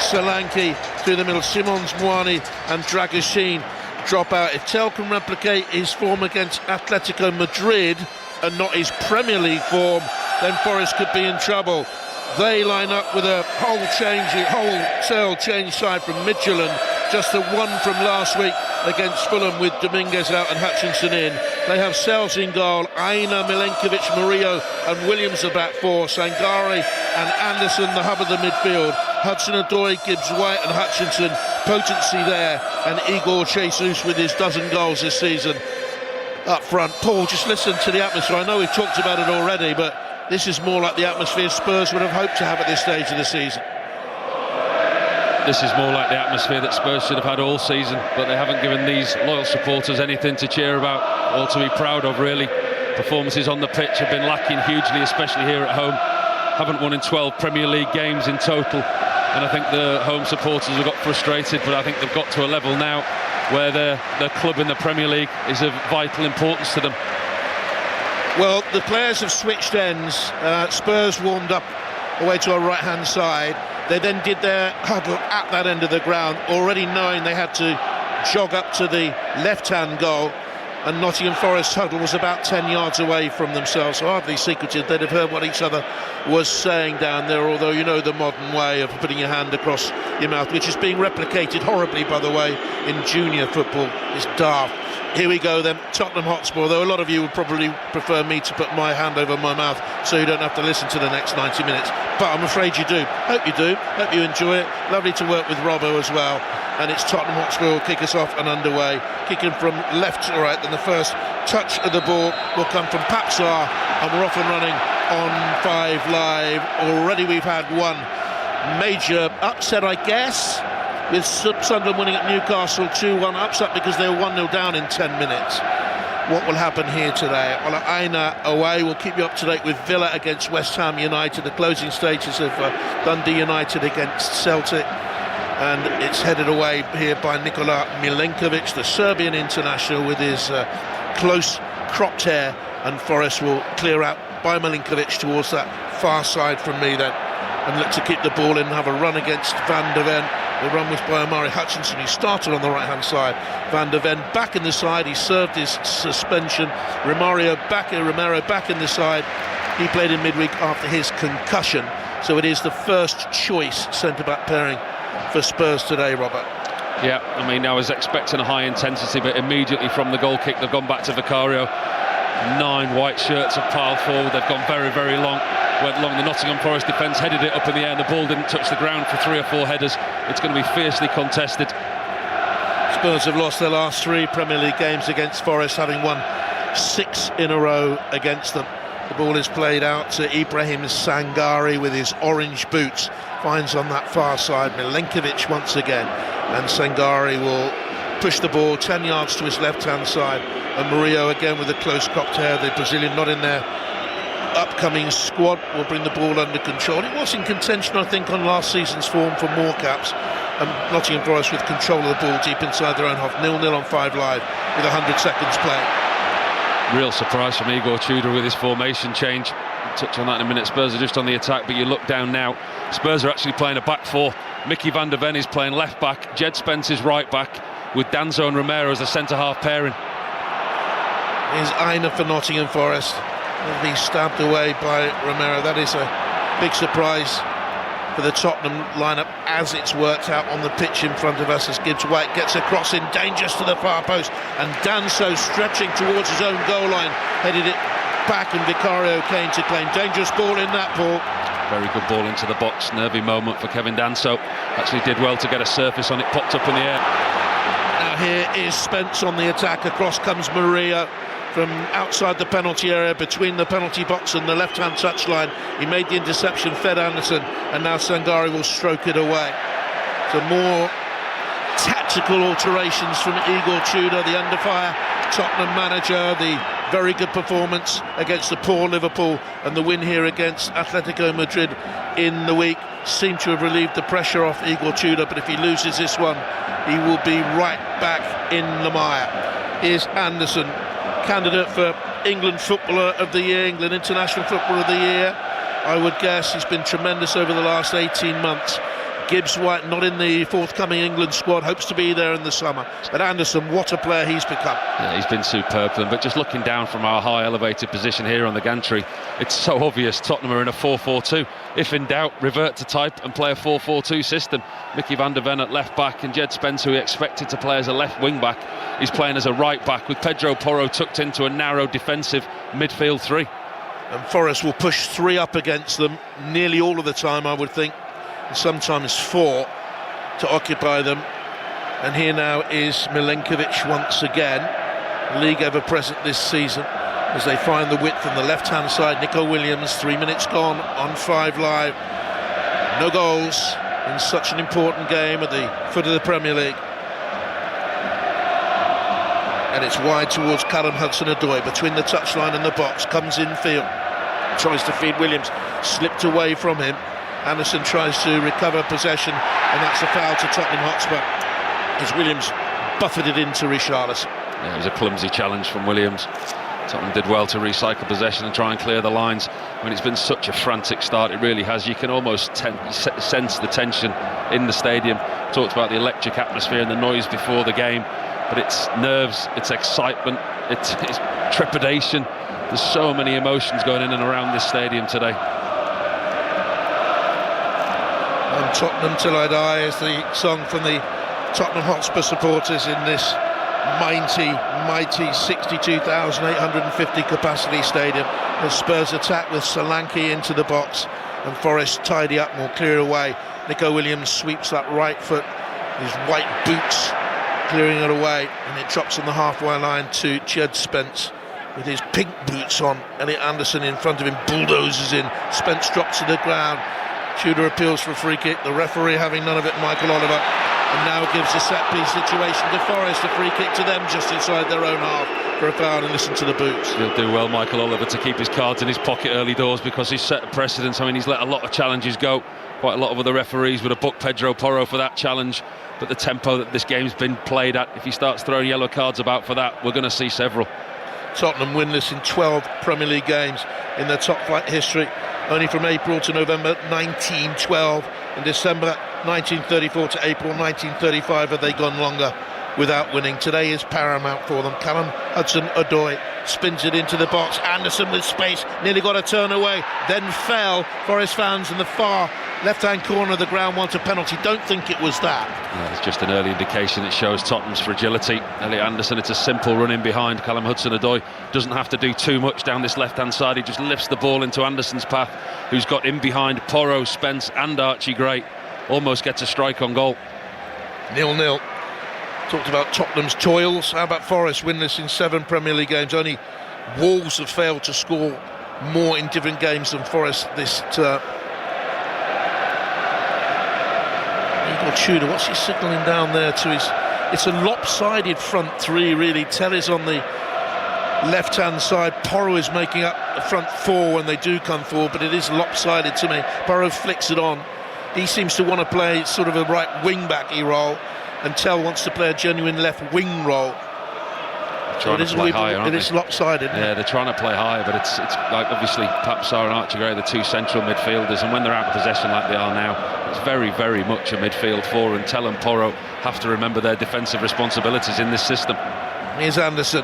Solanke through the middle. Simons, Moani and Dragoshin drop out. If Tel can replicate his form against Atletico Madrid and not his Premier League form, then Forest could be in trouble. They line up with a wholesale change side from Midtjylland, just the one from last week against Fulham with Dominguez out and Hutchinson in. They have Sels in goal, Aina, Milenkovic, Murillo and Williams the back four, Sangare and Anderson the hub of the midfield, Hudson-Odoi, Gibbs-White and Hutchinson, potency there, and Igor Jesus with his dozen goals this season up front. Paul, just listen to the atmosphere. I know we've talked about it already, but this is more like the atmosphere Spurs would have hoped to have at this stage of the season. This is more like the atmosphere that Spurs should have had all season, but they haven't given these loyal supporters anything to cheer about or to be proud of, really. Performances on the pitch have been lacking hugely, especially here at home. Haven't won in 12 Premier League games in total, and I think the home supporters have got frustrated, but I think they've got to a level now where their club in the Premier League is of vital importance to them. Well, the players have switched ends. Spurs warmed up away to our right-hand side. They then did their huddle at that end of the ground, already knowing they had to jog up to the left-hand goal, and Nottingham Forest huddle was about 10 yards away from themselves, so hardly secretive. They'd have heard what each other was saying down there, although you know the modern way of putting your hand across your mouth, which is being replicated horribly, by the way, in junior football. It's daft. Here we go then, Tottenham Hotspur, though a lot of you would probably prefer me to put my hand over my mouth so you don't have to listen to the next 90 minutes. But I'm afraid you do. Hope you do. Hope you enjoy it. Lovely to work with Robbo as well. And it's Tottenham Hotspur will kick us off and underway. Kicking from left to right, then the first touch of the ball will come from Papsar, and we're off and running on 5 Live. Already we've had one major upset, I guess, with Sunderland winning at Newcastle 2-1, upset because they were 1-0 down in 10 minutes. What will happen here today? Well, Aina away. We'll keep you up to date with Villa against West Ham United, the closing stages of Dundee United against Celtic. And it's headed away here by Nikola Milenkovic, the Serbian international, with his close cropped hair, and Forest will clear out by Milenkovic towards that far side from me then, and look to keep the ball in and have a run against Van der Ven. The run was by Omari Hutchinson, who started on the right-hand side. Van der Ven back in the side, he served his suspension. Romero back in the side. He played in midweek after his concussion, so it is the first choice centre-back pairing for Spurs today, Robert. Yeah, I mean, I was expecting a high intensity, but immediately from the goal kick they've gone back to Vicario. 9 white shirts have piled forward. They've gone very, very long. Went long. The Nottingham Forest defence headed it up in the air, and the ball didn't touch the ground for 3 or 4 headers. It's going to be fiercely contested. Spurs have lost their last 3 Premier League games against Forest, having won 6 in a row against them. The ball is played out to Ibrahim Sangare with his orange boots. Finds on that far side Milenkovic once again, and Sangare will push the ball 10 yards to his left-hand side, and Murillo again with a close cropped hair, the Brazilian not in their upcoming squad, will bring the ball under control. It was in contention, I think, on last season's form for more caps, and Nottingham Forest with control of the ball deep inside their own half. 0-0 on 5 Live with 100 seconds played. Real surprise from Igor Tudor with his formation change. We'll touch on that in a minute. Spurs are just on the attack, but you look down now, Spurs are actually playing a back 4. Mickey van der Ven is playing left back, Jed Spence is right back, with Danzo and Romero as the centre-half pairing. Here's Aina for Nottingham Forest. He'll be stabbed away by Romero. That is a big surprise for the Tottenham lineup as it's worked out on the pitch in front of us, as Gibbs-White gets a cross in, dangerous to the far post, and Danso stretching towards his own goal line, headed it back, and Vicario came to claim. Dangerous ball in that ball. Very good ball into the box, nervy moment for Kevin Danso. Actually did well to get a surface on it, popped up in the air. Now here is Spence on the attack, across comes Murillo from outside the penalty area, between the penalty box and the left-hand touchline. He made the interception, fed Anderson, and now Sangare will stroke it away. So more tactical alterations from Igor Tudor, the under-fire Tottenham manager. The very good performance against the poor Liverpool, and the win here against Atletico Madrid in the week seem to have relieved the pressure off Igor Tudor, but if he loses this one, he will be right back in the mire. Here's Anderson, candidate for England Footballer of the Year, England International Footballer of the Year. I would guess he's been tremendous over the last 18 months. Gibbs White not in the forthcoming England squad, hopes to be there in the summer. But Anderson, what a player he's become. Yeah, he's been superb. But just looking down from our high elevated position here on the gantry, it's so obvious Tottenham are in a 4-4-2. If in doubt, revert to type and play a 4-4-2 system. Mickey van der Ven at left back, and Jed Spence, who we expected to play as a left wing back, he's playing as a right back, with Pedro Porro tucked into a narrow defensive midfield three. And Forest will push 3 up against them nearly all of the time, I would think, and sometimes 4 to occupy them. And here now is Milenkovic once again, league ever present this season, as they find the width on the left hand side. Nico Williams, 3 minutes gone on 5 Live. No goals in such an important game at the foot of the Premier League. And it's wide towards Callum Hudson-Odoi, between the touchline and the box, comes in field, tries to feed Williams, slipped away from him. Anderson tries to recover possession, and that's a foul to Tottenham Hotspur, as Williams buffeted into Richarlison. Yeah, it was a clumsy challenge from Williams. Tottenham did well to recycle possession and try and clear the lines. I mean, it's been such a frantic start, it really has. You can almost sense the tension in the stadium. Talked about the electric atmosphere and the noise before the game, but it's nerves, it's excitement, it's trepidation. There's so many emotions going in and around this stadium today. And Tottenham Till I Die is the song from the Tottenham Hotspur supporters in this mighty 62,850 capacity stadium. The Spurs attack with Solanke into the box, and Forest tidy up, more clear away. Nico Williams sweeps that right foot, his white boots clearing it away, and it drops on the halfway line to Jed Spence with his pink boots on. Elliot Anderson in front of him bulldozes in. Spence drops to the ground. Tudor appeals for a free kick, the referee having none of it, Michael Oliver, and now gives a set-piece situation to Forest, a free kick to them just inside their own half for a foul, and listen to the boots. He'll do well, Michael Oliver, to keep his cards in his pocket early doors, because he's set a precedence. I mean, he's let a lot of challenges go. Quite a lot of other referees would have booked Pedro Porro for that challenge, but the tempo that this game's been played at, if he starts throwing yellow cards about for that, we're going to see several. Tottenham winless in 12 Premier League games in their top flight history, only from April to November 1912. In December 1934 to April 1935 have they gone longer without winning. Today is paramount for them. Callum Hudson-Odoi spins it into the box. Anderson with space, nearly got a turn away, then fell. Forest fans in the far left-hand corner of the ground want a penalty. Don't think it was that. Yeah, it's just an early indication that shows Tottenham's fragility. Elliot Anderson, it's a simple run in behind. Callum Hudson-Odoi doesn't have to do too much down this left-hand side. He just lifts the ball into Anderson's path, who's got in behind Porro, Spence and Archie Gray. Almost gets a strike on goal. 0-0. Talked about Tottenham's toils. How about Forest, winless in 7 Premier League games? Only Wolves have failed to score more in different games than Forest this term. Igor Tudor, what's he signalling down there to his... It's a lopsided front three, really. Telly's on the left-hand side. Porro is making up the front 4 when they do come forward, but it is lopsided to me. Porro flicks it on. He seems to want to play sort of a right wing-backy role, and Tell wants to play a genuine left wing role. Trying to play higher, aren't they? It is lopsided. Yeah, they're trying to play higher, but it's like, obviously Papsar and Archie Gray are the 2 central midfielders, and when they're out of possession like they are now, it's very, very much a midfield 4, and Tell and Porro have to remember their defensive responsibilities in this system. Here's Anderson,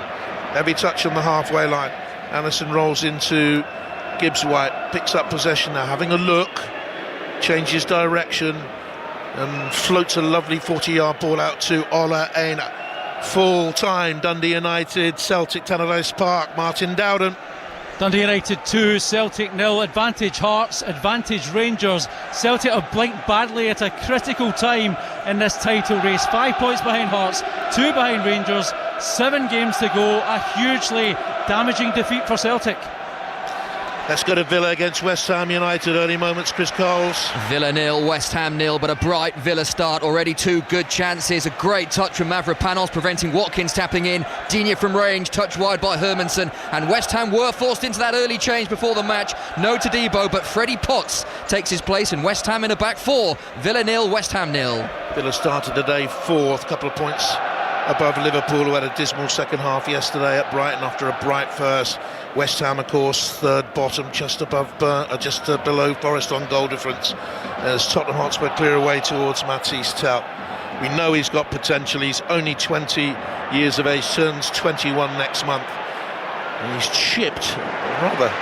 heavy touch on the halfway line. Anderson rolls into Gibbs White, picks up possession now, having a look, changes direction, and floats a lovely 40-yard ball out to Ola Aina. Full time, Dundee United, Celtic, Tannadice Park. Martin Dowden. Dundee United 2, Celtic 0, advantage Hearts, advantage Rangers. Celtic have blinked badly at a critical time in this title race. 5 points behind Hearts, 2 behind Rangers, 7 games to go. A hugely damaging defeat for Celtic. Let's go to Villa against West Ham United. Early moments, Chris Coles. Villa 0, West Ham 0, but a bright Villa start. Already 2 good chances. A great touch from Mavropanos, preventing Watkins tapping in. Digne from range, touch wide by Hermansen. And West Ham were forced into that early change before the match. No to Debo, but Freddie Potts takes his place, and West Ham in a back 4. Villa 0, West Ham 0. Villa started the day 4th, couple of points above Liverpool, who had a dismal second half yesterday at Brighton after a bright first. West Ham, of course, third bottom, just below Forest on goal difference, as Tottenham Hotspur clear away towards Matisse Tel. We know he's got potential. He's only 20 years of age, turns 21 next month, and he's chipped a rather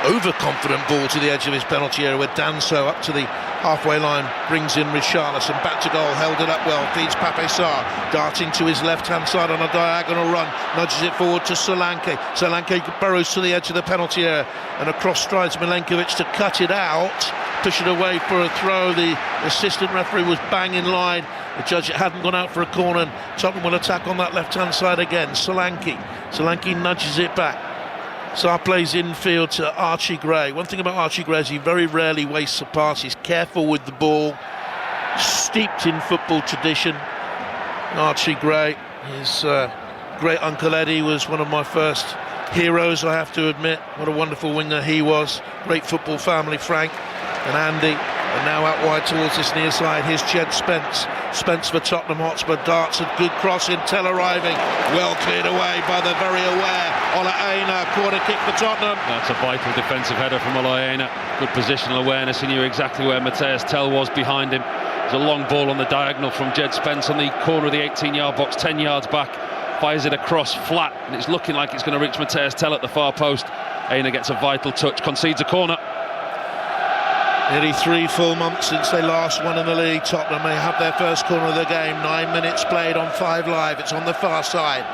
overconfident ball to the edge of his penalty area, where Danso up to the halfway line brings in Richarlison, back to goal, held it up well, feeds Pape Sarr, darting to his left hand side on a diagonal run, nudges it forward to Solanke. Solanke burrows to the edge of the penalty area, and across strides Milenkovic to cut it out, push it away for a throw. The assistant referee was bang in line. The judge hadn't gone out for a corner, and Tottenham will attack on that left hand side again. Solanke nudges it back. Sarr plays infield to Archie Gray. One thing about Archie Gray is he very rarely wastes a pass. He's careful with the ball, steeped in football tradition. Archie Gray, his great uncle Eddie was one of my first heroes, I have to admit. What a wonderful winger he was. Great football family, Frank and Andy. And now out wide towards this near side, here's Jed Spence. Spence for Tottenham Hotspur, darts a good cross in, Tell arriving, well cleared away by the very aware Ola Aina. Corner kick for Tottenham. That's a vital defensive header from Ola Aina. Good positional awareness, he knew exactly where Matthias Tell was behind him. There's a long ball on the diagonal from Jed Spence on the corner of the 18-yard box, 10 yards back, fires it across flat, and it's looking like it's going to reach Matthias Tell at the far post. Aina gets a vital touch, concedes a corner. Nearly 3 full months since they last won in the league. Tottenham may have their first corner of the game. 9 minutes played on 5 Live. It's on the far side.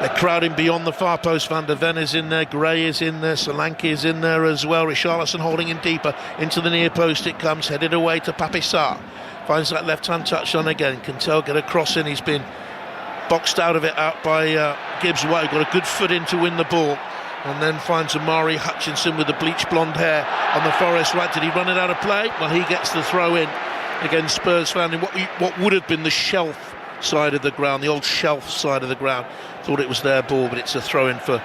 They're crowding beyond the far post. Van der Ven is in there, Gray is in there, Solanke is in there as well. Richarlison holding in deeper into the near post. It comes headed away to Pape Sarr. Finds that left-hand touch on again. Can Tell get a cross in. He's been boxed out of it out by Gibbs White. Got a good foot in to win the ball. And then finds Amari Hutchinson with the bleach blonde hair on the Forest right. Did he run it out of play? Well, he gets the throw in against Spurs fan in what would have been the shelf side of the ground, the old shelf side of the ground. Thought it was their ball, but it's a throw in for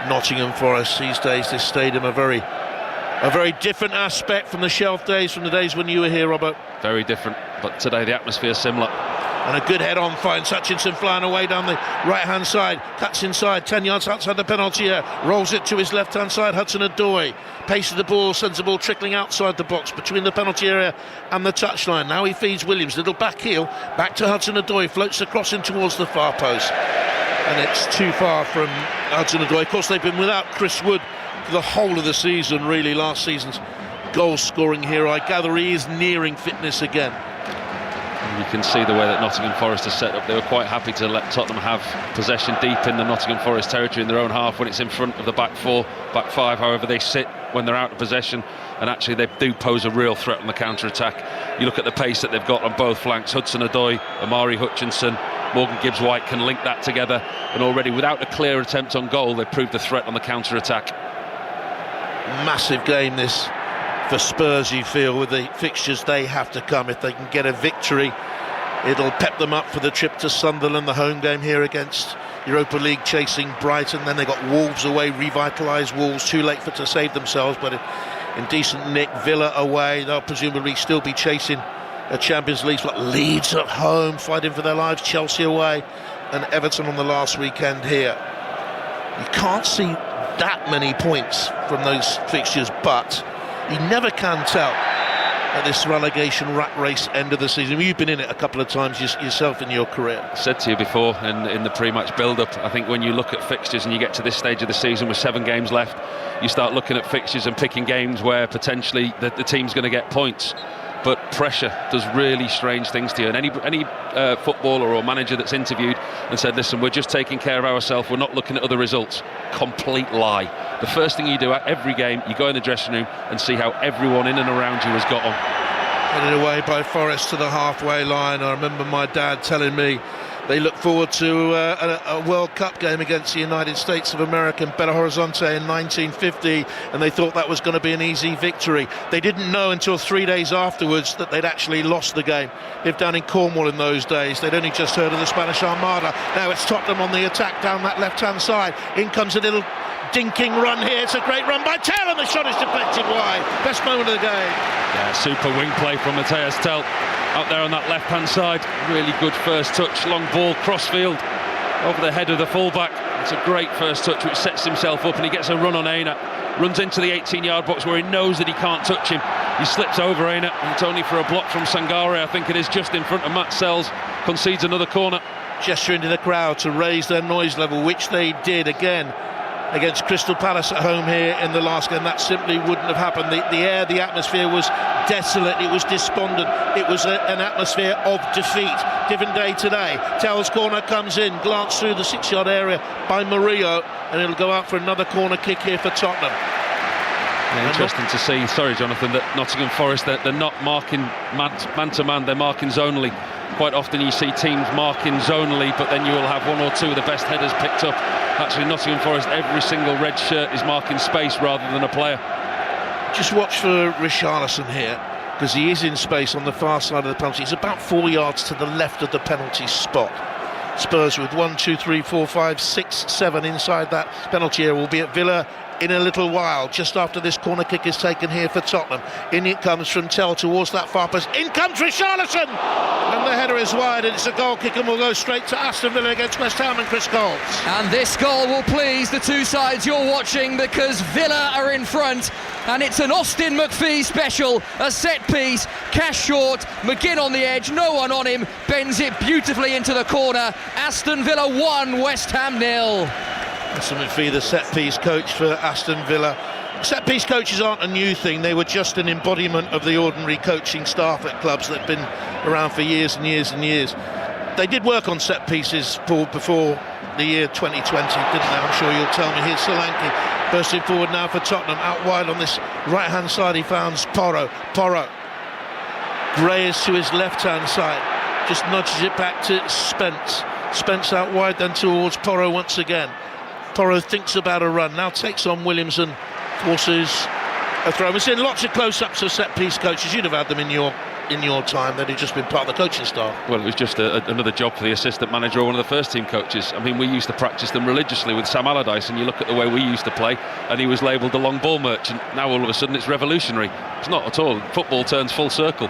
Nottingham Forest. These days, this stadium a very different aspect from the shelf days, from the days when you were here, Robert. Very different, but today the atmosphere is similar. And a good head-on finds Hutchinson flying away down the right-hand side, cuts inside, 10 yards outside the penalty area, rolls it to his left-hand side, Hudson-Odoi, pace of the ball, sends the ball trickling outside the box, between the penalty area and the touchline. Now he feeds Williams, little back heel, back to Hudson-Odoi, floats the cross in towards the far post. And it's too far from Hudson-Odoi. Of course, they've been without Chris Wood for the whole of the season, really, last season's goal-scoring hero. I gather he is nearing fitness again. You can see the way that Nottingham Forest is set up. They were quite happy to let Tottenham have possession deep in the Nottingham Forest territory in their own half when it's in front of the back 4, back 5, however they sit when they're out of possession, and actually they do pose a real threat on the counter-attack. You look at the pace that they've got on both flanks. Hudson-Odoi, Amari Hutchinson, Morgan Gibbs-White can link that together, and already without a clear attempt on goal, they've proved a threat on the counter-attack. Massive game this for Spurs, you feel, with the fixtures they have to come. If they can get a victory, it'll pep them up for the trip to Sunderland, the home game here against Europa League chasing Brighton. Then they got Wolves away, revitalised Wolves, too late for to save themselves, but in decent nick. Villa away, they'll presumably still be chasing a Champions League spot. Leeds at home, fighting for their lives. Chelsea away, and Everton on the last weekend here. You can't see that many points from those fixtures, but you never can tell at this relegation rat race end of the season. You've been in it a couple of times yourself in your career. I said to you before in the pre-match build-up, I think when you look at fixtures and you get to this stage of the season with 7 games left, you start looking at fixtures and picking games where potentially the team's going to get points. But pressure does really strange things to you. And any footballer or manager that's interviewed and said, listen, we're just taking care of ourselves, we're not looking at other results, complete lie. The first thing you do at every game, you go in the dressing room and see how everyone in and around you has got on. Headed away by Forest to the halfway line. I remember my dad telling me they look forward to a World Cup game against the United States of America in Belo Horizonte in 1950, and they thought that was going to be an easy victory. They didn't know until 3 days afterwards that they'd actually lost the game. Lived down in Cornwall in those days. They'd only just heard of the Spanish Armada. Now it's Tottenham on the attack down that left-hand side. In comes a little dinking run here. It's a great run by Tell, and the shot is deflected wide. Best moment of the game. Yeah, super wing play from Matthias Tell out there on that left-hand side. Really good first touch, long ball, crossfield. over the head of the fullback. It's a great first touch which sets himself up, and he gets a run on Aina. Runs into the 18-yard box where he knows that he can't touch him. He slips over Aina, and it's only for a block from Sangare, I think it is, just in front of Matt Sells. Concedes another corner. Gesturing to the crowd to raise their noise level, which they did again against Crystal Palace at home here in the last game. That simply wouldn't have happened. The air, the atmosphere was desolate, it was despondent, it was an atmosphere of defeat. Different day today. Tell's corner comes in, glance through the 6-yard area by Murillo, and it'll go out for another corner kick here for Tottenham. Yeah, interesting to see, sorry Jonathan, that Nottingham Forest, they're not marking man-to-man, they're marking zonally. Quite often you see teams marking zonally, but then you will have one or two of the best headers picked up. Actually, Nottingham Forest, every single red shirt is marking space rather than a player. Just watch for Richarlison here, because he is in space on the far side of the penalty. He's about 4 yards to the left of the penalty spot. Spurs with 1, 2, 3, 4, 5, 6, 7 inside that penalty area. Will be at Villa in a little while, just after this corner kick is taken here for Tottenham. In it comes from Tell towards that far post. In comes Richarlison! And the header is wide, and it's a goal kick, and will go straight to Aston Villa against West Ham and Chris Coles. And this goal will please the two sides you're watching, because Villa are in front, and it's an Austin McPhee special. A set piece, Cash short, McGinn on the edge, no one on him, bends it beautifully into the corner. Aston Villa 1, West Ham 0. Aston McPhee, the set-piece coach for Aston Villa. Set-piece coaches aren't a new thing. They were just an embodiment of the ordinary coaching staff at clubs that have been around for years and years and years. They did work on set-pieces, Paul, before the year 2020, didn't they? I'm sure you'll tell me. Here's Solanke bursting forward now for Tottenham. Out wide on this right-hand side, he finds Porro. Gray is to his left-hand side. Just nudges it back to Spence. Spence out wide, then towards Porro once again. Porro thinks about a run, now takes on Williams and forces a throw. We've seen lots of close-ups of set-piece coaches. You'd have had them in your time. They'd have just been part of the coaching staff. Well, it was just another job for the assistant manager or one of the first-team coaches. I mean, we used to practice them religiously with Sam Allardyce, and you look at the way we used to play, and he was labelled the long ball merchant. Now all of a sudden it's revolutionary. It's not at all. Football turns full circle.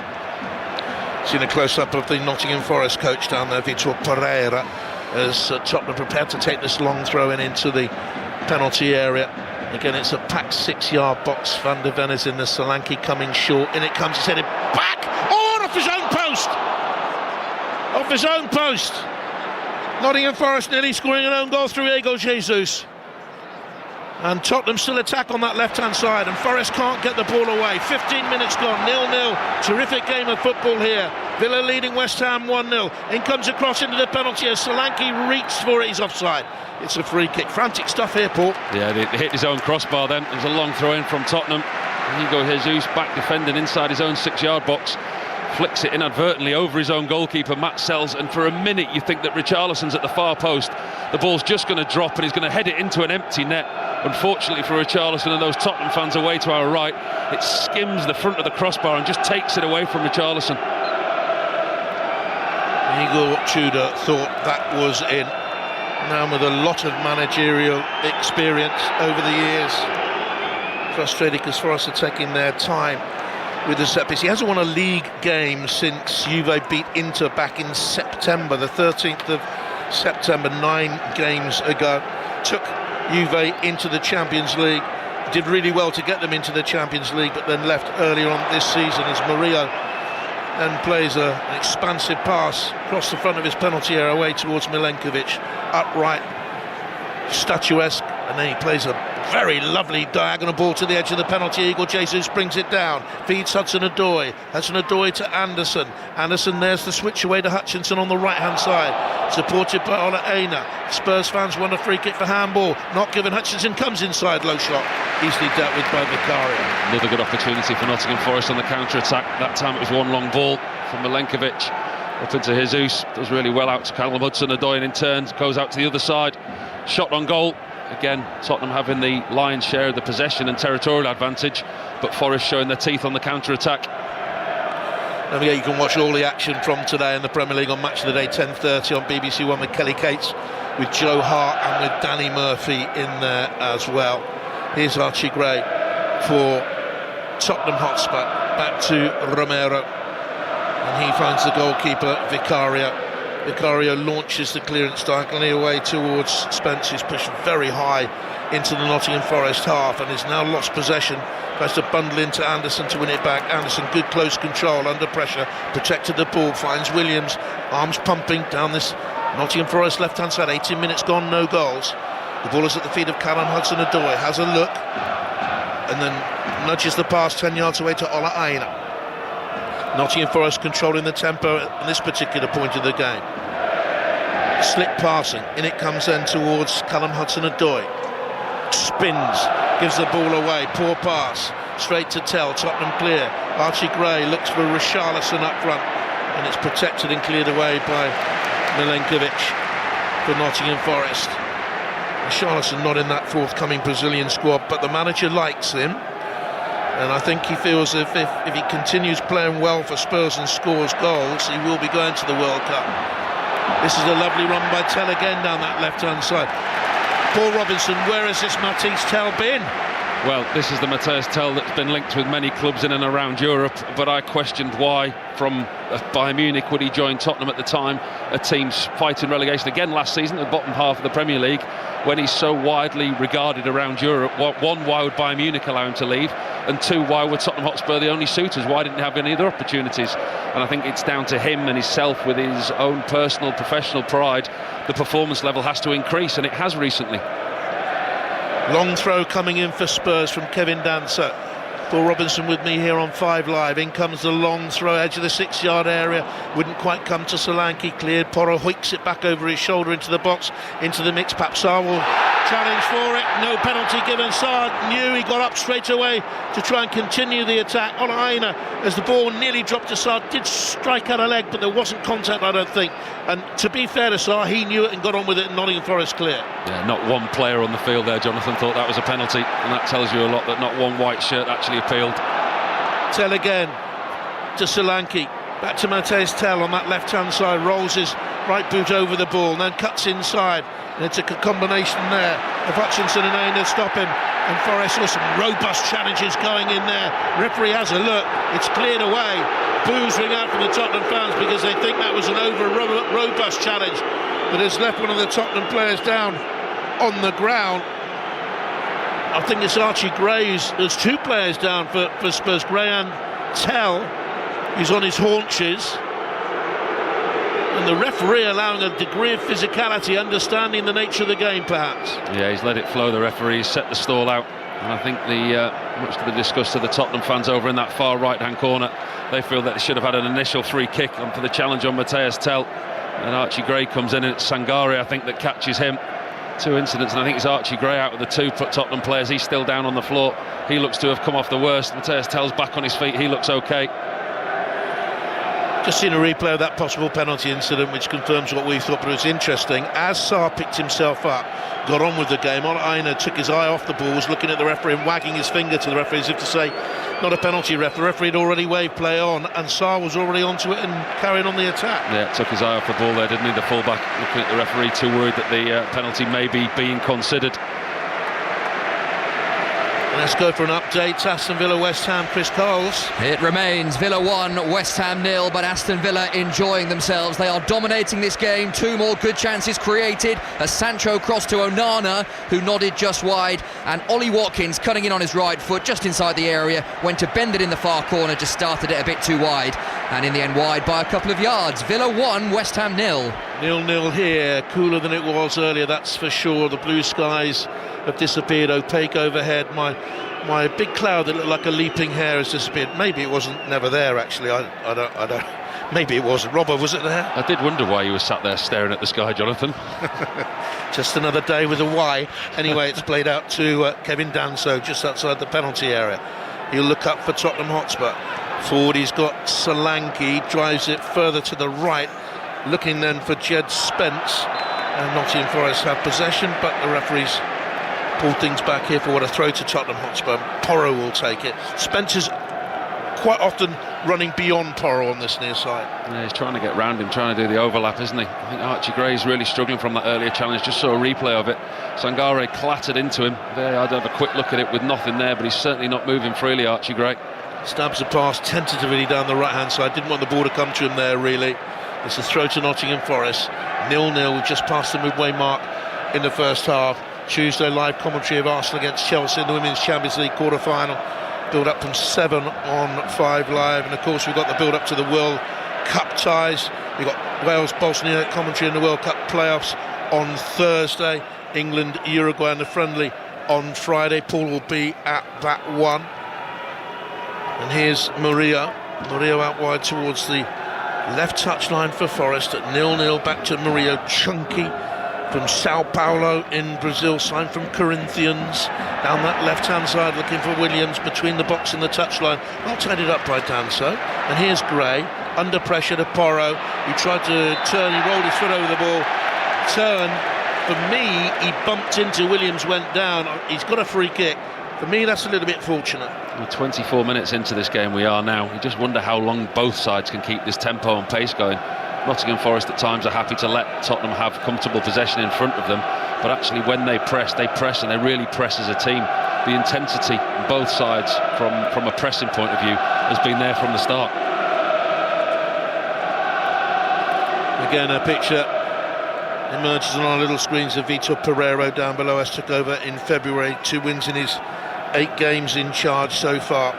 Seen a close-up of the Nottingham Forest coach down there, Vitor Pereira, as Tottenham prepared to take this long throw in into the penalty area. Again, it's a packed 6-yard box. Van der Ven is in the Solanke coming short. In it comes, it's headed back. Oh, and off his own post! Off his own post! Nottingham Forest nearly scoring an own goal through Diego Jesus. And Tottenham still attack on that left-hand side, and Forest can't get the ball away. 15 minutes gone, 0-0. Terrific game of football here. Villa leading West Ham 1-0. In comes across into the penalty as Solanke reached for it. He's offside. It's a free kick. Frantic stuff here, Paul. Yeah, they hit his own crossbar then. There's a long throw in from Tottenham. Diego Jesus back defending inside his own 6-yard box. Flicks it inadvertently over his own goalkeeper, Matt Sells, and for a minute you think that Richarlison's at the far post. The ball's just going to drop and he's going to head it into an empty net. Unfortunately for Richarlison and those Tottenham fans away to our right, it skims the front of the crossbar and just takes it away from Richarlison. Igor Tudor thought that was in. Now with a lot of managerial experience over the years. Frustrated because Forest are taking their time with the set piece. He hasn't won a league game since Juve beat Inter back in September, the 13th of September, 9 games ago. Took Juve into the Champions League, did really well to get them into the Champions League, but then left earlier on this season as Murillo then plays an expansive pass across the front of his penalty area away towards Milenkovic, upright, statuesque, and then he plays a very lovely diagonal ball to the edge of the penalty. Igor Jesus brings it down, feeds Hudson-Odoi to Anderson. Anderson, there's the switch away to Hutchinson on the right hand side, supported by Ola Aina. Spurs fans want a free kick for handball, not given. Hutchinson comes inside, low shot, easily dealt with by Vicario. Another good opportunity for Nottingham Forest on the counter-attack. That time it was one long ball from Milenkovic up into Jesus, does really well out to Callum Hudson-Odoi, and in turn goes out to the other side, shot on goal. Again, Tottenham having the lion's share of the possession and territorial advantage, but Forest showing their teeth on the counter-attack. And yeah, you can watch all the action from today in the Premier League on Match of the Day, 10:30 on BBC One with Kelly Cates, with Joe Hart and with Danny Murphy in there as well. Here's Archie Gray for Tottenham Hotspur, back to Romero, and he finds the goalkeeper Vicario. Vicario launches the clearance diagonally away towards Spence, who's pushed very high into the Nottingham Forest half and has now lost possession. Tries to bundle into Anderson to win it back. Anderson, good close control under pressure, protected the ball, finds Williams, arms pumping down this Nottingham Forest left-hand side. 18 minutes gone, no goals. The ball is at the feet of Callum Hudson-Odoi, has a look and then nudges the pass 10 yards away to Ola Aina. Nottingham Forest controlling the tempo at this particular point of the game. Slick passing, in it comes then towards Callum Hudson-Odoi. Spins, gives the ball away, poor pass, straight to Tell, Tottenham clear. Archie Gray looks for Richarlison up front and it's protected and cleared away by Milenkovic for Nottingham Forest. Richarlison not in that forthcoming Brazilian squad, but the manager likes him, and I think he feels if he continues playing well for Spurs and scores goals, he will be going to the World Cup. This is a lovely run by Tell again down that left-hand side. Paul Robinson, where has this Mathys Tell been? Well, this is the Mathys Tell that's been linked with many clubs in and around Europe, but I questioned why from Bayern Munich would he join Tottenham at the time, a team fighting relegation again last season at the bottom half of the Premier League, when he's so widely regarded around Europe. One, why would Bayern Munich allow him to leave? And two, why were Tottenham Hotspur the only suitors? Why didn't he have any other opportunities? And I think it's down to him and himself, with his own personal, professional pride. The performance level has to increase, and it has recently. Long throw coming in for Spurs from Kevin Dancer. Paul Robinson with me here on 5 Live. In comes the long throw, edge of the 6-yard area. Wouldn't quite come to Solanke. Cleared. Porro hoiks it back over his shoulder into the box, into the mix. Perhaps Sarr will challenge for it. No penalty given. Sarr knew, he got up straight away to try and continue the attack. On Aina, as the ball nearly dropped to Sarr, did strike out a leg, but there wasn't contact, I don't think. And to be fair to Sarr, he knew it and got on with it, and Nottingham Forest clear. Yeah, not one player on the field there, Jonathan, thought that was a penalty, and that tells you a lot, that not one white shirt actually appealed. Tell again to Solanke, back to Mathys Tell on that left-hand side, rolls his right boot over the ball, and then cuts inside, and it's a combination there of Hutchinson and Aina stop him, and Forest with some robust challenges going in there. Referee has a look, it's cleared away. Boos ring out from the Tottenham fans because they think that was an over-robust challenge that has left one of the Tottenham players down on the ground. I think it's Archie Gray, there's 2 players down for Spurs, Gray and Tell. He's on his haunches. And the referee allowing a degree of physicality, understanding the nature of the game perhaps. Yeah, he's let it flow, the referee, set the stall out. And I think much to the disgust of the Tottenham fans over in that far right-hand corner, they feel that they should have had an initial free kick for the challenge on Mathys Tell. And Archie Gray comes in, and it's Sangare, I think, that catches him. 2 incidents, and I think it's Archie Gray out of the 2 Tottenham players. He's still down on the floor. He looks to have come off the worst. Mathys Tell's back on his feet. He looks okay. Just seen a replay of that possible penalty incident, which confirms what we thought, but it was interesting. As Sarr picked himself up, got on with the game, Aina took his eye off the ball, was looking at the referee and wagging his finger to the referee as if to say, not a penalty, ref. The referee had already waved play on, and Sarr was already onto it and carrying on the attack. Yeah, took his eye off the ball there, didn't he? The fullback looking at the referee, too worried that the penalty may be being considered. Let's go for an update. Aston Villa, West Ham, Chris Coles. It remains Villa 1, West Ham 0, but Aston Villa enjoying themselves. They are dominating this game. 2 more good chances created. A Sancho cross to Onana, who nodded just wide, and Ollie Watkins cutting in on his right foot just inside the area, went to bend it in the far corner, just started it a bit too wide, and in the end wide by a couple of yards. Villa 1, West Ham 0. 0-0 here, cooler than it was earlier, that's for sure. The blue skies have disappeared, opaque overhead. My big cloud that looked like a leaping hare has disappeared. Maybe it wasn't never there, actually. I don't. Maybe it wasn't. Robbo, was it there? I did wonder why you were sat there staring at the sky, Jonathan. Just another day with a Y. Anyway, it's played out to Kevin Danso just outside the penalty area. He'll look up for Tottenham Hotspur. Forward, he's got Solanke, drives it further to the right, looking then for Jed Spence. And Nottingham Forest have possession, but the referees pulled things back here for what a throw to Tottenham Hotspur. Porro will take it. Spence is quite often running beyond Porro on this near side. Yeah, he's trying to get round him, trying to do the overlap, isn't he? I think Archie Gray's really struggling from that earlier challenge. Just saw a replay of it. Sangare clattered into him. There, I'd have a quick look at it with nothing there, but he's certainly not moving freely, Archie Gray. Stabs a pass tentatively down the right-hand side. Didn't want the ball to come to him there, really. It's a throw to Nottingham Forest. 0-0. We've just passed the midway mark in the first half. Tuesday live commentary of Arsenal against Chelsea in the Women's Champions League quarter-final. Build up from 7 on 5 Live, and of course we've got the build up to the World Cup ties. We've got Wales-Bosnia commentary in the World Cup playoffs on Thursday. England, Uruguay and the friendly on Friday. Paul will be at that one. And here's Murillo out wide towards the left touchline for Forest at 0-0. Back to Murillo, chunky from Sao Paulo in Brazil, signed from Corinthians. Down that left-hand side, looking for Williams between the box and the touchline. Well tidied up by Danso. And here's Gray, under pressure to Porro. He tried to turn, he rolled his foot over the ball. Turn, for me, he bumped into Williams, went down. He's got a free kick. For me, that's a little bit fortunate. We're 24 minutes into this game we are now. You just wonder how long both sides can keep this tempo and pace going. Nottingham Forest at times are happy to let Tottenham have comfortable possession in front of them, but actually when they press and they really press as a team. The intensity on both sides from a pressing point of view has been there from the start. Again, a picture emerges on our little screens of Vitor Pereiro down below us. Took over in February, 2 wins in his 8 games in charge so far.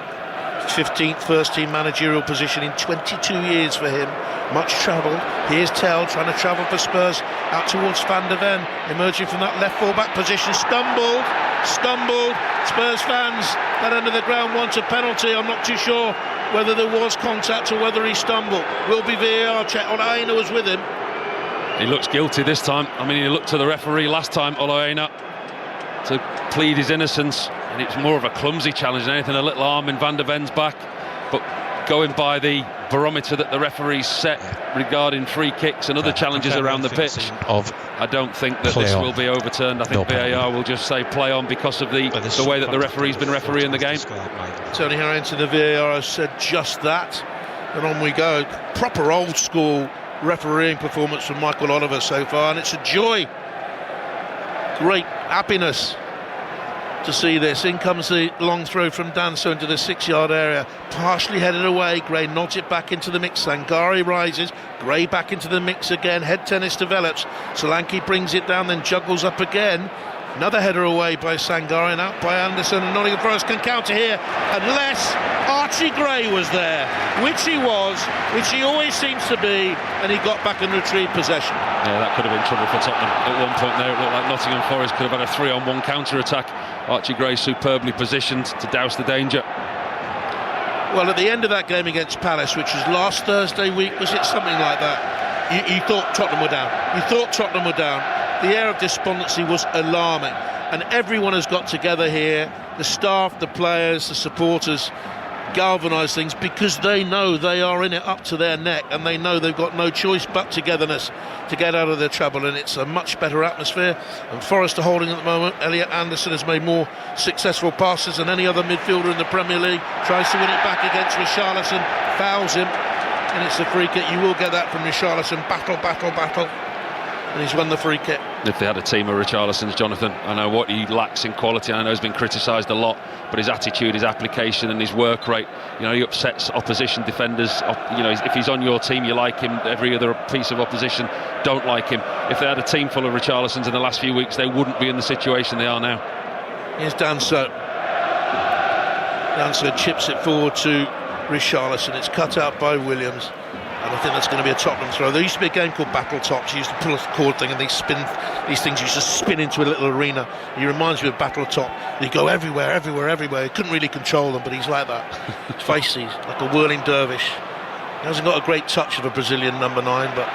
15th first team managerial position in 22 years for him. Much travelled. Here's Tell trying to travel for Spurs out towards Van der Ven, emerging from that left full-back position. Stumbled. Spurs fans that end of the ground want a penalty. I'm not too sure whether there was contact or whether he stumbled. Will be VAR check. Olaena was with him. He looks guilty this time. I mean, he looked to the referee last time, Olaena, to plead his innocence, and it's more of a clumsy challenge than anything. A little arm in Van der Ven's back, but going by the barometer that the referees set regarding free kicks and other challenges around the pitch, I don't think that this will be overturned. I think VAR will just say play on because of the way that the referee's been refereeing the game. Tony Harrington, the VAR, has said just that, and on we go. Proper old school refereeing performance from Michael Oliver so far, and it's a joy, great happiness to see this. In comes the long throw from Danso into the 6-yard area, partially headed away. Gray nods it back into the mix. Sangare rises, Gray back into the mix again. Head tennis develops. Solanke brings it down, then juggles up again. Another header away by Sangare and out by Anderson, and Nottingham Forest can counter here unless Archie Gray was there, which he was, which he always seems to be, and he got back and retrieved possession. Yeah, that could have been trouble for Tottenham. At one point there it looked like Nottingham Forest could have had a 3-on-1 counter-attack. Archie Gray superbly positioned to douse the danger. Well, at the end of that game against Palace, which was last Thursday week, was it something like that? You thought Tottenham were down. The air of despondency was alarming, and everyone has got together here, the staff, the players, the supporters, galvanise things, because they know they are in it up to their neck, and they know they've got no choice but togetherness to get out of their trouble, and it's a much better atmosphere. And Forest are holding at the moment. Elliot Anderson has made more successful passes than any other midfielder in the Premier League, tries to win it back against Richarlison, fouls him, and it's a free kick. You will get that from Richarlison. Battle, and he's won the free kick. If they had a team of Richarlison's, Jonathan, I know what he lacks in quality. I know he's been criticised a lot, but his attitude, his application and his work rate, he upsets opposition defenders. If he's on your team, you like him. Every other piece of opposition don't like him. If they had a team full of Richarlisons in the last few weeks, they wouldn't be in the situation they are now. Here's Danso. Danso chips it forward to Richarlison. It's cut out by Williams. And I think that's going to be a Tottenham throw. There used to be a game called Battle Tops. You used to pull a cord thing and these things used to spin into a little arena. He reminds me of Battle Top. They go everywhere. He couldn't really control them, but he's like that. Feisty, like a whirling dervish. He hasn't got a great touch of a Brazilian number 9, but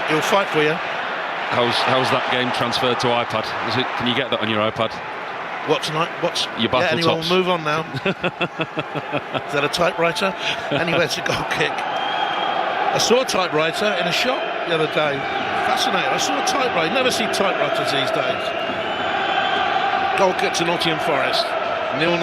he'll fight for you. How's that game transferred to iPad? Can you get that on your iPad? What tonight? What's your Battle Tops? We'll move on now. Is that a typewriter? Anyway, it's a goal kick. I saw a typewriter in a shop the other day. Fascinating. I saw a typewriter. You never see typewriters these days. Goal kick to Nottingham Forest. 0-0.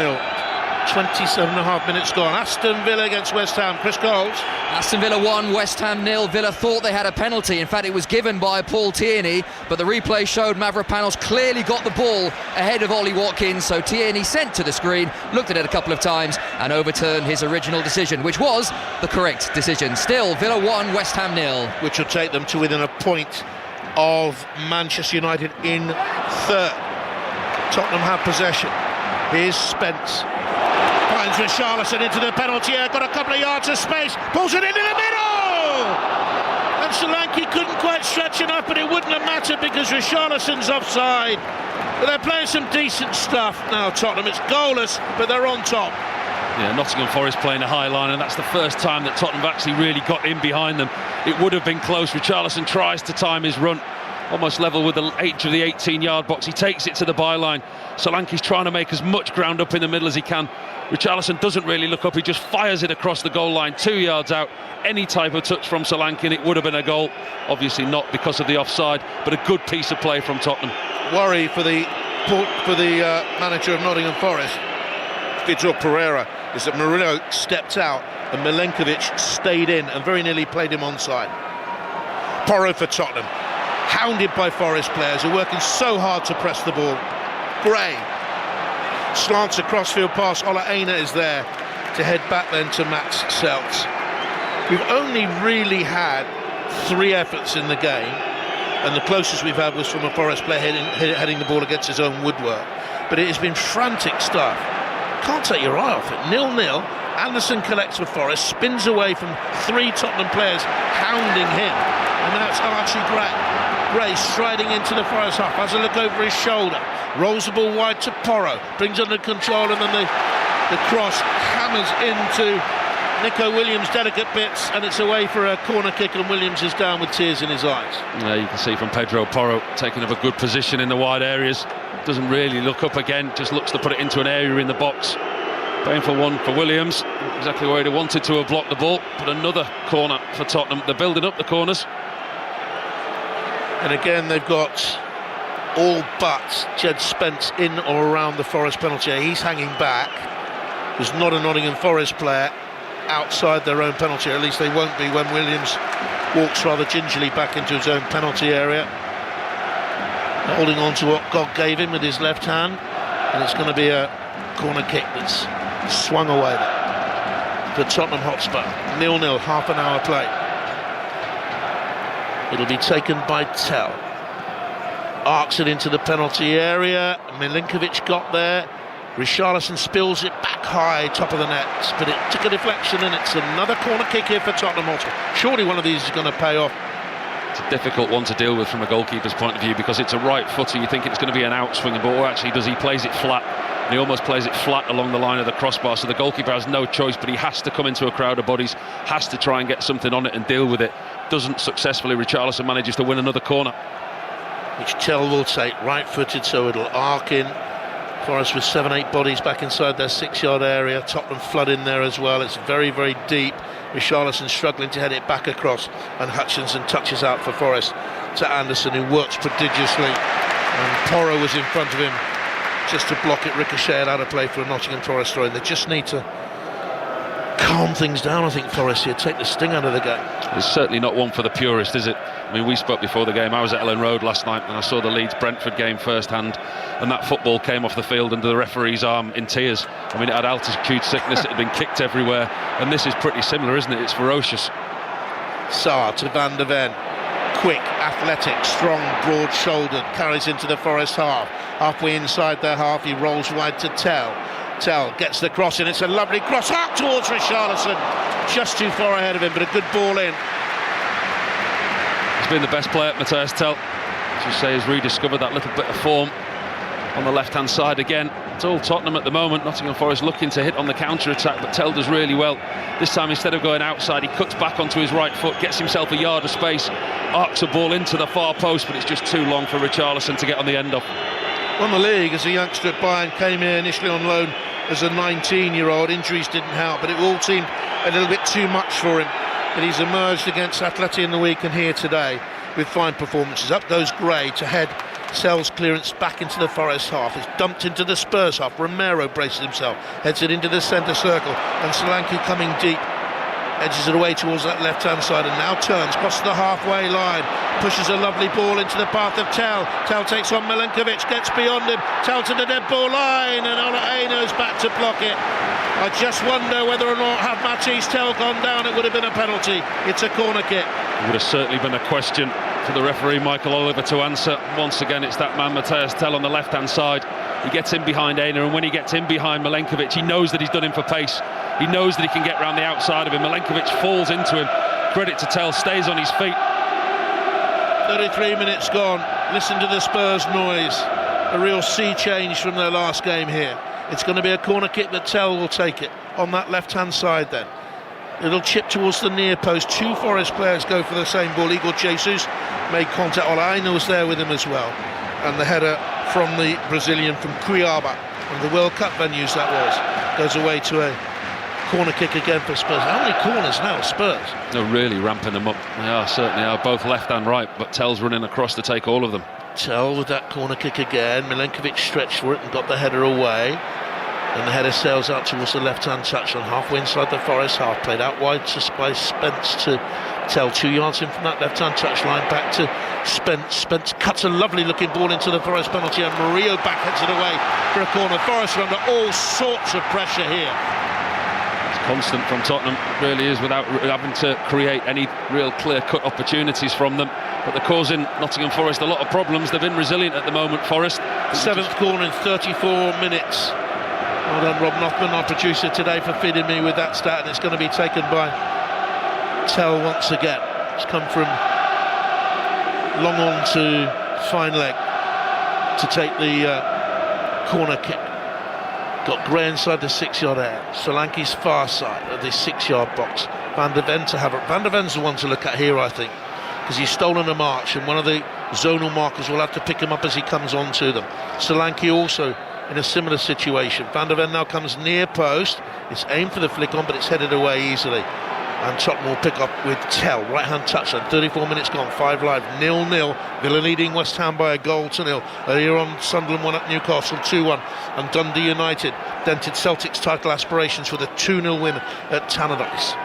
27.5 minutes gone. Aston Villa against West Ham. Chris Coles. Aston Villa 1, West Ham 0. Villa thought they had a penalty. In fact, it was given by Paul Tierney, but the replay showed Mavropanos clearly got the ball ahead of Ollie Watkins, so Tierney sent to the screen, looked at it a couple of times and overturned his original decision, which was the correct decision. Still, Villa 1, West Ham 0. Which will take them to within a point of Manchester United in third. Tottenham have possession. Here's Spence. Finds Richarlison into the penalty area, got a couple of yards of space, pulls it into the middle! And Solanke couldn't quite stretch enough, but it wouldn't have mattered because Richarlison's offside. But they're playing some decent stuff now, Tottenham. It's goalless, but they're on top. Yeah, Nottingham Forest playing a high line, and that's the first time that Tottenham have actually really got in behind them. It would have been close. Richarlison tries to time his run, almost level with the edge of the 18-yard box. He takes it to the byline. Solanke's trying to make as much ground up in the middle as he can. Richarlison doesn't really look up, he just fires it across the goal line, 2 yards out. Any type of touch from Solanke and it would have been a goal. Obviously not because of the offside, but a good piece of play from Tottenham. Worry for the manager of Nottingham Forest, Vitor Pereira, is that Murillo stepped out and Milenkovic stayed in and very nearly played him onside. Porro for Tottenham, hounded by Forest players who are working so hard to press the ball. Gray slants a crossfield pass. Ola Aina is there to head back then to Mats Seltz. We've only really had 3 efforts in the game, and the closest we've had was from a Forest player heading the ball against his own woodwork. But it has been frantic stuff. Can't take your eye off it. 0-0. Anderson collects for Forest, spins away from 3 Tottenham players hounding him, and now it's Archie Gray. Gray striding into the Forest half, has a look over his shoulder, rolls the ball wide to Porro, brings under control, and then the cross hammers into Nico Williams' delicate bits, and it's away for a corner kick, and Williams is down with tears in his eyes. Yeah, you can see from Pedro Porro taking up a good position in the wide areas. Doesn't really look up again, just looks to put it into an area in the box. Paying for one for Williams, exactly where he wanted to have blocked the ball, but another corner for Tottenham. They're building up the corners. And again, they've got all but Jed Spence in or around the Forest penalty area. He's hanging back. There's not a Nottingham Forest player outside their own penalty area. At least they won't be when Williams walks rather gingerly back into his own penalty area, holding on to what God gave him with his left hand, and it's going to be a corner kick that's swung away there for Tottenham Hotspur. 0-0, half an hour play. It'll be taken by Tell. Arcs it into the penalty area. Milenkovic got there. Richarlison spills it back high, top of the net, but it took a deflection, and it's another corner kick here for Tottenham Hotspur. Surely one of these is going to pay off. It's a difficult one to deal with from a goalkeeper's point of view, because it's a right footer. You think it's going to be an outswinging ball. Actually does, he plays it flat, and he almost plays it flat along the line of the crossbar, so the goalkeeper has no choice, but he has to come into a crowd of bodies, has to try and get something on it and deal with it. Doesn't successfully. Richarlison manages to win another corner, which Tell will take, right-footed, so it'll arc in. Forest with 7-8 bodies back inside their 6-yard area. Tottenham flood in there as well. It's very, very deep. Richarlison struggling to head it back across, and Hutchinson touches out for Forest to Anderson, who works prodigiously, and Porro was in front of him just to block it, ricocheted out of play for a Nottingham Forest throw. They just need to calm things down, I think, Forest here, take the sting out of the game. It's certainly not one for the purist, is it? I mean, we spoke before the game. I was at Ellen Road last night and I saw the Leeds-Brentford game firsthand, and that football came off the field under the referee's arm in tears. I mean, it had altitude sickness, it had been kicked everywhere, and this is pretty similar, isn't it? It's ferocious. Sarr to Van der Ven. Quick, athletic, strong, broad-shouldered, carries into the Forest half. Halfway inside their half, he rolls wide to Tell. Tell gets the cross in, it's a lovely cross out towards Richarlison, just too far ahead of him, but a good ball in. He's been the best player, Matthias Tell, as you say, has rediscovered that little bit of form on the left hand side again. It's all Tottenham at the moment. Nottingham Forest looking to hit on the counter attack, but Tell does really well. This time, instead of going outside, he cuts back onto his right foot, gets himself a yard of space, arcs a ball into the far post, but it's just too long for Richarlison to get on the end of. Won the league as a youngster at Bayern, came here initially on loan as a 19-year-old. Injuries didn't help, but it all seemed a little bit too much for him. But he's emerged against Atleti in the week and here today with fine performances. Up goes Gray to head Tell's clearance back into the Forest half. It's dumped into the Spurs half. Romero braces himself, heads it into the centre circle, and Solanke coming deep, edges it away towards that left-hand side, and now turns, crosses the halfway line, pushes a lovely ball into the path of Tell. Tell takes on Milenkovic, gets beyond him, Tell to the dead ball line, and Aino's back to block it. I just wonder whether or not, had Matisse Tell gone down, it would have been a penalty. It's a corner kick. It would have certainly been a question for the referee Michael Oliver to answer. Once again, it's that man Matthias Tell on the left-hand side. He gets in behind Aina, and when he gets in behind Milenkovic, he knows that he's done him for pace. He knows that he can get round the outside of him. Milenkovic falls into him. Credit to Tell, stays on his feet. 33 minutes gone. Listen to the Spurs noise. A real sea change from their last game here. It's going to be a corner kick that Tell will take it on that left-hand side then. Little chip towards the near post. Two Forest players go for the same ball. Igor Jesus made contact. Olaina was there with him as well. And the header from the Brazilian from Cuiabá, one of the World Cup venues that was, goes away to a corner kick again for Spurs. How many corners now, Spurs? They're really ramping them up. They are, certainly are, both left and right, but Tell's running across to take all of them. Tell with that corner kick again. Milenkovic stretched for it and got the header away. And the header sails out towards the left-hand touchline, halfway inside the Forest half, played out wide by Spence to Tell, 2 yards in from that left-hand touchline, back to Spence. Spence cuts a lovely-looking ball into the Forest penalty, and Murillo backheads it away for a corner. Forest are under all sorts of pressure here. It's constant from Tottenham, really is, without having to create any real clear-cut opportunities from them. But they're causing Nottingham Forest a lot of problems. They've been resilient at the moment, Forest. 7th corner in 34 minutes. Well done, Rob Nothman, our producer today, for feeding me with that stat, and it's going to be taken by Tell once again. It's come from long on to fine leg to take the corner kick. Got Gray inside the 6-yard area. Solanke's far side of the 6-yard box. Van der Ven to have it. Van der Ven's the one to look at here, I think, because he's stolen a march, and one of the zonal markers will have to pick him up as he comes on to them. Solanke also in a similar situation. Van der Ven now comes near post. It's aimed for the flick on, but it's headed away easily. And Tottenham will pick up with Tell. Right-hand touchline, 34 minutes gone, 5 live, 0-0. Villa leading West Ham by a goal to 0. Earlier on, Sunderland won at Newcastle 2-1. And Dundee United dented Celtic's title aspirations with a 2-0 win at Tannadice.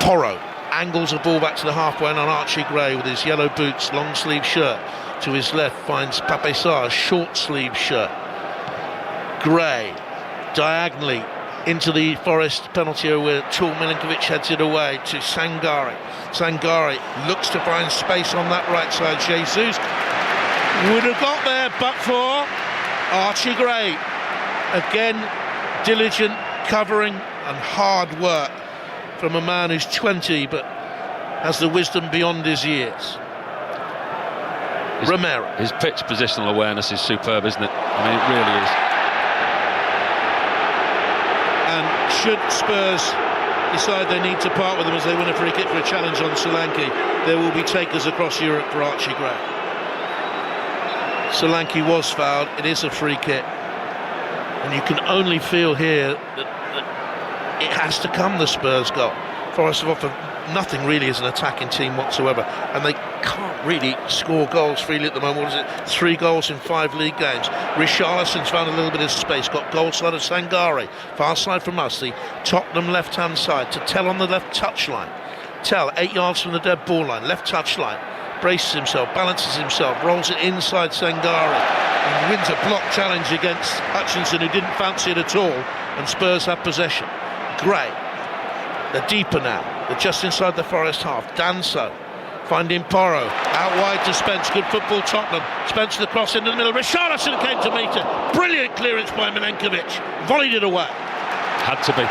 Porro angles the ball back to the halfway line on Archie Gray with his yellow boots, long sleeve shirt. To his left finds Pape Sarr's short sleeve shirt. Gray diagonally into the Forest penalty area where Tool Milenkovic heads it away to Sangare. Sangare looks to find space on that right side. Jesus would have got there but for Archie Gray. Again, diligent covering and hard work from a man who's 20 but has the wisdom beyond his years. Romero. His pitch positional awareness is superb, isn't it? I mean, it really is. And should Spurs decide they need to part with him as they win a free kick for a challenge on Solanke, there will be takers across Europe for Archie Gray. Solanke was fouled. It is a free kick, and you can only feel here that it has to come, the Spurs goal. Forest have offered nothing really as an attacking team whatsoever, and they can't really score goals freely at the moment. What is it? 3 goals in 5 league games. Richarlison's found a little bit of space, got goal side of Sangare, far side from us, the Tottenham left hand side, to Tell on the left touchline. Tell 8 yards from the dead ball line, left touchline, braces himself, balances himself, rolls it inside Sangare, and wins a block challenge against Hutchinson, who didn't fancy it at all, and Spurs have possession. Gray, they're deeper now, they're just inside the Forest half. Danso finding Porro, out wide to Spence, good football Tottenham. Spence the cross into the middle, Richarlison came to meet it, brilliant clearance by Milenkovic, volleyed it away. Had to be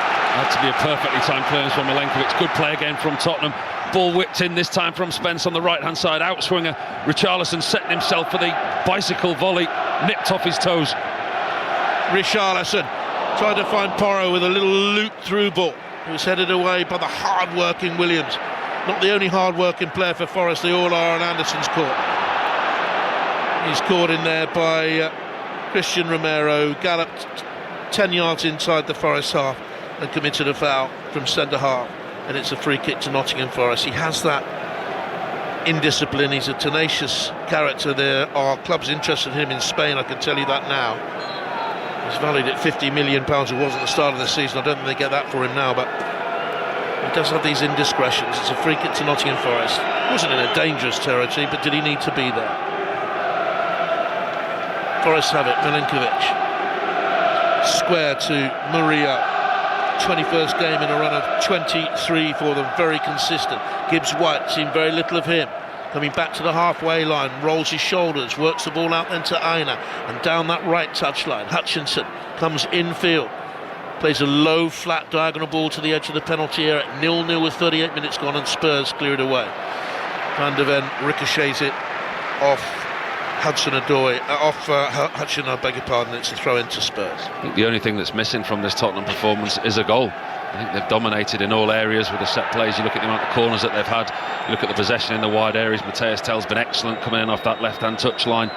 a perfectly timed clearance from Milenkovic. Good play again from Tottenham. Ball whipped in this time from Spence on the right hand side, outswinger. Richarlison setting himself for the bicycle volley, nipped off his toes. Richarlison tried to find Porro with a little loop through ball. It was headed away by the hard-working Williams. Not the only hard-working player for Forest, they all are on Anderson's court. He's caught in there by Christian Romero, galloped 10 yards inside the Forest half and committed a foul from centre half, and it's a free kick to Nottingham Forest. He has that indiscipline. He's a tenacious character. There are clubs interested in him in Spain, I can tell you that now. He's valued at £50 million, it was at the start of the season. I don't think they get that for him now, but he does have these indiscretions. It's a free kick to Nottingham Forest. He wasn't in a dangerous territory, but did he need to be there? Forest have it, Milinkovic. Square to Murillo. 21st game in a run of 23 for them, very consistent. Gibbs-White, seen very little of him. Coming back to the halfway line, rolls his shoulders, works the ball out then to Aina, and down that right touchline. Hutchinson comes infield, plays a low, flat diagonal ball to the edge of the penalty area. 0-0 with 38 minutes gone, and Spurs clear it away. Van de Ven ricochets it off Hudson-Odoi, Hutchinson, I beg your pardon. It's a throw into Spurs. I think the only thing that's missing from this Tottenham performance is a goal. I think they've dominated in all areas with the set plays. You look at the amount of corners that they've had, you look at the possession in the wide areas. Mateus Tell's been excellent coming in off that left-hand touchline,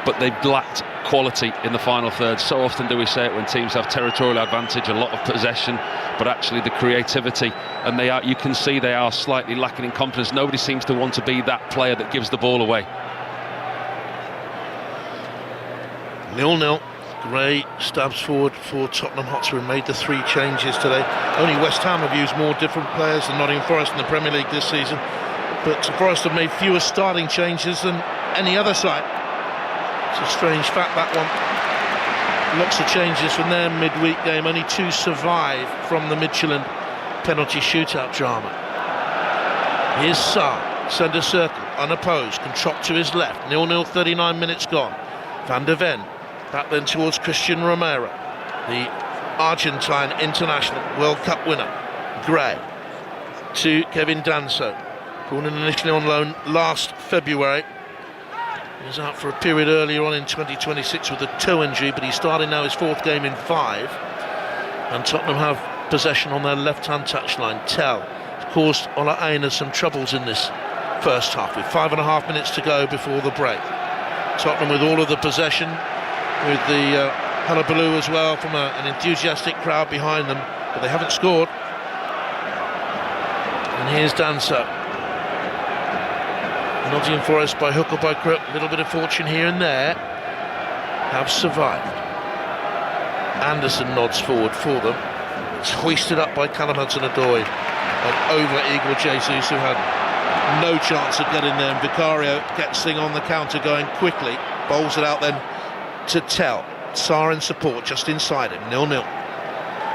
but they've lacked quality in the final third. So often do we say it when teams have territorial advantage, a lot of possession, but actually the creativity, and you can see they are slightly lacking in confidence. Nobody seems to want to be that player that gives the ball away. 0-0. Gray stabs forward for Tottenham Hotspur and made the 3 changes today. Only West Ham have used more different players than Nottingham Forest in the Premier League this season, but Forest have made fewer starting changes than any other side. It's a strange fact, that one. Lots of changes from their midweek game. Only 2 survive from the Michelin penalty shootout drama. Here's Sarr, centre circle, unopposed, can trot to his left. 0-0, 39 minutes gone. Van de Ven. Back then towards Christian Romero, the Argentine international, World Cup winner. Gray to Kevin Danso, brought in initially on loan last February. He was out for a period earlier on in 2026 with a toe injury, but he's starting now his 4th game in 5. And Tottenham have possession on their left-hand touchline. Tell has caused Ola Aina some troubles in this first half, with 5.5 minutes to go before the break. Tottenham with all of the possession, with the hullabaloo as well from an enthusiastic crowd behind them, but they haven't scored. And here's Danso. Nottingham Forest, by hook or by crook, a little bit of fortune here and there, have survived. Anderson nods forward for them. It's hoisted up by Callum Hudson-Odoi and over Igor Jesus, who had no chance of getting there, and Vicario gets thing on the counter going quickly, bowls it out then to Tell. Sarr in support just inside him. 0-0.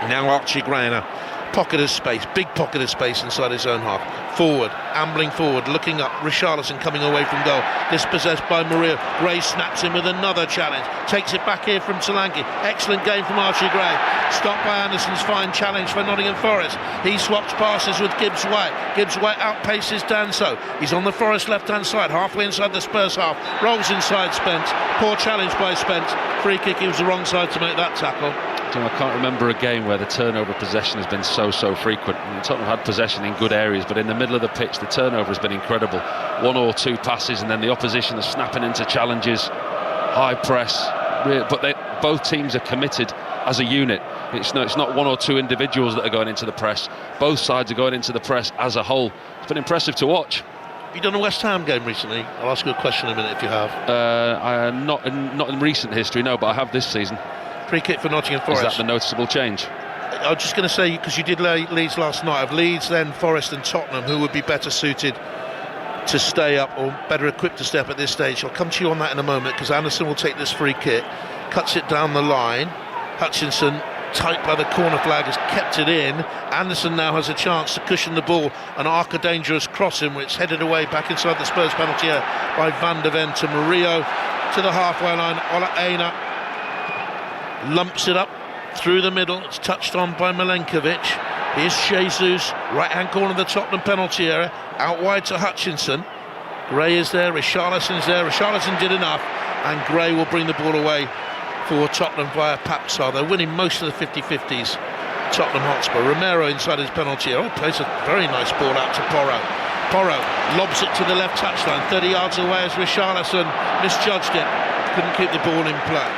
Now Archie Gray in a pocket of space, big pocket of space inside his own half. Forward, ambling forward, looking up. Richarlison coming away from goal, dispossessed by Murillo. Gray snaps in with another challenge, takes it back here from Solanke. Excellent game from Archie Gray. Stopped by Anderson's fine challenge for Nottingham Forest. He swaps passes with Gibbs-White. Gibbs-White outpaces Danso. He's on the Forest left-hand side, halfway inside the Spurs half. Rolls inside Spence. Poor challenge by Spence. Free kick, he was the wrong side to make that tackle. I can't remember a game where the turnover possession has been so frequent. I mean, Tottenham had possession in good areas, but in the middle of the pitch the turnover has been incredible. 1 or 2 passes and then the opposition are snapping into challenges, high press, but both teams are committed as a unit. It's not 1 or 2 individuals that are going into the press. Both sides are going into the press as a whole. It's been impressive to watch. Have you done a West Ham game recently? I'll ask you a question in a minute if you have. Not in recent history, no, but I have this season. Free kick for Nottingham Forest. Is that the noticeable change? I was just going to say, because you did Leeds last night, of Leeds, then Forest and Tottenham, who would be better suited to stay up or better equipped to stay up at this stage? I'll come to you on that in a moment, because Anderson will take this free kick, cuts it down the line. Hutchinson, tight by the corner flag, has kept it in. Anderson now has a chance to cushion the ball and arc a dangerous crossing, which headed away back inside the Spurs penalty area by Van de Ven to Murillo to the halfway line. Ola Aina lumps it up through the middle. It's touched on by Milinkovic. Here's Jesus, right hand corner of the Tottenham penalty area, out wide to Hutchinson. Gray is there, Richarlison's there. Richarlison did enough, and Gray will bring the ball away for Tottenham via Papsar. They're winning most of the 50-50s, Tottenham Hotspur. Romero inside his penalty area. Plays a very nice ball out to Porro. Porro lobs it to the left touchline, 30 yards away as Richarlison misjudged it, couldn't keep the ball in play.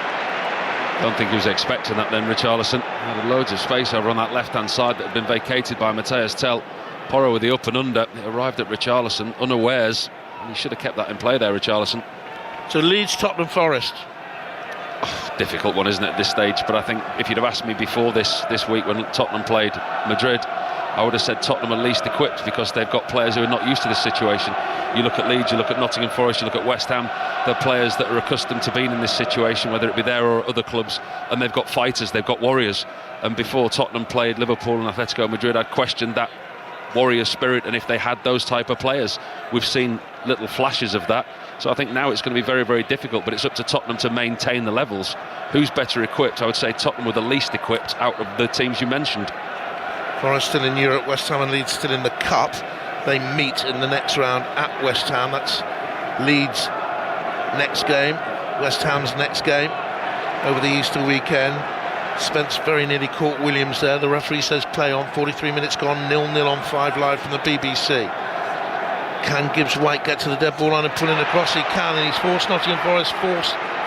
Don't think he was expecting that then, Richarlison. Had loads of space over on that left-hand side that had been vacated by Mateus Tell. Porro with the up and under. It arrived at Richarlison unawares. He should have kept that in play there, Richarlison. So Leeds, Tottenham Forest. Difficult one, isn't it, at this stage? But I think if you'd have asked me before this week when Tottenham played Madrid, I would have said Tottenham are least equipped because they've got players who are not used to this situation. You look at Leeds, you look at Nottingham Forest, you look at West Ham. They're players that are accustomed to being in this situation, whether it be there or other clubs, and they've got fighters, they've got warriors. And before Tottenham played Liverpool and Atletico Madrid, I'd questioned that warrior spirit and if they had those type of players. We've seen little flashes of that. So I think now it's going to be very, very difficult, but it's up to Tottenham to maintain the levels. Who's better equipped? I would say Tottenham were the least equipped out of the teams you mentioned. Forest still in Europe, West Ham and Leeds still in the Cup. They meet in the next round at West Ham. That's Leeds' next game, West Ham's next game over the Easter weekend. Spence very nearly caught Williams there. The referee says play on. 43 minutes gone, 0-0 on 5 Live from the BBC. Can Gibbs White get to the dead ball line and pull in across? He can, and he's forced Nottingham Forest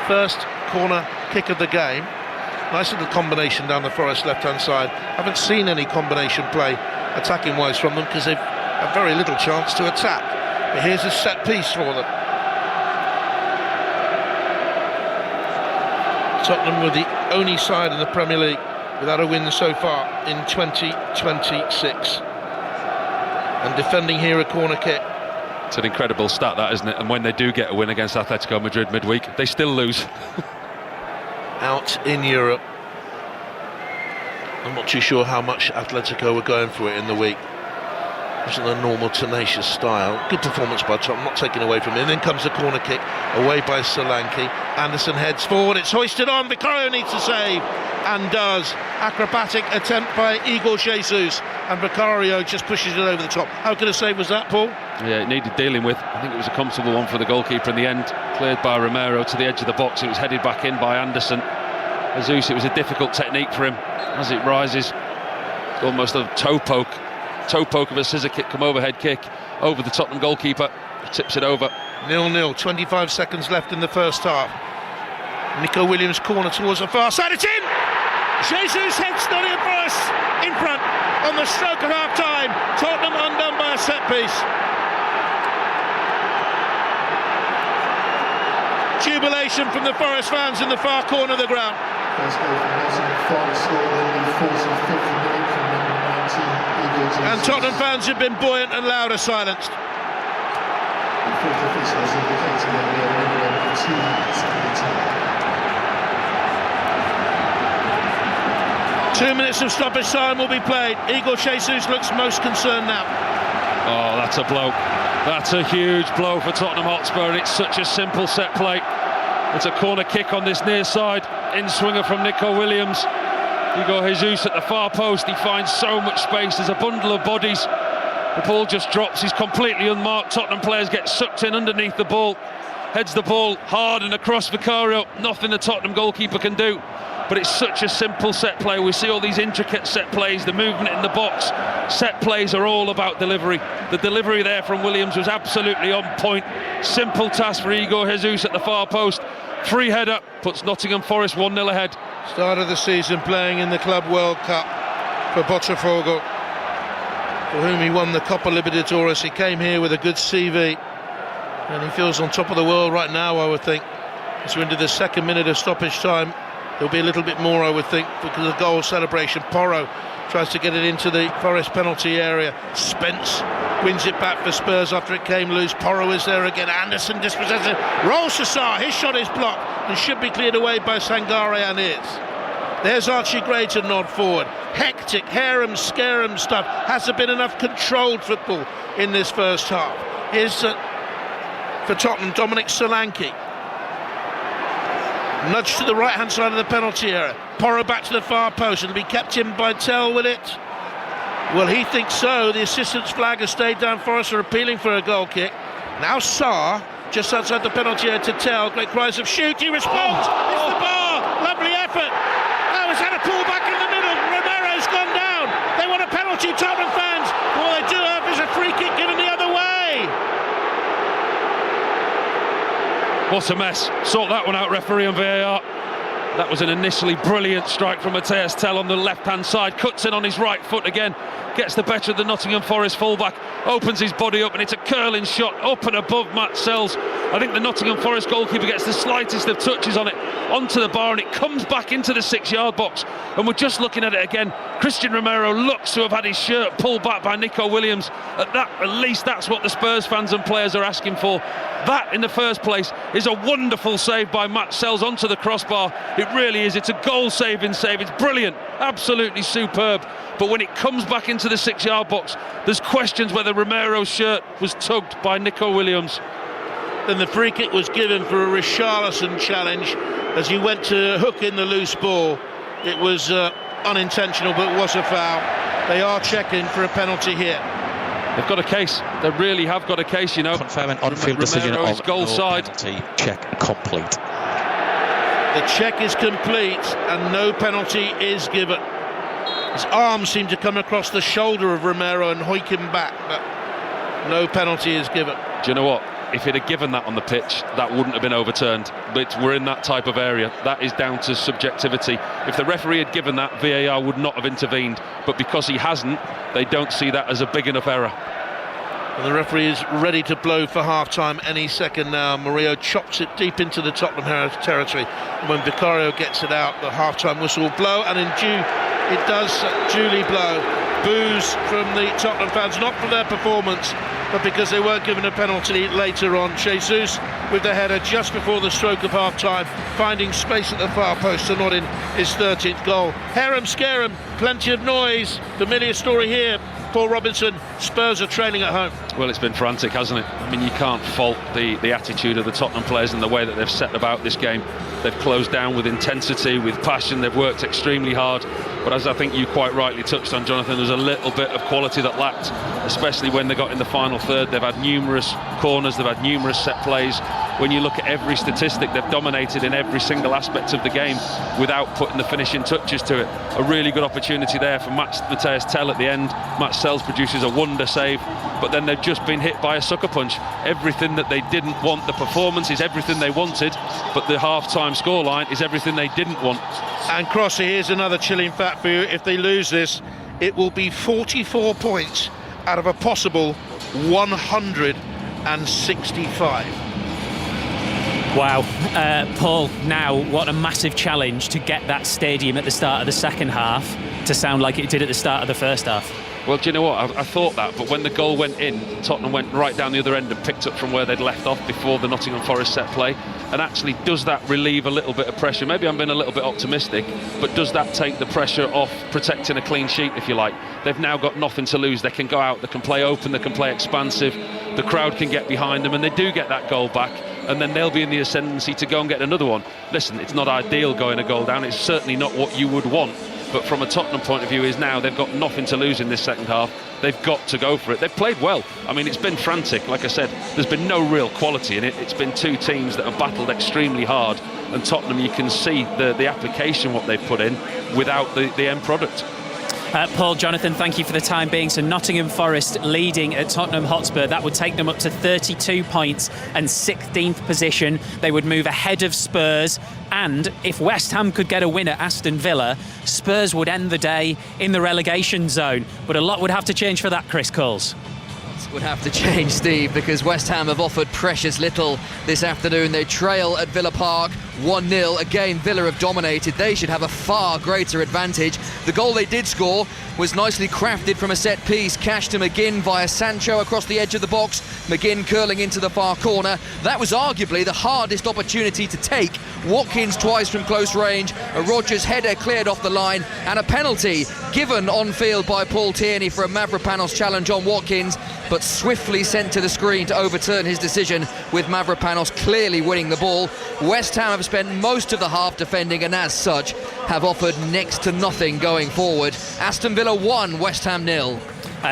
first corner kick of the game. Nice little combination down the Forest left-hand side. Haven't seen any combination play attacking-wise from them because they've had very little chance to attack. But here's a set piece for them. Tottenham were the only side in the Premier League without a win so far in 2026. And defending here a corner kick. It's an incredible stat, that, isn't it? And when they do get a win against Atletico Madrid midweek, they still lose. Out in Europe. I'm not too sure how much Atletico were going for it in the week. It wasn't a normal tenacious style. Good performance by Tottenham, not taken away from him. Then comes the corner kick, away by Solanke. Anderson heads forward, it's hoisted on. Vicario needs to save, and does. Acrobatic attempt by Igor Jesus, and Vicario just pushes it over the top. How good a save was that, Paul? Yeah, it needed dealing with. I think it was a comfortable one for the goalkeeper in the end. Cleared by Romero to the edge of the box. It was headed back in by Anderson. Jesus, it was a difficult technique for him as it rises. Almost a toe poke of a scissor kick, come overhead kick over the Tottenham goalkeeper. Tips it over. 0-0, 25 seconds left in the first half. Nico Williams corner towards the far side, it's in! Jesus heads Nottingham Forest in front on the stroke of half time. Tottenham undone by a set piece. Jubilation from the Forest fans in the far corner of the ground. First goal from Nottingham Forest scored in the 45th minute from number 19, Igor Jesus. And Tottenham fans have been buoyant and loud are silenced. The fourth official has indicated that we are minimum of 2 minutes in the time. 2 minutes of stoppage time will be played. Igor Jesus looks most concerned now. Oh, that's a blow. That's a huge blow for Tottenham Hotspur, and it's such a simple set play. It's a corner kick on this near side. In-swinger from Nico Williams. Igor Jesus at the far post. He finds so much space. There's a bundle of bodies. The ball just drops. He's completely unmarked. Tottenham players get sucked in underneath the ball. Heads the ball hard and across Vicario. Nothing the Tottenham goalkeeper can do. But it's such a simple set play. We see all these intricate set plays, the movement in the box. Set plays are all about delivery. The delivery there from Williams was absolutely on point. Simple task for Igor Jesus at the far post. Free header puts Nottingham Forest 1-0 ahead. Start of the season playing in the Club World Cup for Botafogo, for whom he won the Copa Libertadores. He came here with a good CV, and he feels on top of the world right now, I would think. As we're into the second minute of stoppage time, there'll be a little bit more, I would think, because of the goal celebration. Porro tries to get it into the Forest penalty area. Spence wins it back for Spurs after it came loose. Porro is there again. Anderson dispossesses it. Rolls to Sarr. His shot is blocked and should be cleared away by Sangare, and is. There's Archie Gray to nod forward. Hectic, harem, scarum stuff. Has there been enough controlled football in this first half? Here's for Tottenham, Dominic Solanke. Nudge to the right-hand side of the penalty area. Porro back to the far post. It'll be kept in by Tell, will it? Well, he thinks so. The assistant's flag has stayed down. Forest are appealing for a goal kick. Now Sarr, just outside the penalty area to Tell. Great cries of shoot. He responds. It's the bar. Lovely effort. Now he's had a pull back in the middle. Romero's gone down. They want a penalty, Tottenham fans. All they do have is a free kick given the other way. What a mess. Sort that one out, referee on VAR. That was an initially brilliant strike from Matthias Tell on the left-hand side. Cuts in on his right foot again. gets the better of the Nottingham Forest fullback, opens his body up, and it's a curling shot up and above Matt Sells. I think the Nottingham Forest goalkeeper gets the slightest of touches on it onto the bar, and it comes back into the 6-yard box. And we're just looking at it again. Christian Romero looks to have had his shirt pulled back by Nico Williams. At least that's what the Spurs fans and players are asking for. That, in the first place, is a wonderful save by Matt Sells onto the crossbar. It really is. It's a goal-saving save. It's brilliant, absolutely superb. But when it comes back into the 6-yard box, there's questions whether Romero's shirt was tugged by Nico Williams. Then the free kick was given for a Richarlison challenge as he went to hook in the loose ball. It was unintentional, but it was a foul. They are checking for a penalty here. They've got a case. They really have got a case, you know. Confirming on-field decision is of goal no side. Penalty. Check complete. The check is complete and no penalty is given. His arm seemed to come across the shoulder of Romero and hoik him back, but no penalty is given. Do you know what? If he'd have given that on the pitch, that wouldn't have been overturned. But we're in that type of area. That is down to subjectivity. If the referee had given that, VAR would not have intervened. But because he hasn't, they don't see that as a big enough error. And the referee is ready to blow for half-time any second now. Murillo chops it deep into the Tottenham territory. And when Vicario gets it out, the half-time whistle will blow. And in it does duly blow. Boos from the Tottenham fans, not for their performance, but because they weren't given a penalty later on. Jesus with the header just before the stroke of half-time, finding space at the far post to nod in his 13th goal. Harum scarum, plenty of noise. Familiar story here. Paul Robinson, Spurs are trailing at home. Well, it's been frantic, hasn't it? I mean, you can't fault the attitude of the Tottenham players and the way that they've set about this game. They've closed down with intensity, with passion. They've worked extremely hard. But as I think you quite rightly touched on, Jonathan, there's a little bit of quality that lacked, especially when they got in the final third. They've had numerous corners, they've had numerous set plays. When you look at every statistic, they've dominated in every single aspect of the game without putting the finishing touches to it. A really good opportunity there for Matthias Tell at the end. Matt Sells produces a wonder save, but then they've just been hit by a sucker punch. Everything that they didn't want, the performance is everything they wanted, but the half-time scoreline is everything they didn't want. And Crossy, here's another chilling fact for you. If they lose this, it will be 44 points out of a possible 165. Wow. Paul, now what a massive challenge to get that stadium at the start of the second half to sound like it did at the start of the first half. Well, do you know what? I thought that, but when the goal went in, Tottenham went right down the other end and picked up from where they'd left off before the Nottingham Forest set play. And actually, does that relieve a little bit of pressure? Maybe I'm being a little bit optimistic, but does that take the pressure off protecting a clean sheet, if you like? They've now got nothing to lose. They can go out, they can play open, they can play expansive. The crowd can get behind them, and they do get that goal back. And then they'll be in the ascendancy to go and get another one. Listen, it's not ideal going a goal down. It's certainly not what you would want. But from a Tottenham point of view is now they've got nothing to lose in this second half. They've got to go for it. They've played well. I mean, it's been frantic. Like I said, there's been no real quality in it. It's been two teams that have battled extremely hard. And Tottenham, you can see the application, what they've put in, without the end product. Paul, Jonathan, thank you for the time being. So Nottingham Forest leading at Tottenham Hotspur. That would take them up to 32 points and 16th position. They would move ahead of Spurs. And if West Ham could get a win at Aston Villa, Spurs would end the day in the relegation zone. But a lot would have to change for that, Chris Coles. Would have to change, Steve, because West Ham have offered precious little this afternoon. They trail at Villa Park 1-0. Again, Villa have dominated. They should have a far greater advantage. The goal they did score was nicely crafted from a set piece. Cash to McGinn via Sancho across the edge of the box. McGinn curling into the far corner. That was arguably the hardest opportunity to take. Watkins twice from close range. A Rodgers header cleared off the line, and a penalty given on field by Paul Tierney for a Mavropanos challenge on Watkins, but swiftly sent to the screen to overturn his decision, with Mavropanos clearly winning the ball. West Ham have spent most of the half defending, and as such have offered next to nothing going forward. Aston Villa 1, West Ham 0.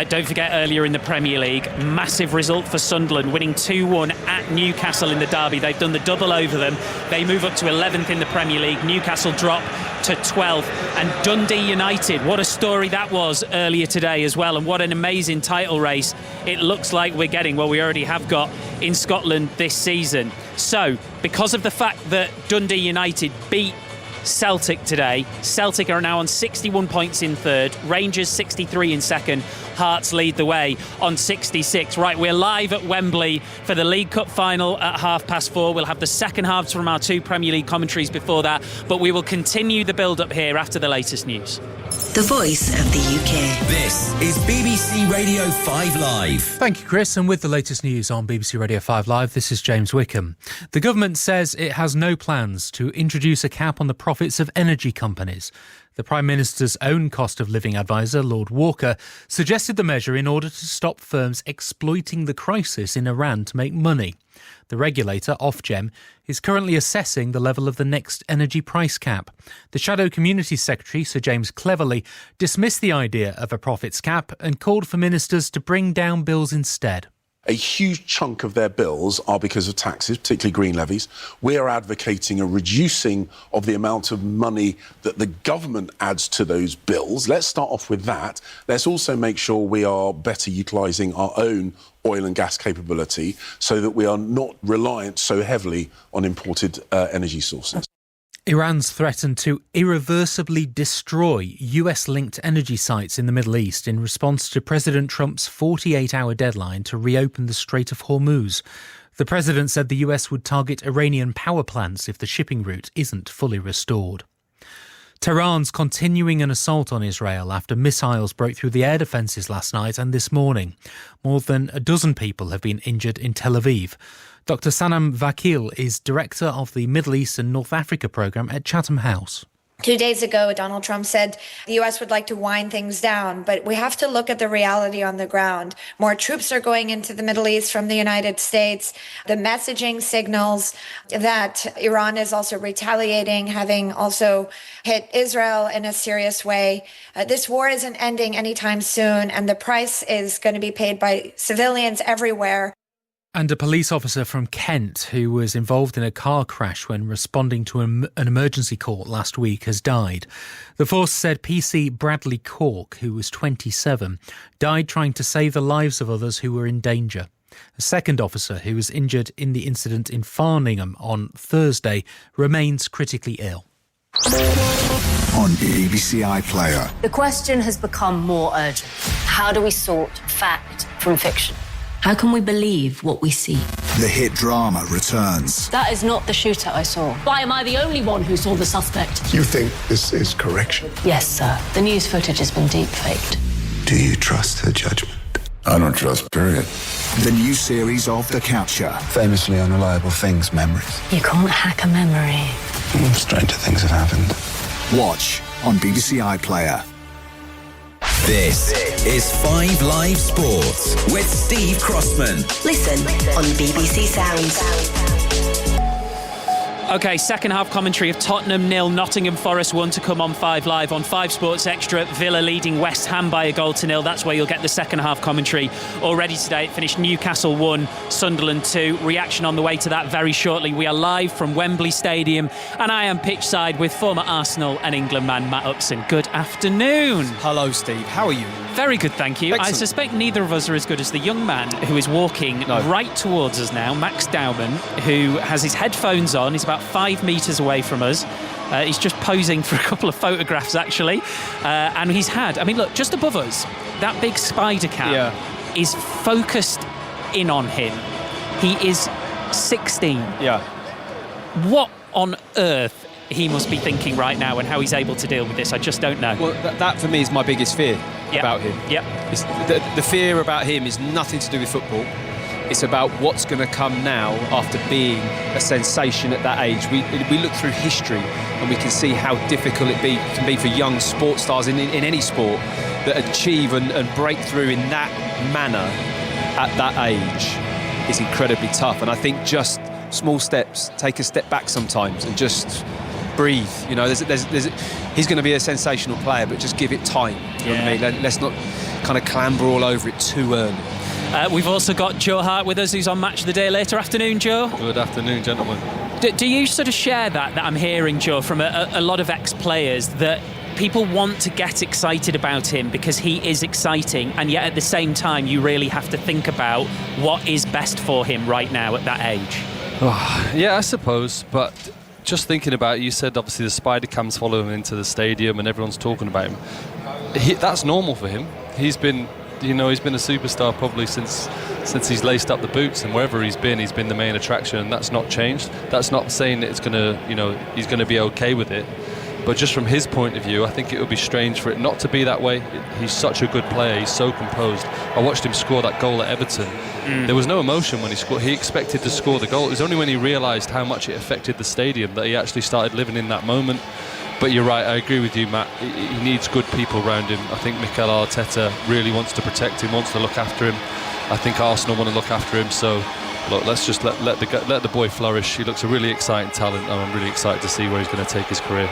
Don't forget, earlier in the Premier League, massive result for Sunderland, winning 2-1 at Newcastle in the derby. They've done the double over them. They move up to 11th in the Premier League. Newcastle drop to 12th. And Dundee United, what a story that was earlier today as well, and what an amazing title race it looks like we're getting, well, we already have got in Scotland this season. So, because of the fact that Dundee United beat Celtic today. Celtic are now on 61 points in third, Rangers 63 in second, Hearts lead the way on 66. Right, we're live at Wembley for the League Cup final at 4:30. We'll have the second halves from our two Premier League commentaries before that, but we will continue the build-up here after the latest news. The voice of the UK. This is BBC Radio 5 Live. Thank you, Chris. And with the latest news on BBC Radio 5 Live, this is James Wickham. The government says it has no plans to introduce a cap on the profits of energy companies. The Prime Minister's own cost of living advisor, Lord Walker, suggested the measure in order to stop firms exploiting the crisis in Iran to make money. The regulator, Ofgem, is currently assessing the level of the next energy price cap. The Shadow Community Secretary, Sir James Cleverly, dismissed the idea of a profits cap and called for ministers to bring down bills instead. A huge chunk of their bills are because of taxes, particularly green levies. We are advocating a reducing of the amount of money that the government adds to those bills. Let's start off with that. Let's also make sure we are better utilising our own oil and gas capability so that we are not reliant so heavily on imported energy sources. Iran's threatened to irreversibly destroy US-linked energy sites in the Middle East in response to President Trump's 48-hour deadline to reopen the Strait of Hormuz. The president said the US would target Iranian power plants if the shipping route isn't fully restored. Tehran's continuing an assault on Israel after missiles broke through the air defences last night and this morning. More than a dozen people have been injured in Tel Aviv. Dr. Sanam Vakil is director of the Middle East and North Africa programme at Chatham House. 2 days ago, Donald Trump said the U.S. would like to wind things down, but we have to look at the reality on the ground. More troops are going into the Middle East from the United States. The messaging signals that Iran is also retaliating, having also hit Israel in a serious way. This war isn't ending anytime soon, and the price is going to be paid by civilians everywhere. And a police officer from Kent who was involved in a car crash when responding to an emergency call last week has died. The force said PC Bradley Cork, who was 27, died trying to save the lives of others who were in danger. A second officer who was injured in the incident in Farningham on Thursday remains critically ill. On BBC iPlayer. The question has become more urgent. How do we sort fact from fiction? How can we believe what we see? The hit drama returns. That is not the shooter I saw. Why am I the only one who saw the suspect? You think this is correction? Yes, sir. The news footage has been deep-faked. Do you trust her judgment? I don't trust, period. The new series of The Catcher. Famously unreliable things, memories. You can't hack a memory. Stranger things have happened. Watch on BBC iPlayer. This is 5 Live Sports with Steve Crossman. Listen on BBC Sounds. OK, second half commentary of Tottenham 0, Nottingham Forest 1 to come on 5 Live. On 5 Sports Extra, Villa leading West Ham by a goal to 0. That's where you'll get the second half commentary. Already today, it finished Newcastle 1, Sunderland 2. Reaction on the way to that very shortly. We are live from Wembley Stadium, and I am pitchside with former Arsenal and England man Matt Upson. Good afternoon. Hello, Steve. How are you? Very good, thank you. Excellent. I suspect neither of us are as good as the young man who is walking right towards us now, Max Dowman, who has his headphones on. He's about 5 metres away from us. He's just posing for a couple of photographs, actually. And he's had, I mean, look, just above us, that big spider cam is focused in on him. He is 16. Yeah. What on earth he must be thinking right now and how he's able to deal with this, I just don't know. Well, that for me is my biggest fear about him. Yep. The fear about him is nothing to do with football. It's about what's going to come now after being a sensation at that age. We look through history and we can see how difficult it can be for young sports stars in any sport that achieve and break through in that manner at that age is incredibly tough. And I think just small steps, take a step back sometimes and just breathe. You know, he's going to be a sensational player, but just give it time. You know what I mean? Let's not kind of clamber all over it too early. We've also got Joe Hart with us, who's on Match of the Day later. Afternoon, Joe. Good afternoon, gentlemen. Do you sort of share that I'm hearing, Joe, from a lot of ex-players, that people want to get excited about him because he is exciting, and yet at the same time you really have to think about what is best for him right now at that age? Oh, yeah, I suppose, but just thinking about it, you said obviously the spider cams follow him into the stadium and everyone's talking about him. That's normal for him. He's been a superstar probably since he's laced up the boots, and wherever he's been the main attraction, and that's not changed. That's not saying that he's going to be okay with it. But just from his point of view, I think it would be strange for it not to be that way. He's such a good player. He's so composed. I watched him score that goal at Everton. There was no emotion when he scored. He expected to score the goal. It was only when he realised how much it affected the stadium that he actually started living in that moment. But you're right, I agree with you, Matt. He needs good people around him. I think Mikel Arteta really wants to protect him, wants to look after him. I think Arsenal want to look after him. So, look, let's just let the boy flourish. He looks a really exciting talent, and I'm really excited to see where he's going to take his career.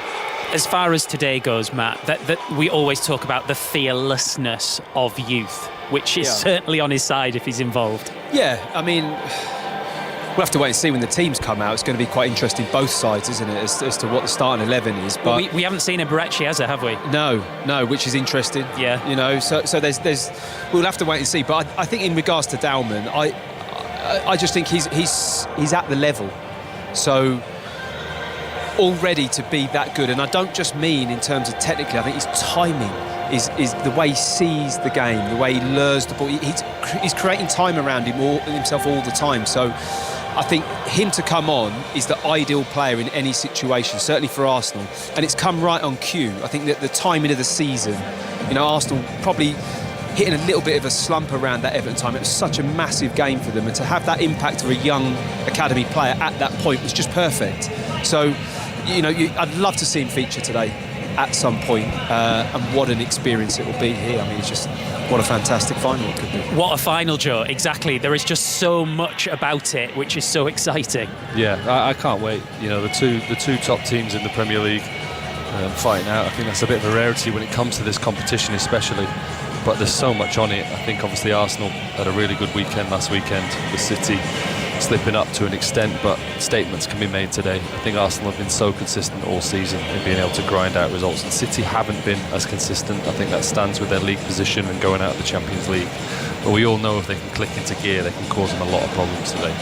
As far as today goes, Matt, that we always talk about the fearlessness of youth, which is certainly on his side if he's involved. Yeah, I mean, we'll have to wait and see when the teams come out. It's going to be quite interesting, both sides, isn't it, as to what the starting 11 is. But well, we haven't seen a Barrechi, have we? No, which is interesting. Yeah. You know, so there's we'll have to wait and see. But I think in regards to Dalman, I just think he's at the level. So already to be that good, and I don't just mean in terms of technically, I think his timing is the way he sees the game, the way he lures the ball. He's creating time around himself all the time. So I think him to come on is the ideal player in any situation, certainly for Arsenal, and it's come right on cue. I think that the timing of the season, Arsenal probably hitting a little bit of a slump around that Everton time. It was such a massive game for them, and to have that impact of a young academy player at that point was just perfect. So I'd love to see him feature today at some point, and what an experience it will be here. I mean, it's just what a fantastic final it could be. What a final, Joe. Exactly. There is just so much about it which is so exciting. Yeah, I can't wait. The two top teams in the Premier League fighting out. I think that's a bit of a rarity when it comes to this competition, especially. But there's so much on it. I think obviously Arsenal had a really good weekend last weekend with City slipping up to an extent, but statements can be made today. I think Arsenal have been so consistent all season in being able to grind out results, and City haven't been as consistent. I think that stands with their league position and going out of the Champions League. But we all know if they can click into gear, they can cause them a lot of problems today.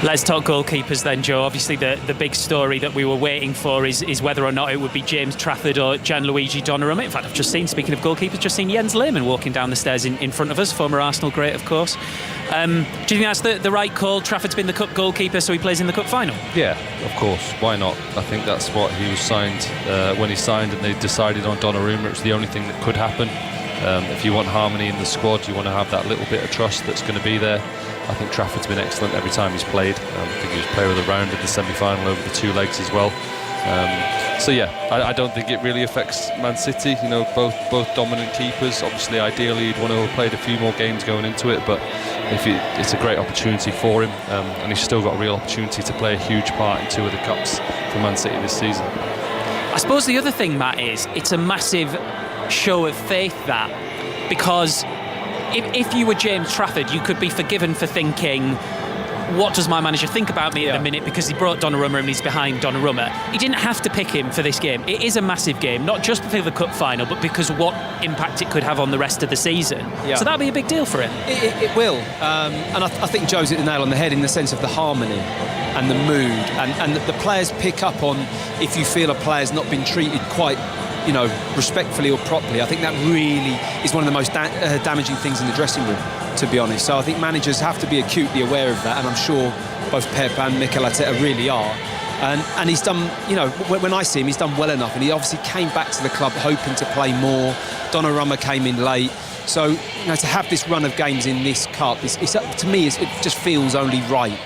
Let's talk goalkeepers then, Joe. Obviously the big story that we were waiting for is whether or not it would be James Trafford or Gianluigi Donnarumma. In fact, I've just seen, speaking of goalkeepers, just seen Jens Lehmann walking down the stairs in front of us, former Arsenal great, of course. Do you think that's the right call? Trafford's been the cup goalkeeper, so he plays in the cup final? Yeah, of course. Why not? I think that's what he was signed when he signed, and they decided on Donnarumma. It's the only thing that could happen. If you want harmony in the squad, you want to have that little bit of trust that's going to be there. I think Trafford's been excellent every time he's played. I think he was player of the round in the semi-final over the two legs as well. So yeah, I don't think it really affects Man City. Both dominant keepers. Obviously, ideally, you'd want to have played a few more games going into it, but it's a great opportunity for him, and he's still got a real opportunity to play a huge part in two of the cups for Man City this season. I suppose the other thing, Matt, is it's a massive show of faith, that, because if you were James Trafford, you could be forgiven for thinking, what does my manager think about me at the minute, because he brought Donnarumma and he's behind Donnarumma. He didn't have to pick him for this game. It is a massive game, not just for the cup final, but because what impact it could have on the rest of the season. So that'll be a big deal for him. It will, and I think Joe's hit the nail on the head in the sense of the harmony and the mood, and the players pick up on if you feel a player's not been treated quite respectfully or properly. I think that really is one of the most damaging things in the dressing room, to be honest. So I think managers have to be acutely aware of that, and I'm sure both Pep and Mikel Arteta really are. And he's done, when I see him, he's done well enough, and he obviously came back to the club hoping to play more. Donnarumma came in late. So, to have this run of games in this cup, to me, it just feels only right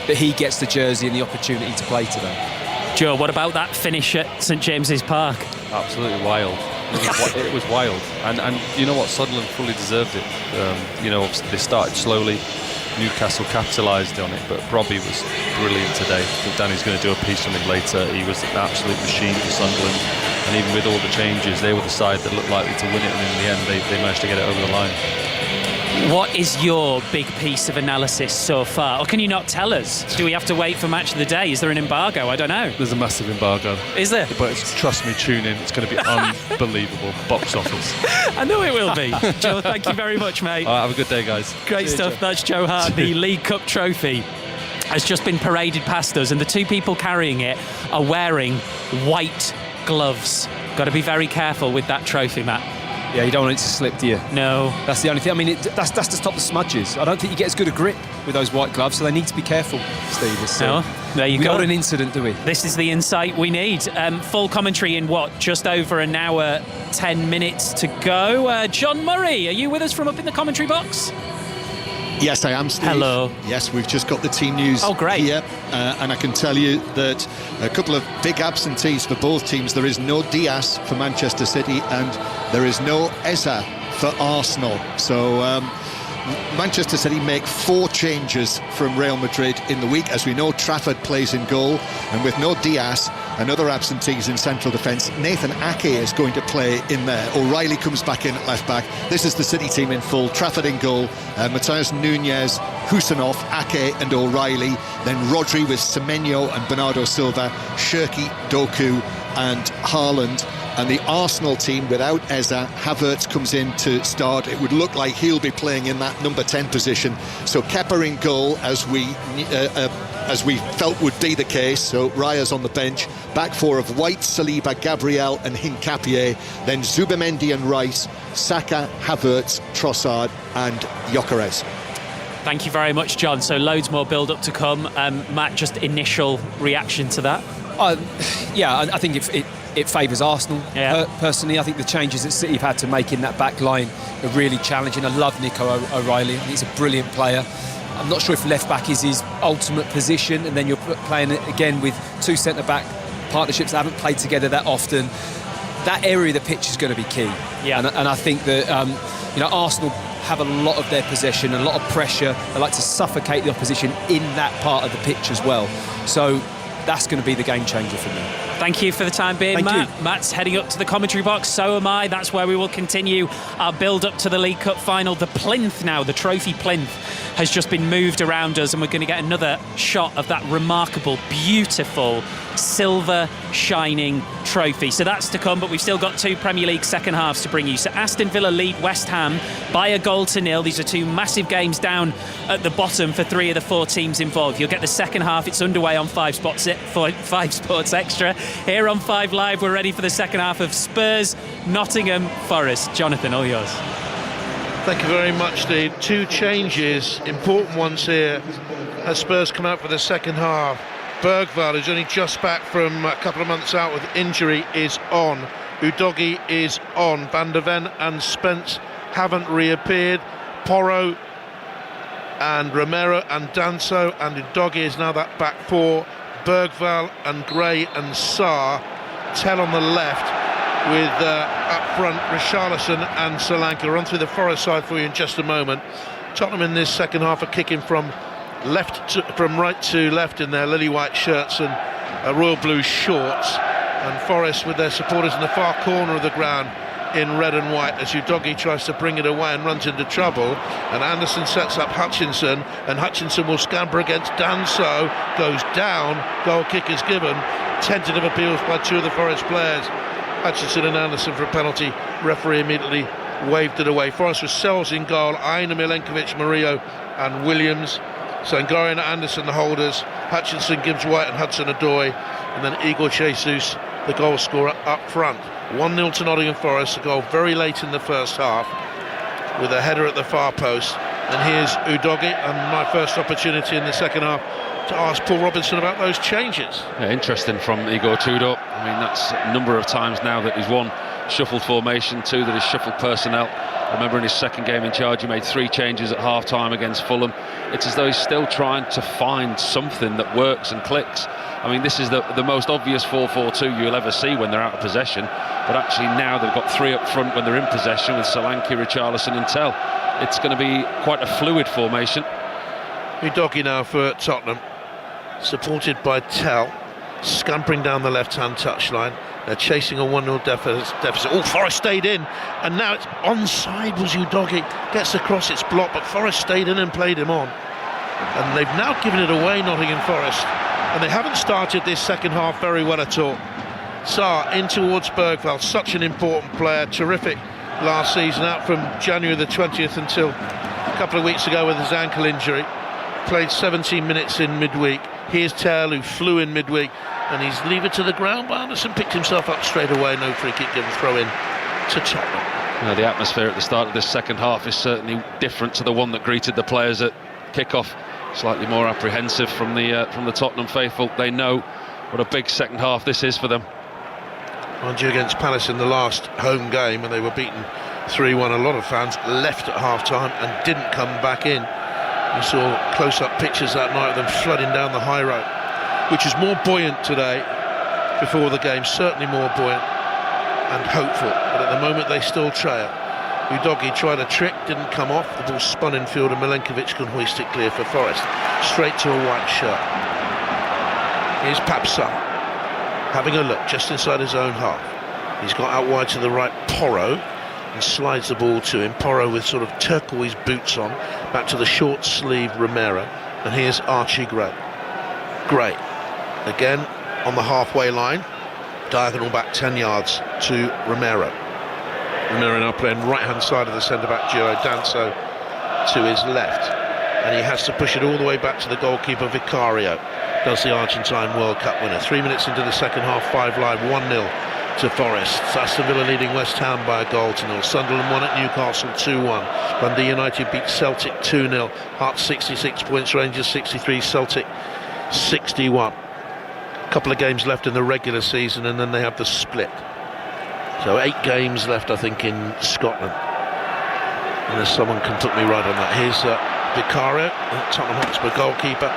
that he gets the jersey and the opportunity to play today. Joe, what about that finish at St James's Park? Absolutely wild. It was wild, and you know what, Sunderland fully deserved it. Obviously they started slowly. Newcastle capitalised on it, but Robbie was brilliant today. I think Danny's going to do a piece on him later. He was an absolute machine for Sunderland, and even with all the changes, they were the side that looked likely to win it, and in the end they managed to get it over the line. What is your big piece of analysis so far? Or can you not tell us? Do we have to wait for match of the day? Is there an embargo? I don't know. There's a massive embargo. Is there? But trust me, tune in. It's going to be unbelievable. Box office. I know it will be. Joe, thank you very much, mate. All right, have a good day, guys. Great stuff. Joe. That's Joe Hart, the League Cup trophy has just been paraded past us, and the two people carrying it are wearing white gloves. Got to be very careful with that trophy, Matt. Yeah, you don't want it to slip, do you? No. That's the only thing. I mean, that's to stop the smudges. I don't think you get as good a grip with those white gloves, so they need to be careful, Steve. No, there you go. Not an incident, do we? This is the insight we need. Full commentary in just over an hour, 10 minutes to go. John Murray, are you with us from up in the commentary box? Yes, I am, Steve. Hello. Yes, we've just got the team news here, and I can tell you that a couple of big absentees for both teams. There is no Diaz for Manchester City, and there is no Eza for Arsenal. So Manchester City make 4 changes from Real Madrid in the week. As we know, Trafford plays in goal, and with no Diaz and other absentees in central defence, Nathan Ake is going to play in there. O'Reilly comes back in at left back. This is the City team in full. Trafford in goal, Matthias Nunez, Husanov, Ake and O'Reilly. Then Rodri with Semenyo and Bernardo Silva, Shirky, Doku and Haaland. And the Arsenal team without Eza, Havertz comes in to start. It would look like he'll be playing in that number 10 position. So Kepa in goal, as we felt would be the case. So Raya's on the bench. Back 4 of White, Saliba, Gabriel and Hincapié. Then Zubimendi and Rice, Saka, Havertz, Trossard and Gyökeres. Thank you very much, John. So loads more build-up to come. Matt, just initial reaction to that? I think it favours Arsenal. Personally, I think the changes that City have had to make in that back line are really challenging. I love Nico O'Reilly. I think he's a brilliant player. I'm not sure if left back is his ultimate position, and then you're playing it again with 2 centre-back partnerships that haven't played together that often. That area of the pitch is going to be key. Yeah. And I think that Arsenal have a lot of their possession, a lot of pressure. They like to suffocate the opposition in that part of the pitch as well. So that's going to be the game changer for me. Thank you for the time being, Matt. Matt's heading up to the commentary box, so am I. That's where we will continue our build-up to the League Cup final. The plinth now, the trophy plinth, has just been moved around us, and we're going to get another shot of that remarkable, beautiful, silver shining trophy. So that's to come, but we've still got 2 Premier League second halves to bring you. So Aston Villa lead West Ham by 1-0. These are 2 massive games down at the bottom for 3 of the 4 teams involved. You'll get the second half. It's underway on 5 Sports Extra. Here on 5 Live, we're ready for the second half of Spurs, Nottingham Forest. Jonathan, all yours. Thank you very much, Steve. 2 changes, important ones here, as Spurs come out for the second half. Bergvall, who's only just back from a couple of months out with injury, is on. Udogie is on. Van der Ven and Spence haven't reappeared. Porro and Romero and Danso and Udogie is now that back 4. Bergvall and Gray and Sarr. Tell on the left with up front Richarlison and Solanke. Run through the Forest side for you in just a moment. Tottenham in this second half are kicking from right to left in their lily white shirts and royal blue shorts, and Forest with their supporters in the far corner of the ground in red and white as Udogie tries to bring it away and runs into trouble, and Anderson sets up Hutchinson, and Hutchinson will scamper against Danso, goes down, goal kick is given, tentative appeals by 2 of the Forest players, Hutchinson and Anderson for a penalty. Referee immediately waved it away. Forest with Sells in goal, Aina, Milenkovic, Murillo and Williams. Sangarian and Anderson the holders, Hutchinson, Gibbs White and Hudson-Odoi, and then Igor Jesus, the goal scorer, up front. 1-0 to Nottingham Forest, a goal very late in the first half with a header at the far post. And here's Udogie, and my first opportunity in the second half to ask Paul Robinson about those changes. Yeah, interesting from Igor Tudor. I mean, that's a number of times now that he's 1, shuffled formation, 2 that he's shuffled personnel. I remember in his second game in charge, he made 3 changes at half-time against Fulham. It's as though he's still trying to find something that works and clicks. I mean, this is the most obvious 4-4-2 you'll ever see when they're out of possession. But actually now they've got 3 up front when they're in possession with Solanke, Richarlison and Tell. It's going to be quite a fluid formation. Udogie now for Tottenham, supported by Tell, scampering down the left-hand touchline. They're chasing a 1-0 deficit. Oh, Forest stayed in, and now it's onside was Udogie. Gets across, it's blocked, but Forest stayed in and played him on. And they've now given it away, Nottingham Forest. And they haven't started this second half very well at all. Sarr in towards Bergvall, such an important player, terrific last season, out from January the 20th until a couple of weeks ago with his ankle injury. played 17 minutes in midweek. Here's Tell, who flew in midweek, and he's leave it to the ground. But Anderson picked himself up straight away. No free kick given, throw in to Tottenham. The atmosphere at the start of this second half is certainly different to the one that greeted the players at kick-off. Slightly more apprehensive from the Tottenham faithful. They know what a big second half this is for them. Mind you, against Palace in the last home game, when they were beaten 3-1, a lot of fans left at half-time and didn't come back in. You saw close-up pictures that night of them flooding down the high road, which is more buoyant today before the game, certainly more buoyant and hopeful, but at the moment they still trail. Udogie tried a trick, didn't come off, the ball spun in field and Milenkovic can hoist it clear for Forest, straight to a white shirt. Here's Papsa having a look just inside his own half. He's got out wide to the right, Porro, and slides the ball to him. Porro with sort of turquoise boots on, back to the short sleeve Romero, and here's Archie Gray. Gray again on the halfway line, diagonal back 10 yards to Romero. Romero now playing right hand side of the centre-back duo, Danso to his left, and he has to push it all the way back to the goalkeeper Vicario. Does the Argentine World Cup winner. 3 minutes into the second half, 5 live, 1-0 to Forest. Aston Villa leading West Ham by a goal to 0. Sunderland won at Newcastle 2-1. Dundee United beat Celtic 2-0. Hearts 66 points, Rangers 63, Celtic 61. A couple of games left in the regular season and then they have the split. So 8 games left, I think, in Scotland. Unless someone can put me right on that. Here's Vicario, Tottenham Hotspur goalkeeper.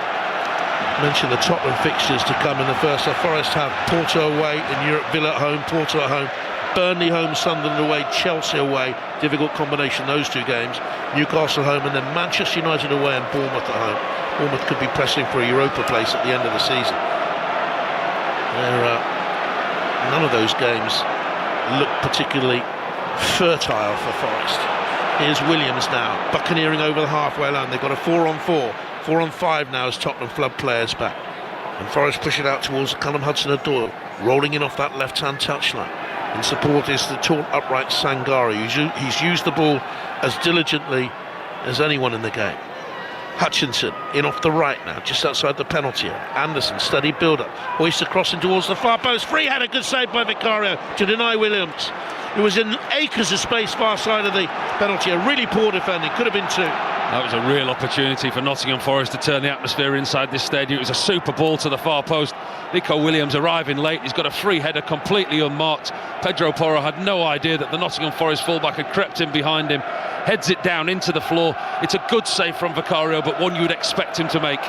Mentioned the Tottenham fixtures to come in the first half. Forest have Porto away in Europe, Villa at home, Porto at home, Burnley home, Sunderland away, Chelsea away. Difficult combination, those 2 games. Newcastle home and then Manchester United away and Bournemouth at home. Bournemouth could be pressing for a Europa place at the end of the season. None of those games look particularly fertile for Forest. Here's Williams now, buccaneering over the halfway line. They've got a 4-on-4. 4-on-5 now as Tottenham flood players back. And Forest push it out towards Callum Hudson-Odoi, rolling in off that left-hand touchline. In support is the tall, upright Sangare. He's used the ball as diligently as anyone in the game. Hutchinson in off the right now, just outside the penalty area. Anderson, steady build-up. Hoists across towards the far post. Free header, good save by Vicario to deny Williams, who was in acres of space far side of the penalty area. Really poor defending, could have been 2. That was a real opportunity for Nottingham Forest to turn the atmosphere inside this stadium. It was a super ball to the far post. Nico Williams arriving late. He's got a free header completely unmarked. Pedro Porro had no idea that the Nottingham Forest fullback had crept in behind him. Heads it down into the floor. It's a good save from Vicario, but one you would expect him to make.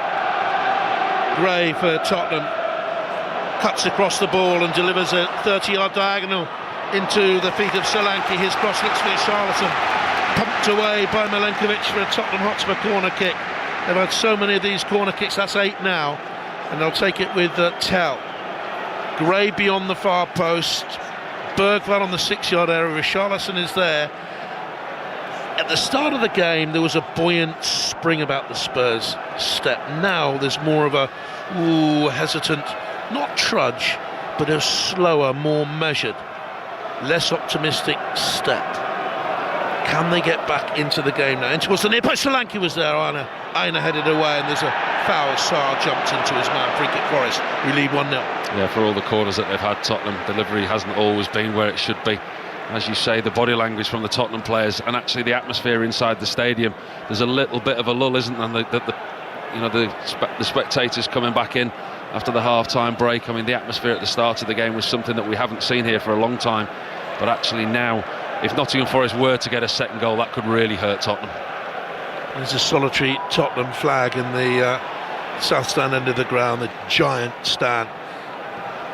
Gray for Tottenham cuts across the ball and delivers a 30-yard diagonal into the feet of Solanke. His cross looks for Charlatan, pumped away by Milenkovic for a Tottenham Hotspur corner kick. They've had so many of these corner kicks, that's 8 now, and they'll take it with Tell. Gray beyond the far post, Bergvall on the 6-yard area, Richarlison is there. At the start of the game there was a buoyant spring about the Spurs step. Now there's more of a hesitant, not trudge, but a slower, more measured, less optimistic step. Can they get back into the game now? In towards the near post, Solanke was there, Aina headed away, and there's a foul. Sarr jumped into his man, free kick Forest. We lead 1-0. Yeah, for all the corners that they've had, Tottenham delivery hasn't always been where it should be. As you say, the body language from the Tottenham players and actually the atmosphere inside the stadium, there's a little bit of a lull, isn't there? The spectators coming back in after the half-time break. I mean, the atmosphere at the start of the game was something that we haven't seen here for a long time, but actually now, if Nottingham Forest were to get a second goal, that could really hurt Tottenham. There's a solitary Tottenham flag in the south stand end of the ground, the giant stand,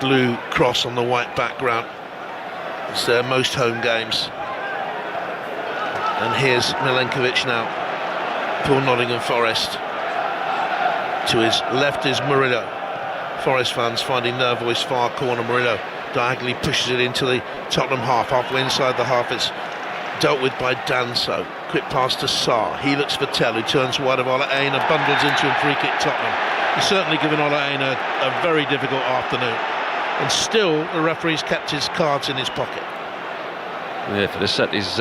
blue cross on the white background. It's their most home games. And here's Milenkovic now for Nottingham Forest. To his left is Murillo. Forest fans finding their voice, far corner. Murillo diagonally pushes it into the Tottenham half. Halfway inside the half, it's dealt with by Danso. Quick pass to Sarr. He looks for Tell, who turns wide of Ola Aina, bundles into him, free kick Tottenham. He's certainly given Ola Aina a very difficult afternoon. And still, the referee's kept his cards in his pocket. Yeah, for the set is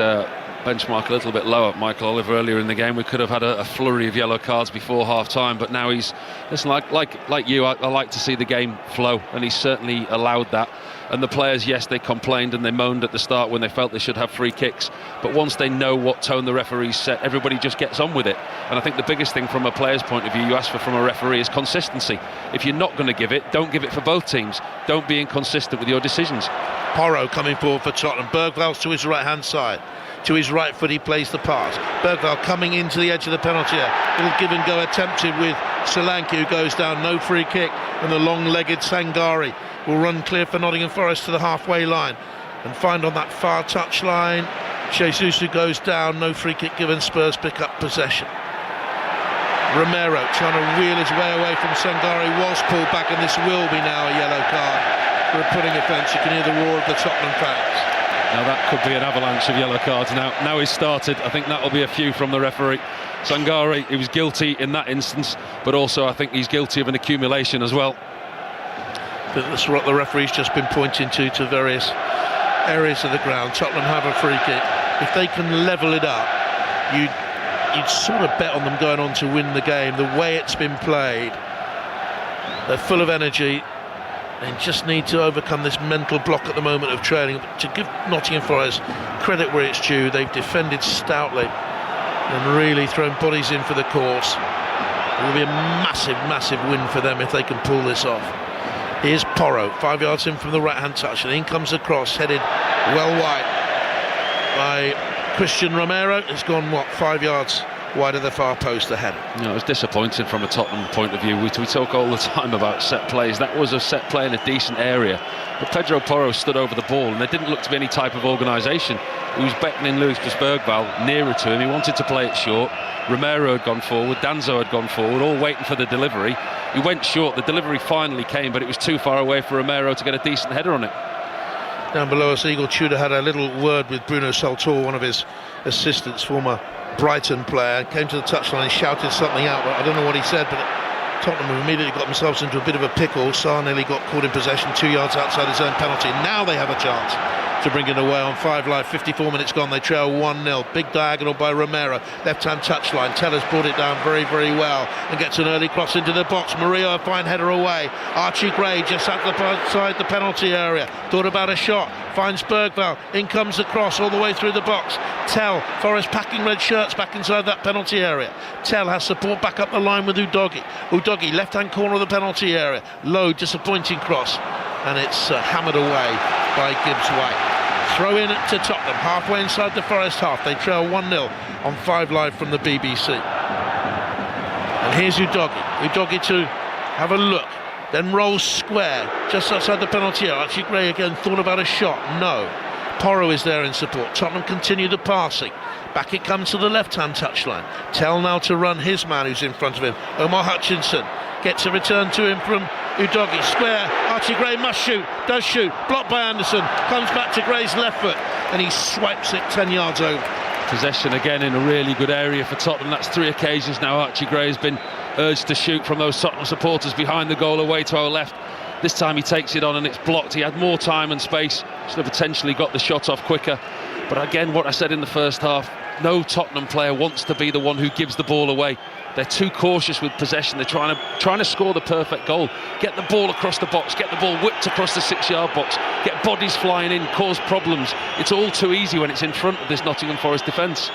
benchmark a little bit lower. Michael Oliver earlier in the game, we could have had a flurry of yellow cards before half-time, but now he's, listen, like you, I like to see the game flow, and he's certainly allowed that. And the players, yes, they complained and they moaned at the start when they felt they should have free kicks, but once they know what tone the referee's set, everybody just gets on with it. And I think the biggest thing from a player's point of view you ask for from a referee is consistency. If you're not going to give it, don't give it for both teams. Don't be inconsistent with your decisions. Porro coming forward for Tottenham. Bergval's to his right-hand side. To his right foot he plays the pass. Bergval coming into the edge of the penalty area. Little give and go attempted with Solanke, who goes down, no free kick, and the long-legged Sangare will run clear for Nottingham Forest to the halfway line and find on that far touchline Jesus, who goes down, no free kick given. Spurs pick up possession. Romero trying to wheel his way away from Sangare, was pulled back, and this will be now a yellow card for a pudding offence. You can hear the roar of the Tottenham fans. Now that could be an avalanche of yellow cards. Now he's started. I think that'll be a few from the referee. Sangare, he was guilty in that instance, but also I think he's guilty of an accumulation as well. But that's what the referee's just been pointing to various areas of the ground. Tottenham have a free kick. If they can level it up, you'd sort of bet on them going on to win the game. The way it's been played, they're full of energy. They just need to overcome this mental block at the moment of trailing. To give Nottingham Forest credit where it's due, they've defended stoutly and really thrown bodies in for the cause. It will be a massive win for them if they can pull this off. Here's Porro, 5 yards in from the right-hand touch, and in comes the cross, headed well wide by Christian Romero. It's gone, 5 yards wide of the far post ahead. It was disappointing from a Tottenham point of view. We talk all the time about set plays. That was a set play in a decent area, but Pedro Porro stood over the ball and there didn't look to be any type of organisation. He was beckoning Lucas Bergval nearer to him. He wanted to play it short. Romero had gone forward, Danzo had gone forward, all waiting for the delivery. He went short, the delivery finally came, but it was too far away for Romero to get a decent header on it. Down below us, Eagle Tudor had a little word with Bruno Saltor, one of his assistants, former Brighton player. Came to the touchline and shouted something out, but I don't know what he said, but Tottenham have immediately got themselves into a bit of a pickle. Sarr nearly got caught in possession 2 yards outside his own penalty. Now they have a chance to bring it away on 5 live. 54 minutes gone, they trail 1-0. Big diagonal by Romero, left-hand touchline. Teller's brought it down very well and gets an early cross into the box. Murillo, a fine header away. Archie Gray just outside the penalty area, thought about a shot, finds Bergval, in comes the cross all the way through the box. Tell, Forest packing red shirts back inside that penalty area. Tell has support back up the line with Udogie, left-hand corner of the penalty area. Low, disappointing cross, and it's hammered away by Gibbs White. Throw in to Tottenham, halfway inside the Forest half. They trail 1-0 on 5 live from the BBC. And here's Udogie to have a look, then rolls square just outside the penalty area. Archie Gray again thought about a shot, no. Porro is there in support. Tottenham continue the passing. Back it comes to the left-hand touchline. Tell now to run his man who's in front of him. Omar Hutchinson gets a return to him from Udogie. Square, Archie Gray must shoot, does shoot. Blocked by Anderson, comes back to Gray's left foot and he swipes it 10 yards over. Possession again in a really good area for Tottenham. That's 3 occasions now Archie Gray has been urged to shoot from those Tottenham supporters behind the goal away to our left. This time he takes it on and it's blocked. He had more time and space, should have potentially got the shot off quicker. But again, what I said in the first half, no Tottenham player wants to be the one who gives the ball away. They're too cautious with possession. They're trying to score the perfect goal, get the ball across the box, get the ball whipped across the 6-yard box, get bodies flying in, cause problems. It's all too easy when it's in front of this Nottingham Forest defence.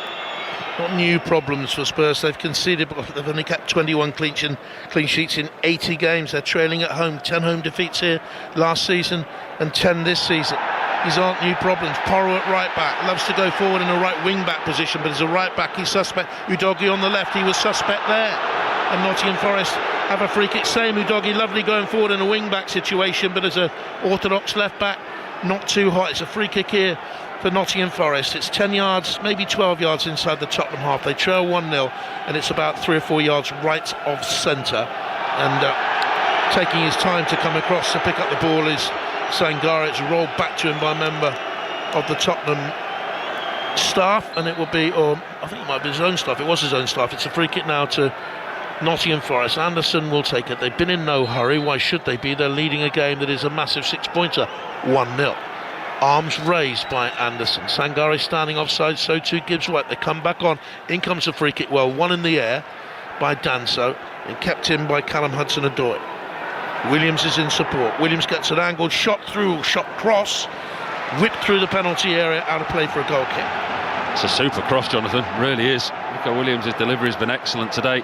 Not new problems for Spurs. They've conceded, but they've only kept 21 clean sheets in 80 games. They're trailing at home. 10 home defeats here last season and 10 this season. These aren't new problems. Porro at right back, loves to go forward in a right wing back position, but as a right back he's suspect. Udogie on the left, he was suspect there. And Nottingham Forest have a free kick. Same Udogie, lovely going forward in a wing back situation, but as an orthodox left back, not too hot. It's a free kick here for Nottingham Forest. It's 10 yards, maybe 12 yards inside the Tottenham half. They trail 1-0 and it's about 3 or 4 yards right of centre. And taking his time to come across to pick up the ball is Sangare. It's rolled back to him by a member of the Tottenham staff, and it will be, or I think it might be his own staff. It was his own staff. It's a free kick now to Nottingham Forest. Anderson will take it. They've been in no hurry. Why should they be? They're leading a game that is a massive 6-pointer, 1-0. Arms raised by Anderson. Sangare standing offside, so too Gibbs White. They come back on. In comes the free kick. Well, one in the air by Danso and kept in by Callum Hudson-Odoi. Williams is in support. Williams gets an angled shot through, shot cross, whipped through the penalty area, out of play for a goal kick. It's a super cross, Jonathan, really is. Nico Williams' delivery has been excellent today.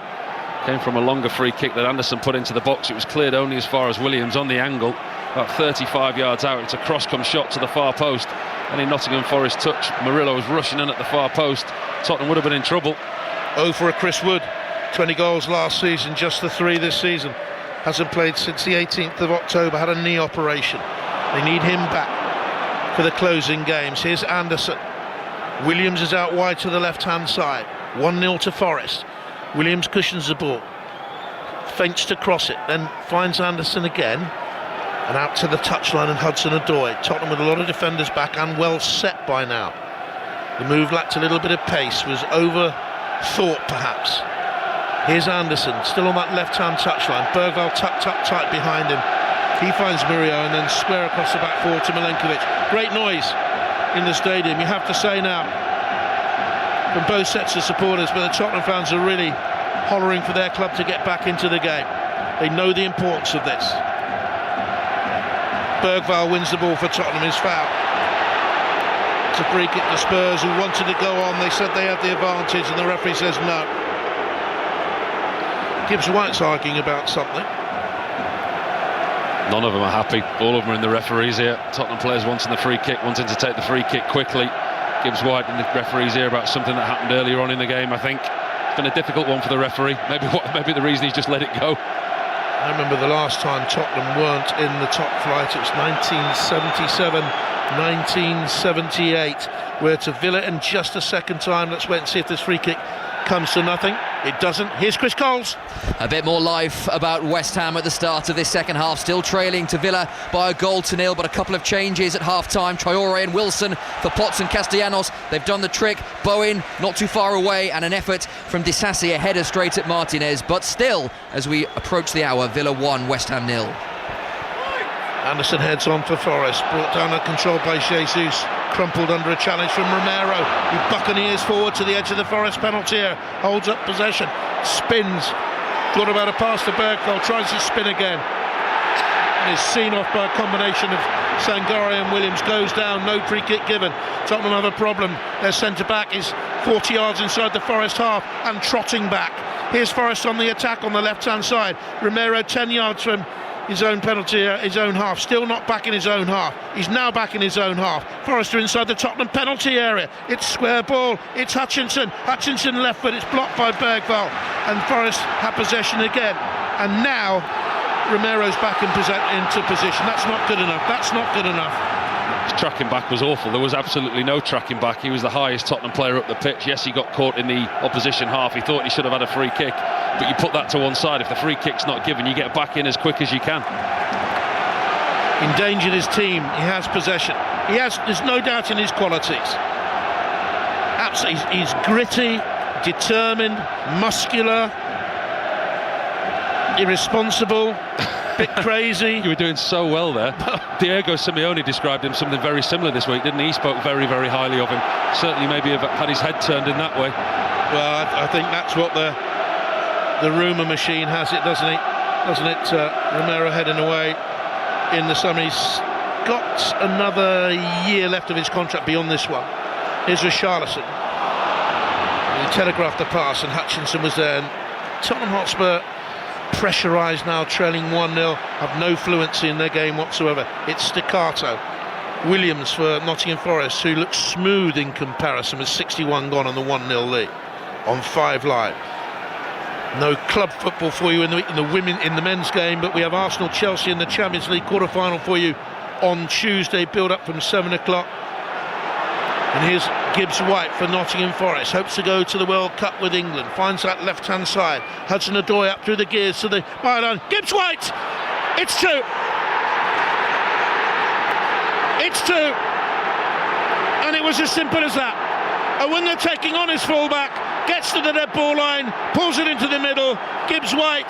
Came from a longer free kick that Anderson put into the box. It was cleared only as far as Williams on the angle, about 35 yards out. It's a cross-come shot to the far post. And in Nottingham Forest touch, Murillo was rushing in at the far post. Tottenham would have been in trouble. Oh, for a Chris Wood. 20 goals last season, just the 3 this season. Hasn't played since the 18th of October, had a knee operation. They need him back for the closing games. Here's Anderson. Williams is out wide to the left-hand side. 1-0 to Forest. Williams cushions the ball. Feints to cross it, then finds Anderson again. And out to the touchline and Hudson-Odoi. Tottenham with a lot of defenders back and well set by now. The move lacked a little bit of pace, was overthought perhaps. Here's Anderson, still on that left-hand touchline. Bergvall tucked up tight behind him. He finds Murillo and then square across the back forward to Milenkovic. Great noise in the stadium, you have to say now, from both sets of supporters, but the Tottenham fans are really hollering for their club to get back into the game. They know the importance of this. Bergvall wins the ball for Tottenham, his foul. It's a free kick to Spurs, who wanted to go on. They said they had the advantage and the referee says no. Gibbs White's arguing about something. None of them are happy. All of them are in the referee's ear. Tottenham players wanting the free kick, wanting to take the free kick quickly. Gibbs White in the referee's ear about something that happened earlier on in the game, I think. It's been a difficult one for the referee. Maybe the reason he's just let it go. I remember the last time Tottenham weren't in the top flight. It was 1977, 1978. We're to Villa in just a second time. Let's wait and see if this free kick comes to nothing. It doesn't. Here's Chris Coles. A bit more life about West Ham at the start of this second half, still trailing to Villa by a 1-0, but a couple of changes at half-time. Traore and Wilson for Potts and Castellanos. They've done the trick. Bowen not too far away, and an effort from Disasi, a header straight at Martinez. But still, as we approach the hour, Villa 1, West Ham 0. Anderson heads on for Forest, brought down and controlled by Jesus, crumpled under a challenge from Romero, who buccaneers forward to the edge of the Forest penalty area, holds up possession, spins, thought about a pass to Bergvall, tries to spin again, and is seen off by a combination of Sangare and Williams, goes down, no free kick given. Tottenham have a problem. Their centre-back is 40 yards inside the Forest half and trotting back. Here's Forest on the attack on the left-hand side. Romero 10 yards from his own penalty, his own half, still not back in his own half. He's now back in his own half. Forrester inside the Tottenham penalty area. It's square ball. It's Hutchinson. Hutchinson left foot. It's blocked by Bergvall, and Forest have possession again. And now Romero's back into position. That's not good enough. That's not good enough. His tracking back was awful. There was absolutely no tracking back. He was the highest Tottenham player up the pitch. Yes, he got caught in the opposition half. He thought he should have had a free kick, but you put that to one side. If the free kick's not given, you get back in as quick as you can. Endangered his team. He has possession. There's no doubt in his qualities. Absolutely, he's gritty, determined, muscular, irresponsible, bit crazy. You were doing so well there. Diego Simeone described him something very similar this week, didn't he? He spoke very, very highly of him. Certainly maybe have had his head turned in that way. Well, I think that's what the rumour machine has it, doesn't it? Romero heading away in the summer. He's got another year left of his contract beyond this one. Here's Richarlison. He telegraphed the pass and Hutchinson was there. And Tottenham Hotspur pressurised now, trailing 1-0, have no fluency in their game whatsoever. It's staccato. Williams for Nottingham Forest, who looks smooth in comparison, with 61 gone on the 1-0 lead on 5 Live. No club football for you in the men's game, but we have Arsenal Chelsea in the Champions League quarter-final for you on Tuesday, build up from 7 o'clock. And here's Gibbs White for Nottingham Forest, hopes to go to the World Cup with England, finds that left-hand side. Hudson-Odoi up through the gears to the byline. Gibbs White! It's 2! It's 2! And it was as simple as that. And when they're taking on his fullback, gets to the dead ball line, pulls it into the middle. Gibbs White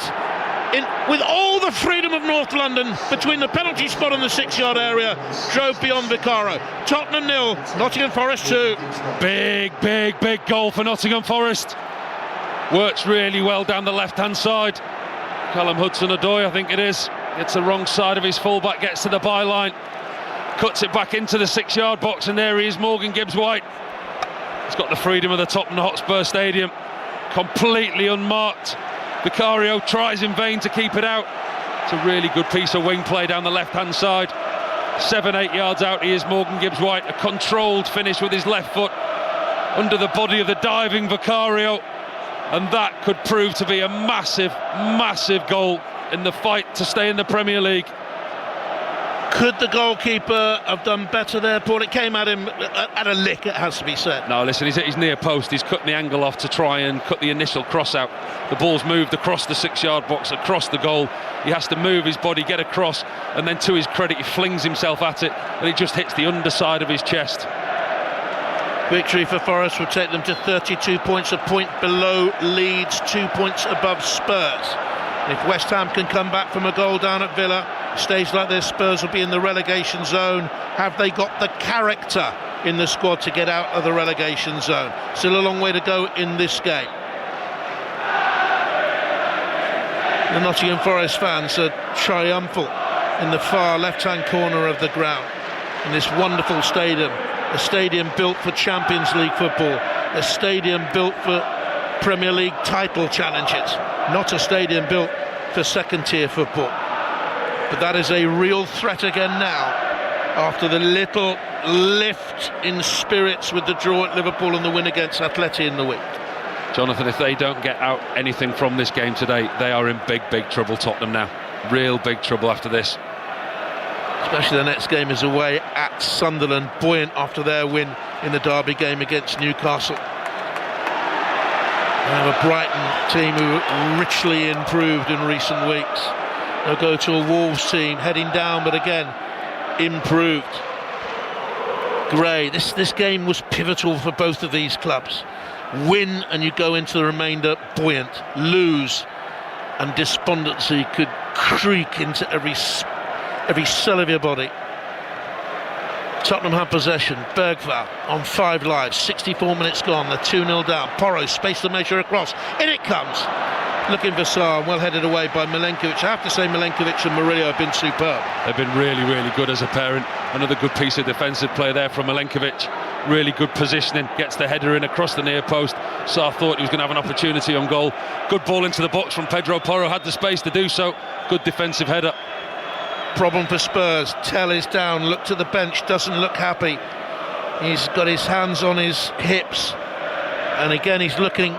with all the freedom of North London between the penalty spot and the 6-yard area, drove beyond Vicario. Tottenham 0, Nottingham Forest 2. Big goal for Nottingham Forest. Works really well down the left-hand side. Callum Hudson-Odoi, I think it is, gets the wrong side of his fullback, gets to the byline, cuts it back into the 6-yard box, and there he is, Morgan Gibbs-White. He's got the freedom of the Tottenham Hotspur Stadium, completely unmarked. Vicario tries in vain to keep it out. It's a really good piece of wing play down the left-hand side. 7-8 yards out, he is Morgan Gibbs-White. A controlled finish with his left foot under the body of the diving Vicario. And that could prove to be a massive goal in the fight to stay in the Premier League. Could the goalkeeper have done better there, Paul? It came at him at a lick, it has to be said. No, listen, he's at his near post. He's cut the angle off to try and cut the initial cross out. The ball's moved across the 6-yard box, across the goal. He has to move his body, get across, and then to his credit, he flings himself at it, and it just hits the underside of his chest. Victory for Forest will take them to 32 points, a point below Leeds, 2 points above Spurs. If West Ham can come back from a goal down at Villa, stays like this, Spurs will be in the relegation zone. Have they got the character in the squad to get out of the relegation zone? Still a long way to go in this game. The Nottingham Forest fans are triumphal in the far left-hand corner of the ground in this wonderful stadium. A stadium built for Champions League football, a stadium built for Premier League title challenges, not a stadium built for second-tier football. But that is a real threat again now, after the little lift in spirits with the draw at Liverpool and the win against Atleti in the week. Jonathan, if they don't get out anything from this game today, they are in big trouble, Tottenham now. Real big trouble after this. Especially the next game is away at Sunderland, buoyant after their win in the derby game against Newcastle. They have a Brighton team who are richly improved in recent weeks. They'll go to a Wolves team heading down, but again, improved. Gray, this game was pivotal for both of these clubs. Win and you go into the remainder buoyant. Lose and despondency could creak into every cell of your body. Tottenham have possession. Bergvall on 5 Live, 64 minutes gone, they're 2-0 down. Porro space the measure across, in it comes, looking for Sarr, well headed away by Milenkovic. I have to say Milenkovic and Murillo have been superb. They've been really good as a parent. Another good piece of defensive play there from Milenkovic. Really good positioning, gets the header in across the near post. Sarr thought he was going to have an opportunity on goal. Good ball into the box from Pedro Porro, had the space to do so. Good defensive header. Problem for Spurs. Tell is down, look to the bench, doesn't look happy. He's got his hands on his hips, and again he's looking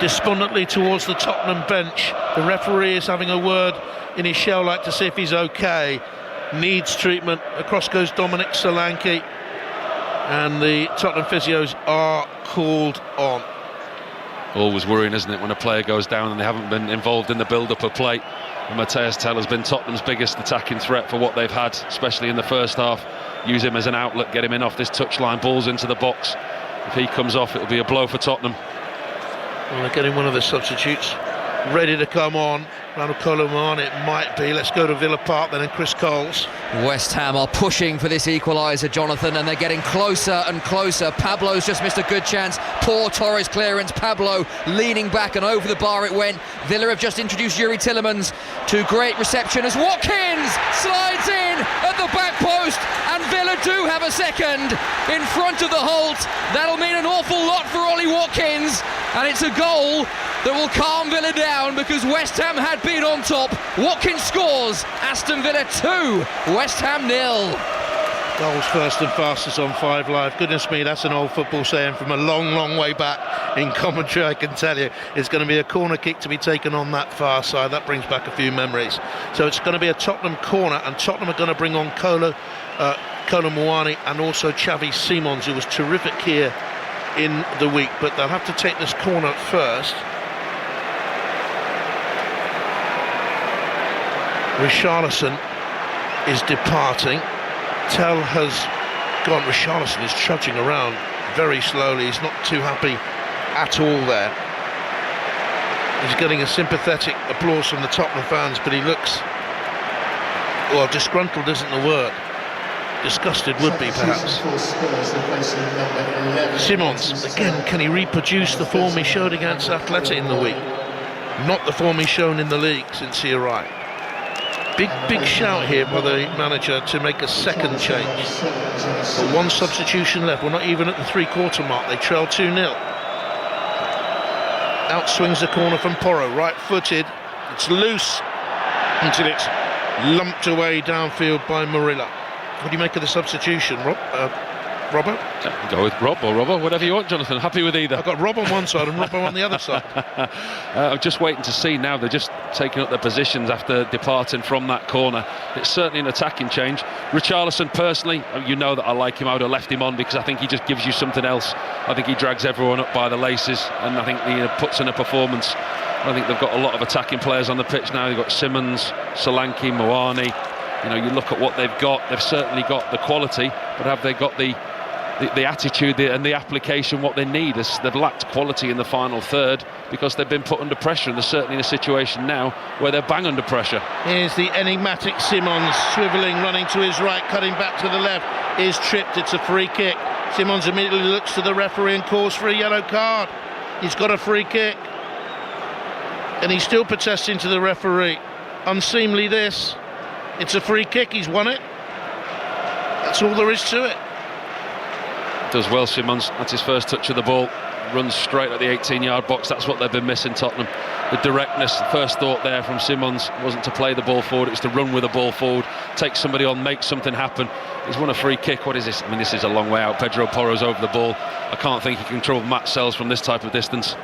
despondently towards the Tottenham bench. The referee is having a word in his shell light to see if he's okay. Needs treatment. Across goes Dominic Solanke, and the Tottenham physios are called on. Always worrying, isn't it, when a player goes down and they haven't been involved in the build-up of play. And Matthias Tell has been Tottenham's biggest attacking threat for what they've had, especially in the first half. Use him as an outlet, get him in off this touchline, balls into the box. If he comes off, it'll be a blow for Tottenham. Well, they're getting one of the substitutes ready to come on. Ronald Coleman, it might be. Let's go to Villa Park then, and Chris Coles. West Ham are pushing for this equaliser, Jonathan, and they're getting closer and closer. Pablo's just missed a good chance. Poor Torres clearance. Pablo leaning back, and over the bar it went. Villa have just introduced Yuri Tillemans to great reception as Watkins slides in at the back post, and Villa do have a second in front of the Holt. That'll mean an awful lot for Ollie Watkins, and it's a goal that will calm Villa down because West Ham had been on top. Watkins scores. Aston Villa 2, West Ham 0. Goals first and fastest on 5 Live. Goodness me, that's an old football saying from a long way back in commentary. I can tell you it's going to be a corner kick to be taken on that far side. That brings back a few memories. So it's going to be a Tottenham corner, and Tottenham are going to bring on Kolo Muani and also Xavi Simons, who was terrific here in the week, but they'll have to take this corner first. Richarlison is departing. Tell has gone. Richarlison is trudging around very slowly. He's not too happy at all there. He's getting a sympathetic applause from the Tottenham fans, but he looks, well, disgruntled isn't the word. Disgusted would be, perhaps. Simons, again, can he reproduce the form he showed against Atleti in the week? Not the form he's shown in the league since he arrived. Big shout here by the manager to make a second change. But one substitution left. We're not even at the three-quarter mark. They trail 2-0. Out swings the corner from Porro, right-footed. It's loose until it's lumped away downfield by Murillo. What do you make of the substitution, Robbo? Go with Rob or Robbo, whatever you want, Jonathan. Happy with either. I've got Rob on one side and Robbo on the other side. I'm just waiting to see now. They're just taking up their positions after departing from that corner. It's certainly an attacking change. Richarlison, personally, you know that I like him. I would have left him on because I think he just gives you something else. I think he drags everyone up by the laces, and I think he puts in a performance. I think they've got a lot of attacking players on the pitch now. They've got Simons, Solanke, Moani. You know, you look at what they've got. They've certainly got the quality, but have they got the attitude and the application what they need? They've lacked quality in the final third because they've been put under pressure, and they're certainly in a situation now where they're bang under pressure. Here's the enigmatic Simons, swivelling, running to his right, cutting back to the left, is tripped. It's a free kick. Simons immediately looks to the referee and calls for a yellow card. He's got a free kick, and he's still protesting to the referee. Unseemly this. It's a free kick, he's won it. That's all there is to it. Does well, Simons. That's his first touch of the ball. Runs straight at the 18-yard box. That's what they've been missing, Tottenham. The directness, first thought there from Simons wasn't to play the ball forward, it's to run with the ball forward, take somebody on, make something happen. He's won a free kick. What is this? I mean, this is a long way out. Pedro Porro's over the ball. I can't think he can control Matt Sells from this type of distance.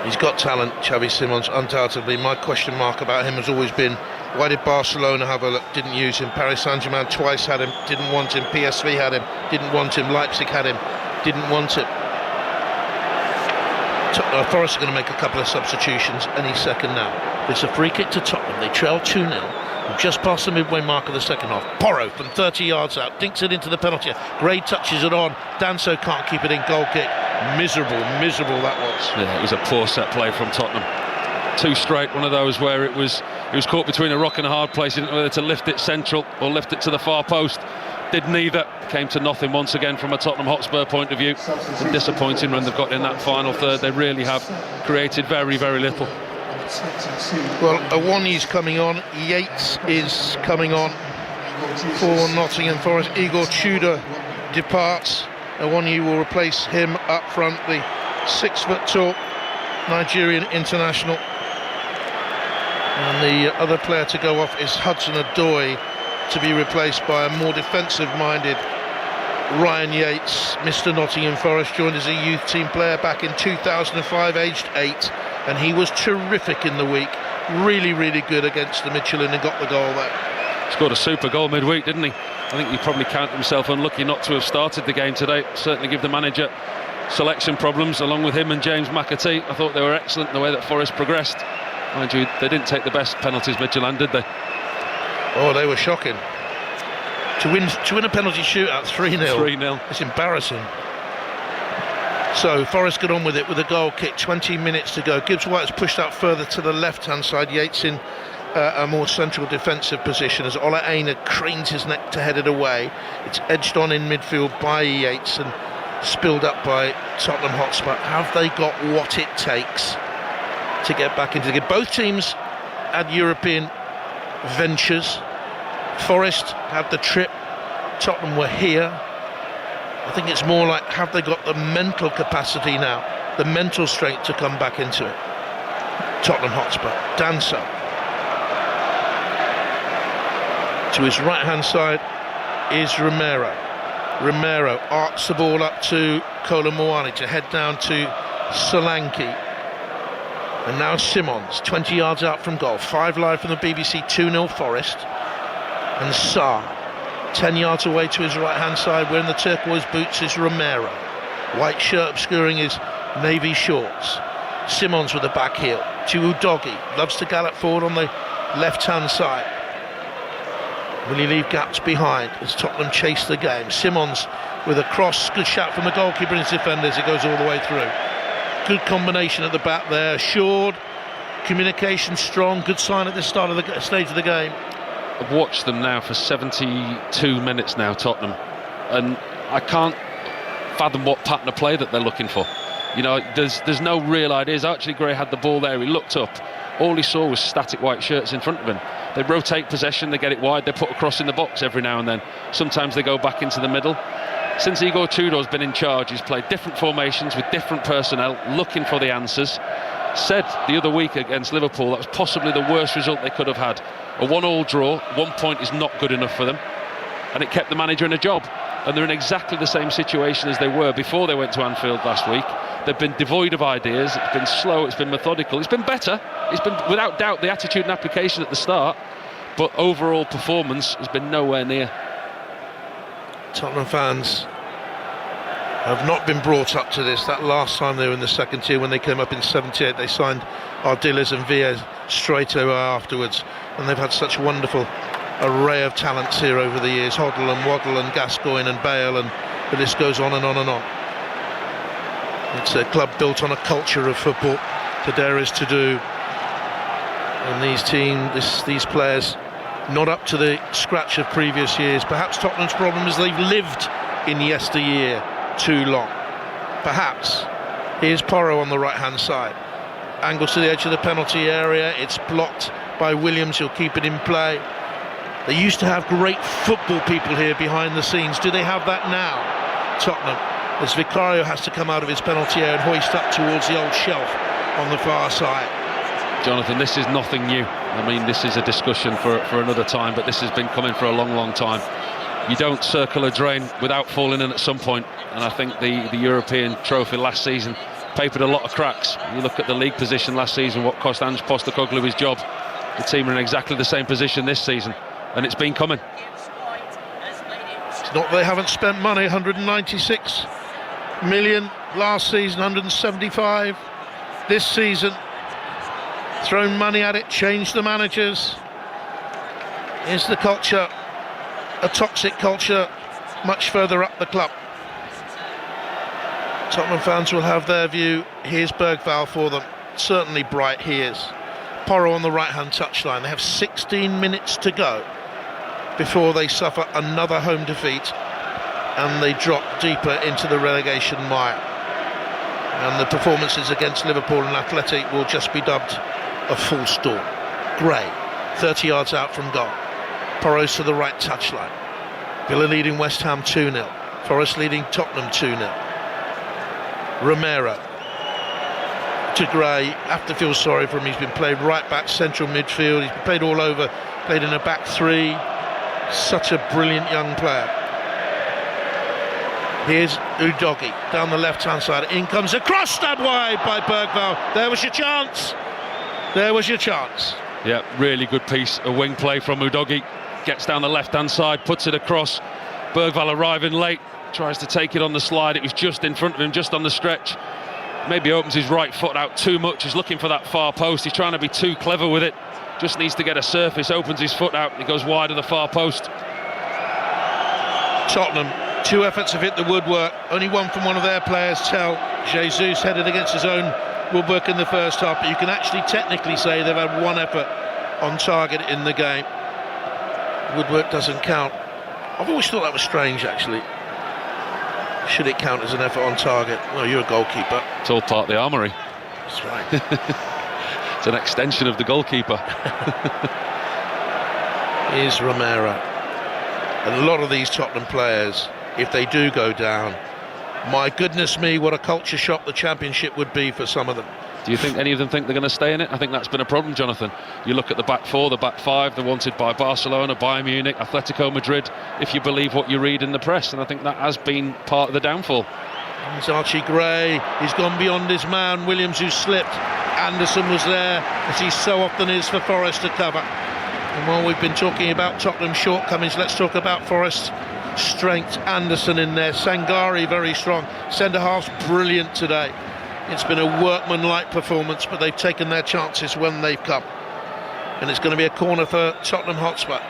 He's got talent, Xavi Simons, undoubtedly. My question mark about him has always been, why did Barcelona have a look, didn't use him? Paris Saint-Germain twice had him, didn't want him. PSV had him, didn't want him. Leipzig had him, didn't want him. Forest are going to make a couple of substitutions any second now. It's a free kick to Tottenham. They trail 2-0. We're just past the midway mark of the second half. Porro from 30 yards out, dinks it into the penalty. Gray touches it on. Danso can't keep it in. Goal kick. Miserable that was. Yeah, it was a poor set play from Tottenham. Two straight, one of those where it was caught between a rock and a hard place. He didn't know whether to lift it central or lift it to the far post. Did neither. Came to nothing once again from a Tottenham Hotspur point of view. And disappointing when they've got in that final third. They really have created very, very little. Well, Awoni's coming on. Yates is coming on for Nottingham Forest. Igor Tudor departs. Awoni will replace him up front, the 6-foot-tall Nigerian international. And the other player to go off is Hudson-Odoi, to be replaced by a more defensive-minded Ryan Yates. Mr. Nottingham Forest joined as a youth team player back in 2005, aged 8, and he was terrific in the week. Really, really good against the Michelin and got the goal there. Scored a super goal midweek, didn't he? I think he probably counted himself unlucky not to have started the game today. Certainly give the manager selection problems, along with him and James McAtee. I thought they were excellent in the way that Forest progressed. Mind you, they didn't take the best penalties, Midtjylland, did they? Oh, they were shocking. To win a penalty shootout 3-0. 3-0. It's embarrassing. So Forest got on with it with a goal kick, 20 minutes to go. Gibbs White's pushed out further to the left-hand side. Yates in a more central defensive position as Ola Aina cranes his neck to head it away. It's edged on in midfield by Yates and spilled up by Tottenham Hotspur. Have they got what it takes to get back into the game? Both teams had European ventures. Forest had the trip, Tottenham were here. I think it's more like, have they got the mental capacity now, the mental strength to come back into it? Tottenham Hotspur. Danso to his right hand side is Romero arcs the ball up to Kolo Muani to head down to Solanke, and now Simons 20 yards out from goal. 5 live from the BBC. 2-0 Forest. And Sarr 10 yards away to his right hand side, wearing the turquoise boots, is Romero. White shirt obscuring his navy shorts. Simons with the back heel to Udogie, loves to gallop forward on the left hand side. Will he leave gaps behind as Tottenham chase the game? Simons with a cross, good shot from the goalkeeper and his defenders. It goes all the way through. good combination at the back there, assured, communication strong, good sign at the start of the stage of the game. I've watched them now for 72 minutes now, Tottenham, and I can't fathom what pattern of play that they're looking for. You know, there's no real ideas. Actually, Gray had the ball there, he looked up, all he saw was static white shirts in front of him. They rotate possession, they get it wide, they put a cross in the box every now and then. Sometimes they go back into the middle. Since Igor Tudor's been in charge, he's played different formations with different personnel, looking for the answers. Said the other week against Liverpool that was possibly the worst result they could have had. A 1-1 draw, 1 point is not good enough for them, and it kept the manager in a job. And they're in exactly the same situation as they were before they went to Anfield last week. They've been devoid of ideas, it's been slow, it's been methodical, it's been better, it's been without doubt the attitude and application at the start, but overall performance has been nowhere near. Tottenham fans have not been brought up to this. That last time they were in the second tier, when they came up in 78, they signed Ardiles and Villa straight away afterwards, and they've had such a wonderful array of talents here over the years. Hoddle and Waddle and Gascoigne and Bale, and the list goes on and on and on. It's a club built on a culture of football. To dare is to do, and these players not up to the scratch of previous years. Perhaps Tottenham's problem is they've lived in yesteryear too long. Perhaps. Here's Porro on the right hand side, angles to the edge of the penalty area, it's blocked by Williams, he'll keep it in play. They used to have great football people here behind the scenes. Do they have that now, Tottenham? As Vicario has to come out of his penalty area and hoist up towards the old shelf on the far side. Jonathan, this is nothing new. I mean, this is a discussion for another time, but this has been coming for a long, long time. You don't circle a drain without falling in at some point, and I think the European trophy last season papered a lot of cracks. You look at the league position last season, what cost Ange Postecoglou his job. The team are in exactly the same position this season, and it's been coming. It's not they haven't spent money. 196 million last season, 175 this season. Thrown money at it, changed the managers. Is the culture a toxic culture much further up the club? Tottenham fans will have their view. Here's Bergvall for them. Certainly bright. He is. Porro on the right-hand touchline. They have 16 minutes to go before they suffer another home defeat and they drop deeper into the relegation mire. And the performances against Liverpool and Athletic will just be dubbed a full storm. Gray, 30 yards out from goal. Porro's to the right touchline. Villa leading West Ham 2-0. Forest leading Tottenham 2-0. Romero to Gray. Have to feel sorry for him. He's been played right back, central midfield. He's been played all over. Played in a back three. Such a brilliant young player. Here's Udogie down the left-hand side. In comes a cross, stabbed wide by Bergvall. There was your chance. There was your chance. Yeah, really good piece of wing play from Udogie. Gets down the left-hand side, puts it across. Bergvall arriving late, tries to take it on the slide. It was just in front of him, just on the stretch. Maybe opens his right foot out too much. He's looking for that far post. He's trying to be too clever with it. Just needs to get a surface, opens his foot out, and he goes wide of the far post. Tottenham, 2 efforts have hit the woodwork. Only one from one of their players, Tel. Jesus headed against his own woodwork in the first half, but you can actually technically say they've had 1 effort on target in the game. Woodwork doesn't count. I've always thought that was strange, actually. Should it count as an effort on target? Well, you're a goalkeeper. It's all part of the armoury. That's right. It's an extension of the goalkeeper. Here's Romero. And a lot of these Tottenham players, if they do go down, my goodness me, what a culture shock the Championship would be for some of them. Do you think any of them think they're going to stay in it? I think that's been a problem, Jonathan. You look at the back 4, the back 5, they're wanted by Barcelona, Bayern Munich, Atletico Madrid, if you believe what you read in the press, and I think that has been part of the downfall. It's Archie Gray, he's gone beyond his man. Williams, who slipped. Anderson was there, as he so often is for Forest to cover. And while we've been talking about Tottenham's shortcomings, let's talk about Forest's strength. Anderson in there, Sangari very strong, centre-half's brilliant today. It's been a workmanlike performance, but they've taken their chances when they've come. And it's going to be a corner for Tottenham Hotspur.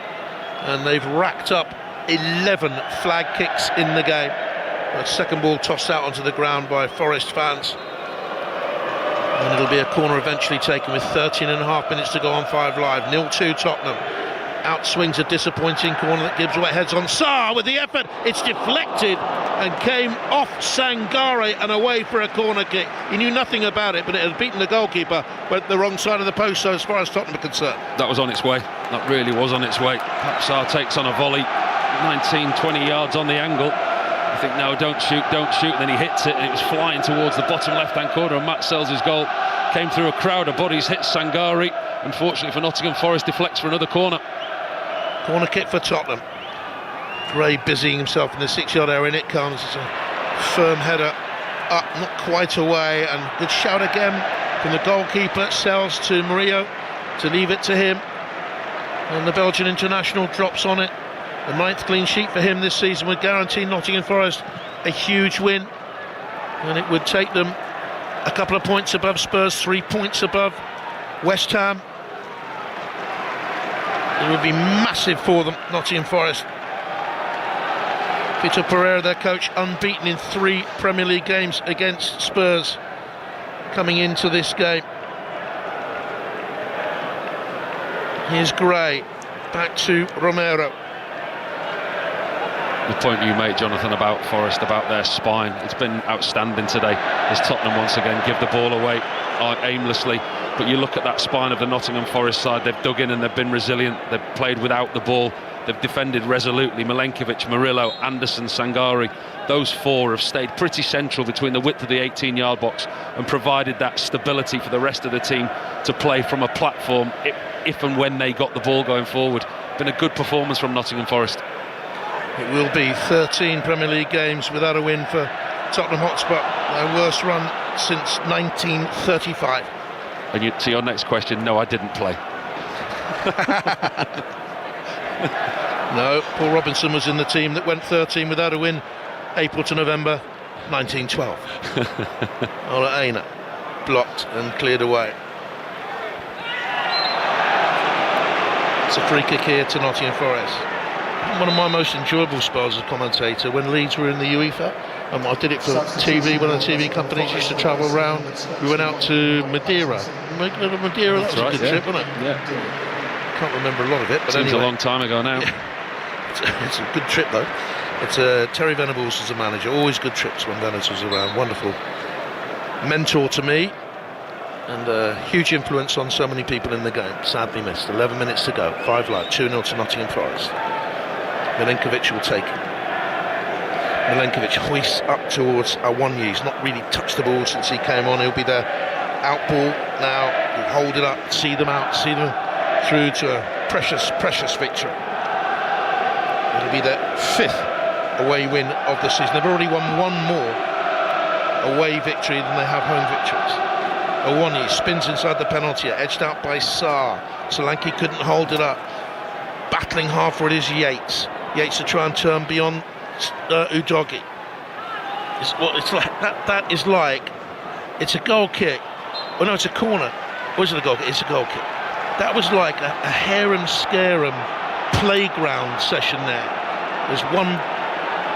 And they've racked up 11 flag kicks in the game. A second ball tossed out onto the ground by Forest fans. And it'll be a corner eventually taken with 13 and a half minutes to go on 5 Live. 0-2 Tottenham. Out swings a disappointing corner that Gibbs heads on Sarr with the effort. It's deflected and came off Sangare and away for a corner kick. He knew nothing about it, but it had beaten the goalkeeper, but the wrong side of the post, so as far as Tottenham are concerned. That was on its way. That really was on its way. Sarr takes on a volley, 19-20 yards on the angle. I think, no, don't shoot, and then he hits it, and it was flying towards the bottom left-hand corner, and Matt Sells' goal came through a crowd of bodies, hit Sangare. Unfortunately for Nottingham Forest, deflects for another corner. Corner kick for Tottenham. Gray busying himself in the 6-yard area, and it comes. It's a firm header up, not quite away, and good shout again from the goalkeeper. Sells to Murillo to leave it to him, and the Belgian international drops on it. The 9th clean sheet for him this season would guarantee Nottingham Forest a huge win, and it would take them a couple of points above Spurs, 3 points above West Ham. It would be massive for them, Nottingham Forest. Vitor Pereira, their coach, unbeaten in 3 Premier League games against Spurs coming into this game. Here's Gray, back to Romero. The point you made, Jonathan, about Forest, about their spine, it's been outstanding today as Tottenham once again give the ball away aimlessly. But you look at that spine of the Nottingham Forest side, they've dug in and they've been resilient. They've played without the ball, they've defended resolutely. Milenkovic, Murillo, Anderson, Sangare, those 4 have stayed pretty central between the width of the 18-yard box and provided that stability for the rest of the team to play from a platform if and when they got the ball going forward. Been a good performance from Nottingham Forest. It will be 13 Premier League games without a win for Tottenham Hotspur, their worst run since 1935. And to your next question, no, I didn't play. No, Paul Robinson was in the team that went 13 without a win, April to November 1912. Ola Aina blocked and cleared away. It's a free kick here to Nottingham Forest. One of my most enjoyable spells as a commentator when Leeds were in the UEFA. I did it for TV. One of the TV companies used to travel around. We went out to Madeira. Madeira, that was a good trip, wasn't it? Yeah. Can't remember a lot of it, but seems anyway. a long time ago now. Yeah. It's a good trip though. It's Terry Venables as a manager. Always good trips when Venables was around. Wonderful mentor to me, and a huge influence on so many people in the game. Sadly missed. 11 minutes to go. 5 Live. 2-0 to Nottingham Forest. Milenkovic will take it. Milenkovic hoists up towards Awonyi. He's not really touched the ball since he came on. He'll be there. Out ball now. He'll hold it up, see them out, see them through to a precious victory. It'll be their 5th away win of the season. They've already won 1 more away victory than they have home victories. Awonyi spins inside the penalty, edged out by Sarr. Solanke couldn't hold it up. Battling hard for it is Yates. Yates to try and turn beyond Udogie. It's like that is like, it's a goal kick. Oh no, it's a corner. Or is it a goal kick? It's a goal kick. That was like a harem-scarum playground session there. There's one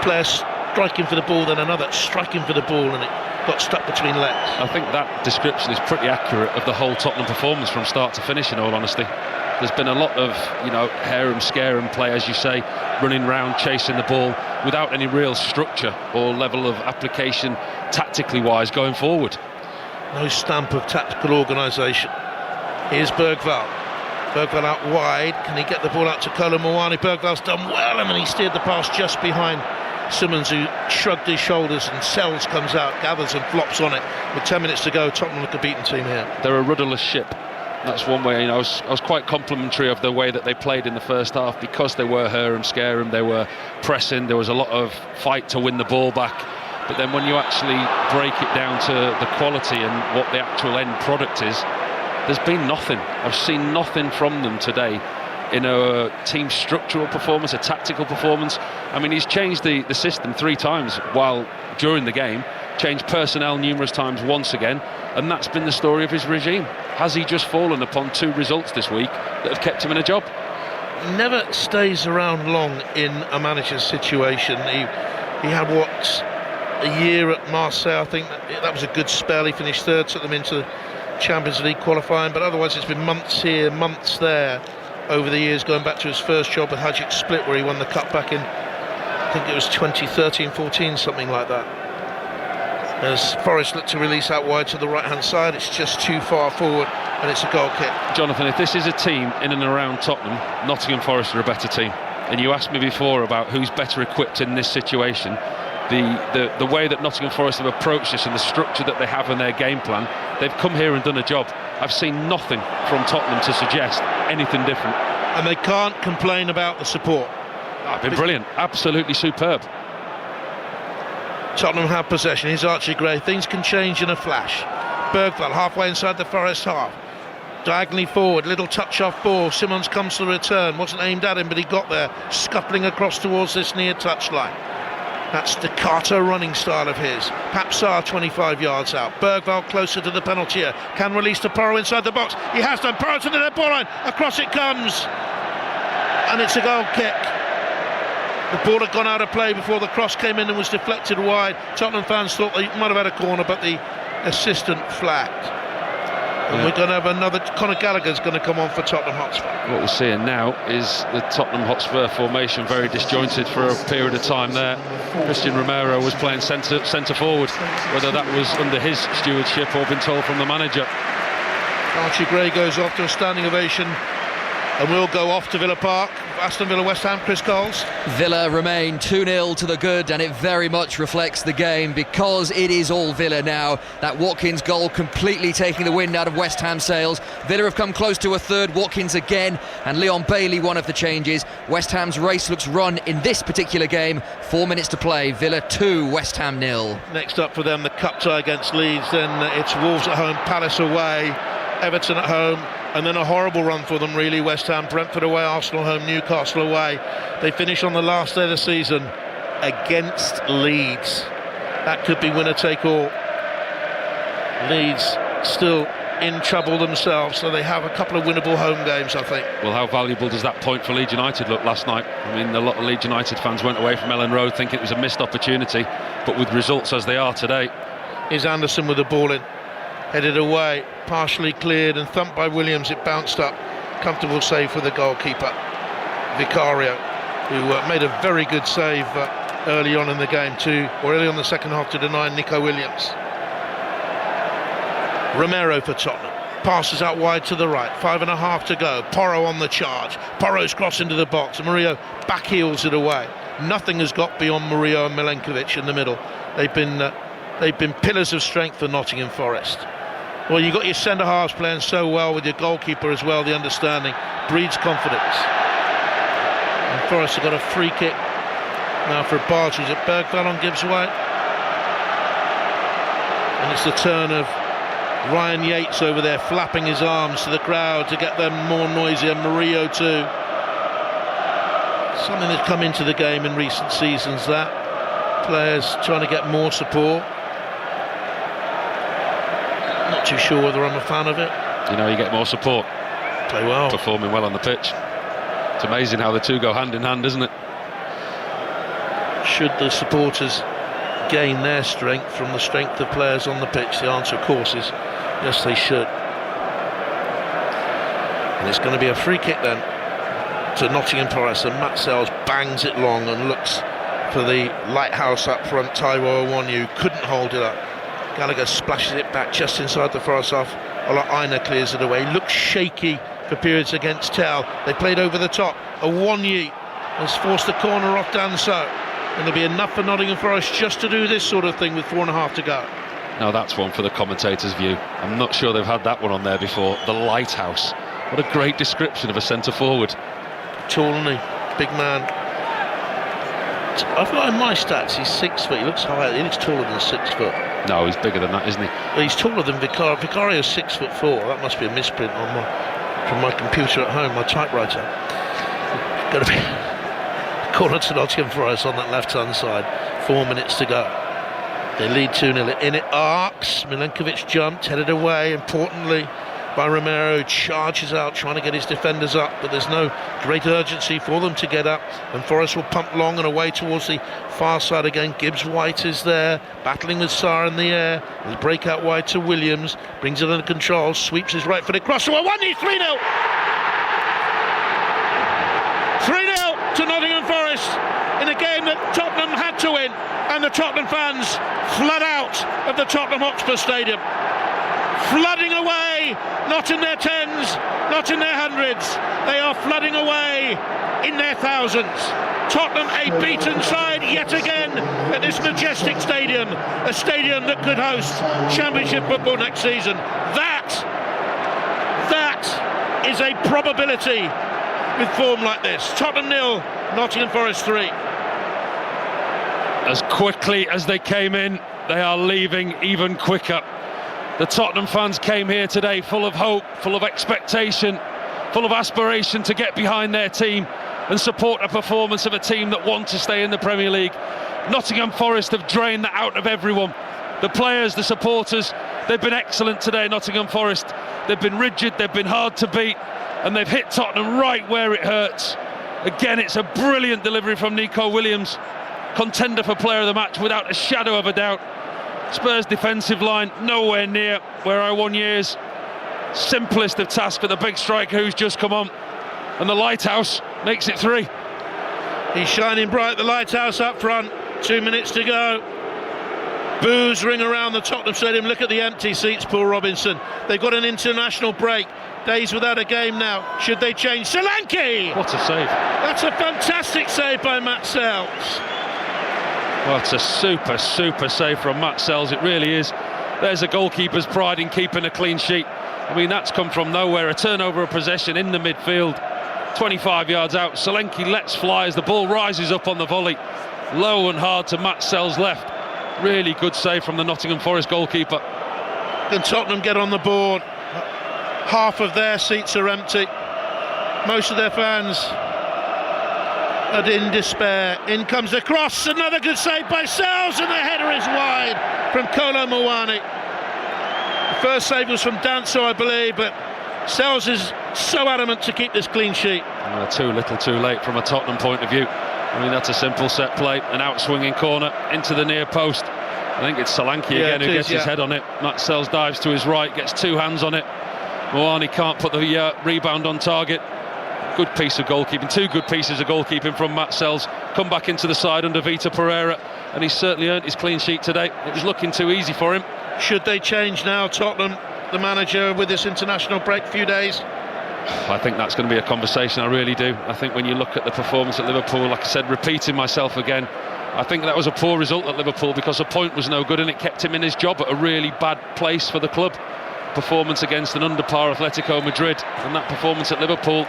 player striking for the ball, then another striking for the ball, and it got stuck between legs. I think that description is pretty accurate of the whole Tottenham performance from start to finish, in all honesty. There's been a lot of, harem-scarum play, as you say, running round, chasing the ball, without any real structure or level of application, tactically wise, going forward. No stamp of tactical organisation. Here's Bergvall. Bergvall out wide. Can he get the ball out to Kolo Muani? Bergvall's done well, and he steered the pass just behind Simmons, who shrugged his shoulders, and Sells comes out, gathers and flops on it. With 10 minutes to go, Tottenham look a beaten team here. They're a rudderless ship. That's one way. I was quite complimentary of the way that they played in the first half, because they were harem-scarum, they were pressing, there was a lot of fight to win the ball back. But then when you actually break it down to the quality and what the actual end product is, there's been nothing. I've seen nothing from them today in a team structural performance, a tactical performance. I mean, he's changed the system 3 times during the game, changed personnel numerous times once again, and that's been the story of his regime. Has he just fallen upon 2 results this week that have kept him in a job? Never stays around long in a manager's situation. He had a year at Marseille. I think that was a good spell. He finished 3rd, took them into Champions League qualifying, but otherwise it's been months here, months there over the years, going back to his first job with Hajduk Split, where he won the cup back in, I think it was 2013-14, something like that. As Forest look to release out wide to the right-hand side, it's just too far forward, and it's a goal kick. Jonathan, if this is a team in and around Tottenham, Nottingham Forest are a better team. And you asked me before about who's better equipped in this situation. The way that Nottingham Forest have approached this and the structure that they have in their game plan, they've come here and done a job. I've seen nothing from Tottenham to suggest anything different. And they can't complain about the support. Been brilliant, absolutely superb. Tottenham have possession. Here's Archie Gray. Things can change in a flash. Bergvall halfway inside the Forest half. Diagonally forward, little touch off ball. Simons comes to the return. Wasn't aimed at him, but he got there, scuttling across towards this near touchline. That's the Carter running style of his. Papsar 25 yards out. Bergvall closer to the penalty area. Can release to Porro inside the box. He has done. Porro to the dead ball line. Across it comes. And it's a goal kick. The ball had gone out of play before the cross came in and was deflected wide. Tottenham fans thought they might have had a corner, but the assistant flagged. And we're going to have another. Conor Gallagher's going to come on for Tottenham Hotspur. What we're seeing now is the Tottenham Hotspur formation very disjointed for a period of time there. Christian Romero was playing centre forward, whether that was under his stewardship or been told from the manager. Archie Gray goes off to a standing ovation, and we'll go off to Villa Park. Aston Villa, West Ham, Chris Coles. Villa remain 2-0 to the good, and it very much reflects the game because it is all Villa now. That Watkins goal completely taking the wind out of West Ham sails. Villa have come close to a third, Watkins again, and Leon Bailey one of the changes. West Ham's race looks run in this particular game. 4 minutes to play, Villa 2, West Ham 0. Next up for them, the cup tie against Leeds, then it's Wolves at home, Palace away, Everton at home, and then a horrible run for them really. West Ham, Brentford away, Arsenal home, Newcastle away. They finish on the last day of the season against Leeds. That could be winner take all. Leeds still in trouble themselves, so they have a couple of winnable home games, I think. Well, how valuable does that point for Leeds United look last night? I mean, a lot of Leeds United fans went away from Ellen Road thinking it was a missed opportunity, but with results as they are today. Here's Anderson with the ball in, headed away, partially cleared and thumped by Williams. It bounced up. Comfortable save for the goalkeeper, Vicario, who made a very good save early on in the game early on the second half to deny Nico Williams. Romero for Tottenham. Passes out wide to the right. 5.5 to go. Porro on the charge. Porro's cross into the box. Murillo backheels it away. Nothing has got beyond Murillo and Milenkovic in the middle. They've been pillars of strength for Nottingham Forest. Well, you've got your centre-halves playing so well with your goalkeeper as well. The understanding breeds confidence. And Forest have got a free kick now for Barge. Was it Bergvall on Gibbs White? And it's the turn of Ryan Yates over there, flapping his arms to the crowd to get them more noisy, and Murillo too. Something that's come into the game in recent seasons, that players trying to get more support. Not too sure whether I'm a fan of it. You know, you get more support. Play well. Performing well on the pitch. It's amazing how the two go hand in hand, isn't it? Should the supporters gain their strength from the strength of players on the pitch? The answer, of course, is yes, they should. And it's going to be a free kick then to Nottingham Forest, and Matt Sells bangs it long and looks for the lighthouse up front, Taiwo Awoniyi, couldn't hold it up. Gallagher splashes it back just inside the Forest half. Ola Aina clears it away. Looks shaky for periods against Tell. They played over the top. Awoniyi has forced the corner off Danso. And there'll be enough for Nottingham Forest just to do this sort of thing with 4.5 to go. Now that's one for the commentator's view. I'm not sure they've had that one on there before. The lighthouse. What a great description of a centre forward. Tall, isn't he? Big man. I've got in my stats, he's 6 foot. He looks higher. He looks taller than 6 foot. No, he's bigger than that, isn't he? Well, he's taller than Vicario. Vicario's 6'4". That must be a misprint from my computer at home, my typewriter. Going to be corner to Nottingham Forest on that left-hand side. 4 minutes to go. They lead 2-0. In it arcs. Milenkovic jumped, headed away. Importantly, by Romero, charges out trying to get his defenders up, but there's no great urgency for them to get up, and Forest will pump long and away towards the far side again. Gibbs-White is there, battling with Sarr in the air. There's a breakout wide to Williams, brings it under control, sweeps his right foot across to a 1-3-0 to Nottingham Forest in a game that Tottenham had to win, and the Tottenham fans flood out of the Tottenham Hotspur Stadium, flooding away, not in their tens, not in their hundreds, they are flooding away in their thousands. Tottenham a beaten side yet again at this majestic stadium, a stadium that could host Championship football next season. That is a probability with form like this. Tottenham 0, Nottingham Forest 3. As quickly as they came in, they are leaving even quicker. The Tottenham fans came here today full of hope, full of expectation, full of aspiration to get behind their team and support a performance of a team that want to stay in the Premier League. Nottingham Forest have drained that out of everyone. The players, the supporters, they've been excellent today, Nottingham Forest. They've been rigid, they've been hard to beat, and they've hit Tottenham right where it hurts. Again, it's a brilliant delivery from Nico Williams, contender for player of the match without a shadow of a doubt. Spurs defensive line nowhere near where I won years. Simplest of tasks for the big striker who's just come on, and the Lighthouse makes it 3. He's shining bright, the Lighthouse up front. 2 minutes to go. Boos ring around the Tottenham Stadium. Look at the empty seats, Paul Robinson. They've got an international break. Days without a game now. Should they change? Solanke! What a save. That's a fantastic save by Matt Sells. Well, it's a super save from Matt Sells, it really is. There's a goalkeeper's pride in keeping a clean sheet. I mean, that's come from nowhere. A turnover of possession in the midfield, 25 yards out. Solanke lets fly as the ball rises up on the volley. Low and hard to Matt Sells' left. Really good save from the Nottingham Forest goalkeeper. Can Tottenham get on the board? Half of their seats are empty. Most of their fans are in despair. In comes the cross, another good save by Sells, and the header is wide from Kolo Muani. The first save was from Danso, I believe, but Sells is so adamant to keep this clean sheet. Too little too late from a Tottenham point of view. I mean, that's a simple set play, an out-swinging corner into the near post. I think it's Solanke again who gets his head on it. Matt Sells dives to his right, gets 2 hands on it. Muani can't put the rebound on target. Good piece of goalkeeping, 2 good pieces of goalkeeping from Matt Sells. Come back into the side under Vitor Pereira, and he's certainly earned his clean sheet today. It was looking too easy for him. Should they change now, Tottenham, the manager, with this international break, few days? I think that's going to be a conversation, I really do. I think when you look at the performance at Liverpool, like I said, repeating myself again, I think that was a poor result at Liverpool because the point was no good and it kept him in his job at a really bad place for the club. Performance against an under-par Atletico Madrid, and that performance at Liverpool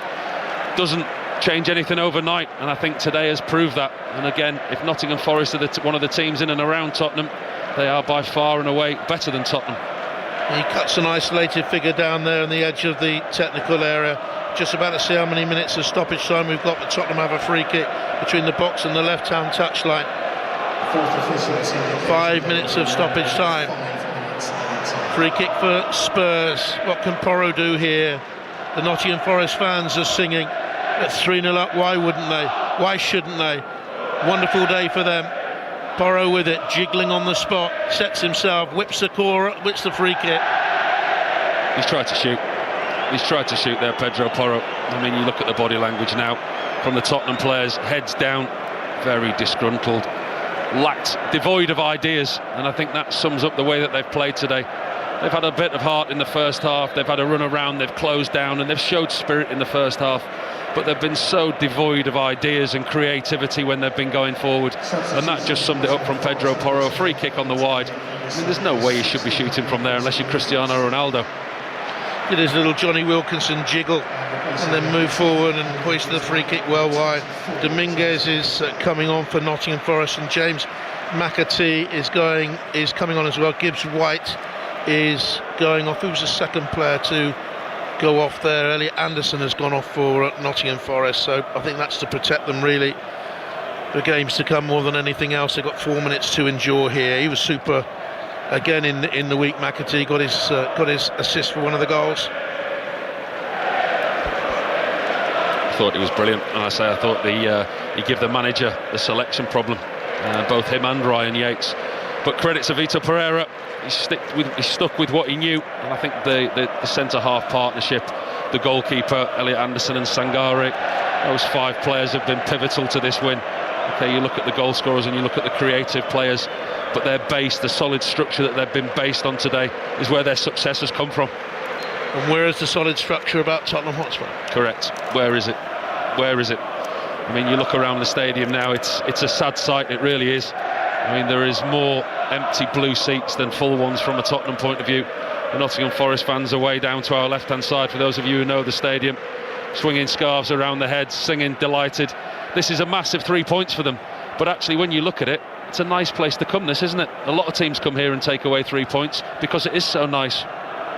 doesn't change anything overnight, and I think today has proved that. And again, if Nottingham Forest are one of the teams in and around Tottenham, they are by far and away better than Tottenham. He cuts an isolated figure down there on the edge of the technical area. Just about to see how many minutes of stoppage time we've got, but Tottenham have a free kick between the box and the left-hand touchline. 5 minutes of stoppage time. Free kick for Spurs. What can Porro do here? The Nottingham Forest fans are singing at 3-0 up. Why wouldn't they? Why shouldn't they? Wonderful day for them. Porro with it, jiggling on the spot, sets himself, whips the free kick. He's tried to shoot. He's tried to shoot there, Pedro Porro. I mean, you look at the body language now from the Tottenham players, heads down, very disgruntled, devoid of ideas, and I think that sums up the way that they've played today. They've had a bit of heart in the first half, they've had a run around, they've closed down, and they've showed spirit in the first half, but they've been so devoid of ideas and creativity when they've been going forward, and that just summed it up from Pedro Porro. Free kick on the wide. I mean, there's no way you should be shooting from there unless you're Cristiano Ronaldo. Did his little Johnny Wilkinson jiggle and then move forward and hoist the free kick well wide. Dominguez is coming on for Nottingham Forest, and James McAtee is coming on as well. Gibbs-White is going off. Who was the second player to go off there? Elliot Anderson has gone off for Nottingham Forest, so I think that's to protect them really for games to come more than anything else. They've got 4 minutes to endure here. He was super again in the week. McAtee got his assist for one of the goals. thought he was brilliant, and I thought he gave the manager the selection problem, both him and Ryan Yates. But credit to Vitor Pereira, he stuck with what he knew, and I think the centre-half partnership, the goalkeeper, Elliot Anderson and Sangare, those 5 players have been pivotal to this win. Okay, you look at the goal scorers and you look at the creative players, but their base, the solid structure that they've been based on today, is where their success has come from. And where is the solid structure about Tottenham Hotspur? Correct. Where is it? Where is it? I mean, you look around the stadium now, it's a sad sight, it really is. I mean, there is more empty blue seats than full ones from a Tottenham point of view. The Nottingham Forest fans are way down to our left-hand side, for those of you who know the stadium, swinging scarves around their heads, singing, delighted. This is a massive 3 points for them. But actually, when you look at it, it's a nice place to come, this, isn't it? A lot of teams come here and take away 3 points because it is so nice.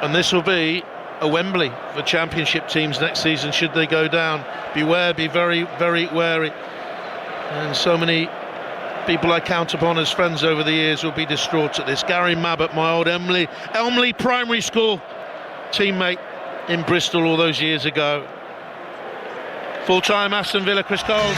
And this will be a Wembley for Championship teams next season, should they go down. Beware, be very, very wary. And so many people I count upon as friends over the years will be distraught at this. Gary Mabbott, my old Elmley Primary School teammate in Bristol all those years ago. Full-time Aston Villa, Chris Coles.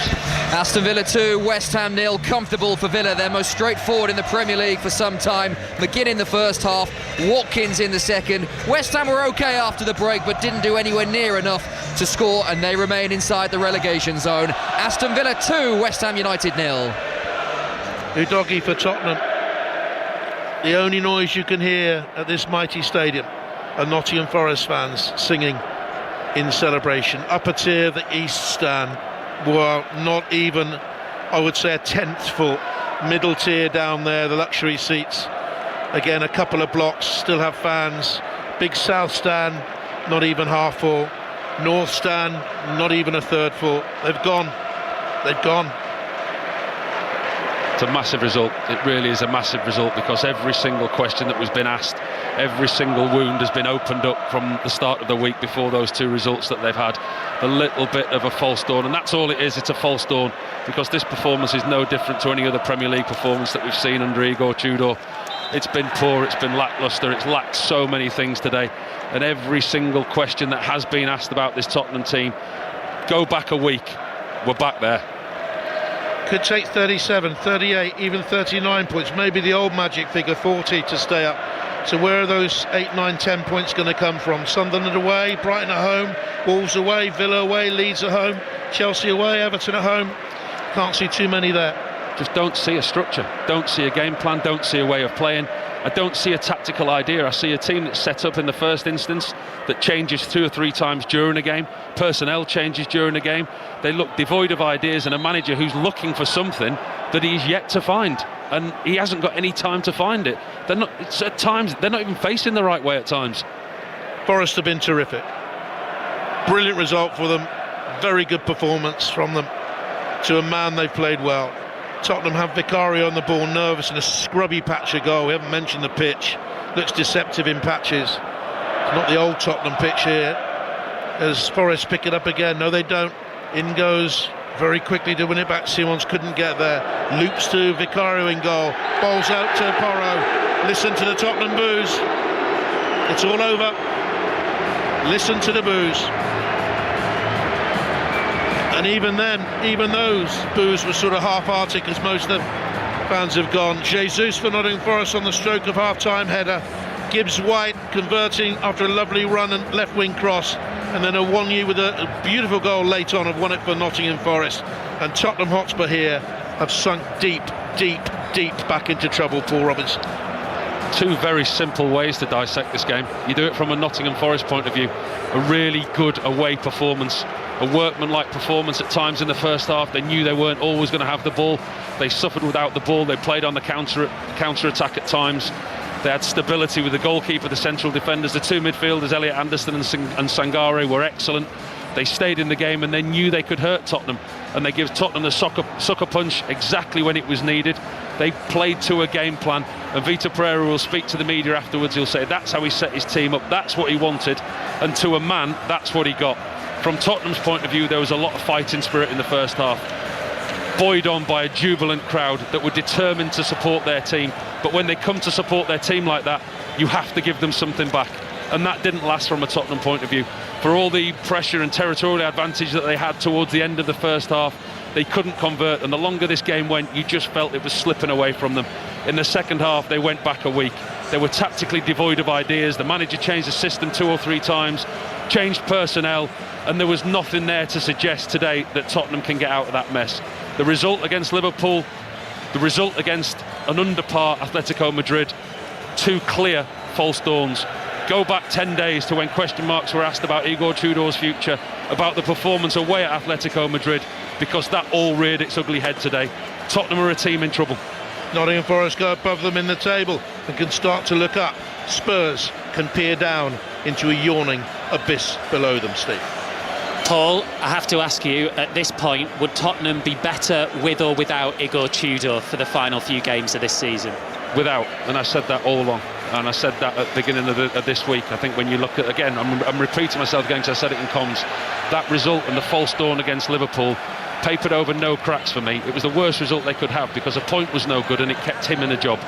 Aston Villa 2, West Ham 0. Comfortable for Villa, their most straightforward in the Premier League for some time. McGinn in the first half, Watkins in the second. West Ham were okay after the break, but didn't do anywhere near enough to score, and they remain inside the relegation zone. Aston Villa 2, West Ham United 0. Udogie for Tottenham. The only noise you can hear at this mighty stadium are Nottingham Forest fans singing in celebration. Upper tier, the East Stand, were not even, I would say, a tenth full. Middle tier down there, the luxury seats, again a couple of blocks still have fans. Big South Stand, not even half full. North Stand, not even a third full. They've gone. It's a massive result. It really is a massive result, because every single question that was been asked, every single wound has been opened up from the start of the week before those 2 results that they've had. A little bit of a false dawn, and that's all it is. It's a false dawn, because this performance is no different to any other Premier League performance that we've seen under Igor Tudor. It's been poor, it's been lacklustre, it's lacked so many things today, and every single question that has been asked about this Tottenham team, go back a week, we're back there. Could take 37, 38, even 39 points, maybe the old magic figure 40 to stay up. So where are those 8, 9, 10 points going to come from? Sunderland away, Brighton at home, Wolves away, Villa away, Leeds at home, Chelsea away, Everton at home. Can't see too many there. Just don't see a structure, don't see a game plan, don't see a way of playing. I don't see a tactical idea. I see a team that's set up in the first instance that changes 2 or 3 times during a game. Personnel changes during a game. They look devoid of ideas, and a manager who's looking for something that he's yet to find, and he hasn't got any time to find it. At times they're not even facing the right way at times. Forest have been terrific. Brilliant result for them. Very good performance from them. To a man, they've played well. Tottenham have Vicario on the ball, nervous in a scrubby patch of goal. We haven't mentioned the pitch. Looks deceptive in patches. It's not the old Tottenham pitch here. As Forest pick it up again. No, they don't. In goes very quickly to win it back. Simons couldn't get there. Loops to Vicario in goal. Bowls out to Porro. Listen to the Tottenham boos. It's all over. Listen to the boos. And even then, even those boos were sort of half-hearted, because most of the fans have gone. Jesus for Nottingham Forest on the stroke of half-time header. Gibbs-White converting after a lovely run and left-wing cross. And then Awonyu with a beautiful goal late on have won it for Nottingham Forest. And Tottenham Hotspur here have sunk deep, deep, deep back into trouble, Paul Robinson. 2 very simple ways to dissect this game. You do it from a Nottingham Forest point of view. A really good away performance. A workmanlike performance at times in the first half. They knew they weren't always going to have the ball. They suffered without the ball. They played on the counter-attack at times. They had stability with the goalkeeper, the central defenders. The 2 midfielders, Elliot Anderson and Sangare, were excellent. They stayed in the game, and they knew they could hurt Tottenham. And they give Tottenham the sucker punch exactly when it was needed. They played to a game plan, and Vitor Pereira will speak to the media afterwards. He'll say that's how he set his team up, that's what he wanted, and to a man, that's what he got. From Tottenham's point of view, there was a lot of fighting spirit in the first half, buoyed on by a jubilant crowd that were determined to support their team. But when they come to support their team like that, you have to give them something back. and that didn't last from a Tottenham point of view. For all the pressure and territorial advantage that they had towards the end of the first half, they couldn't convert, and the longer this game went, you just felt it was slipping away from them. In the second half, they went back a week. They were tactically devoid of ideas. The manager changed the system 2 or 3 times, changed personnel, and there was nothing there to suggest today that Tottenham can get out of that mess. The result against Liverpool, the result against an under-par Atletico Madrid, 2 clear false dawns. Go back 10 days to when question marks were asked about Igor Tudor's future, about the performance away at Atletico Madrid, because that all reared its ugly head today. Tottenham are a team in trouble. Nottingham Forest go above them in the table and can start to look up. Spurs can peer down into a yawning abyss below them, Steve. Paul, I have to ask you, at this point, would Tottenham be better with or without Igor Tudor for the final few games of this season? Without, and I said that all along, and I said that at the beginning of this week. I think when you look at, again, I'm repeating myself again because I said it in comms, that result and the false dawn against Liverpool papered over no cracks for me. It was the worst result they could have because a point was no good and it kept him in a job.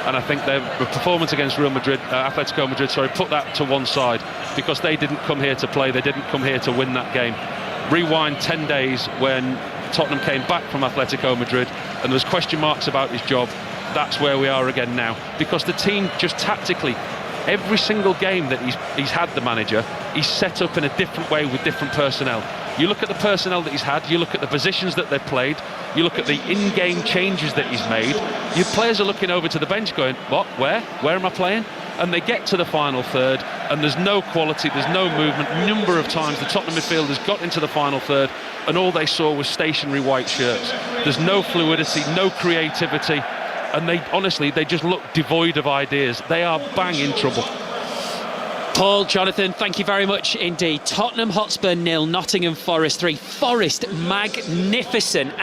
And I think their performance against Atletico Madrid, put that to one side, because they didn't come here to play, they didn't come here to win that game. Rewind 10 days when Tottenham came back from Atletico Madrid and there was question marks about his job. That's where we are again now, because the team just tactically, every single game that he's had, the manager, he's set up in a different way with different personnel. You look at the personnel that he's had, you look at the positions that they've played, you look at the in-game changes that he's made, your players are looking over to the bench going, what, where am I playing? And they get to the final third and there's no quality, there's no movement. Number of times the Tottenham midfielders got into the final third and all they saw was stationary white shirts. There's no fluidity, no creativity, and they just look devoid of ideas. They are bang in trouble. Paul, Jonathan, thank you very much indeed. Tottenham Hotspur 0, Nottingham Forest 3. Forest magnificent.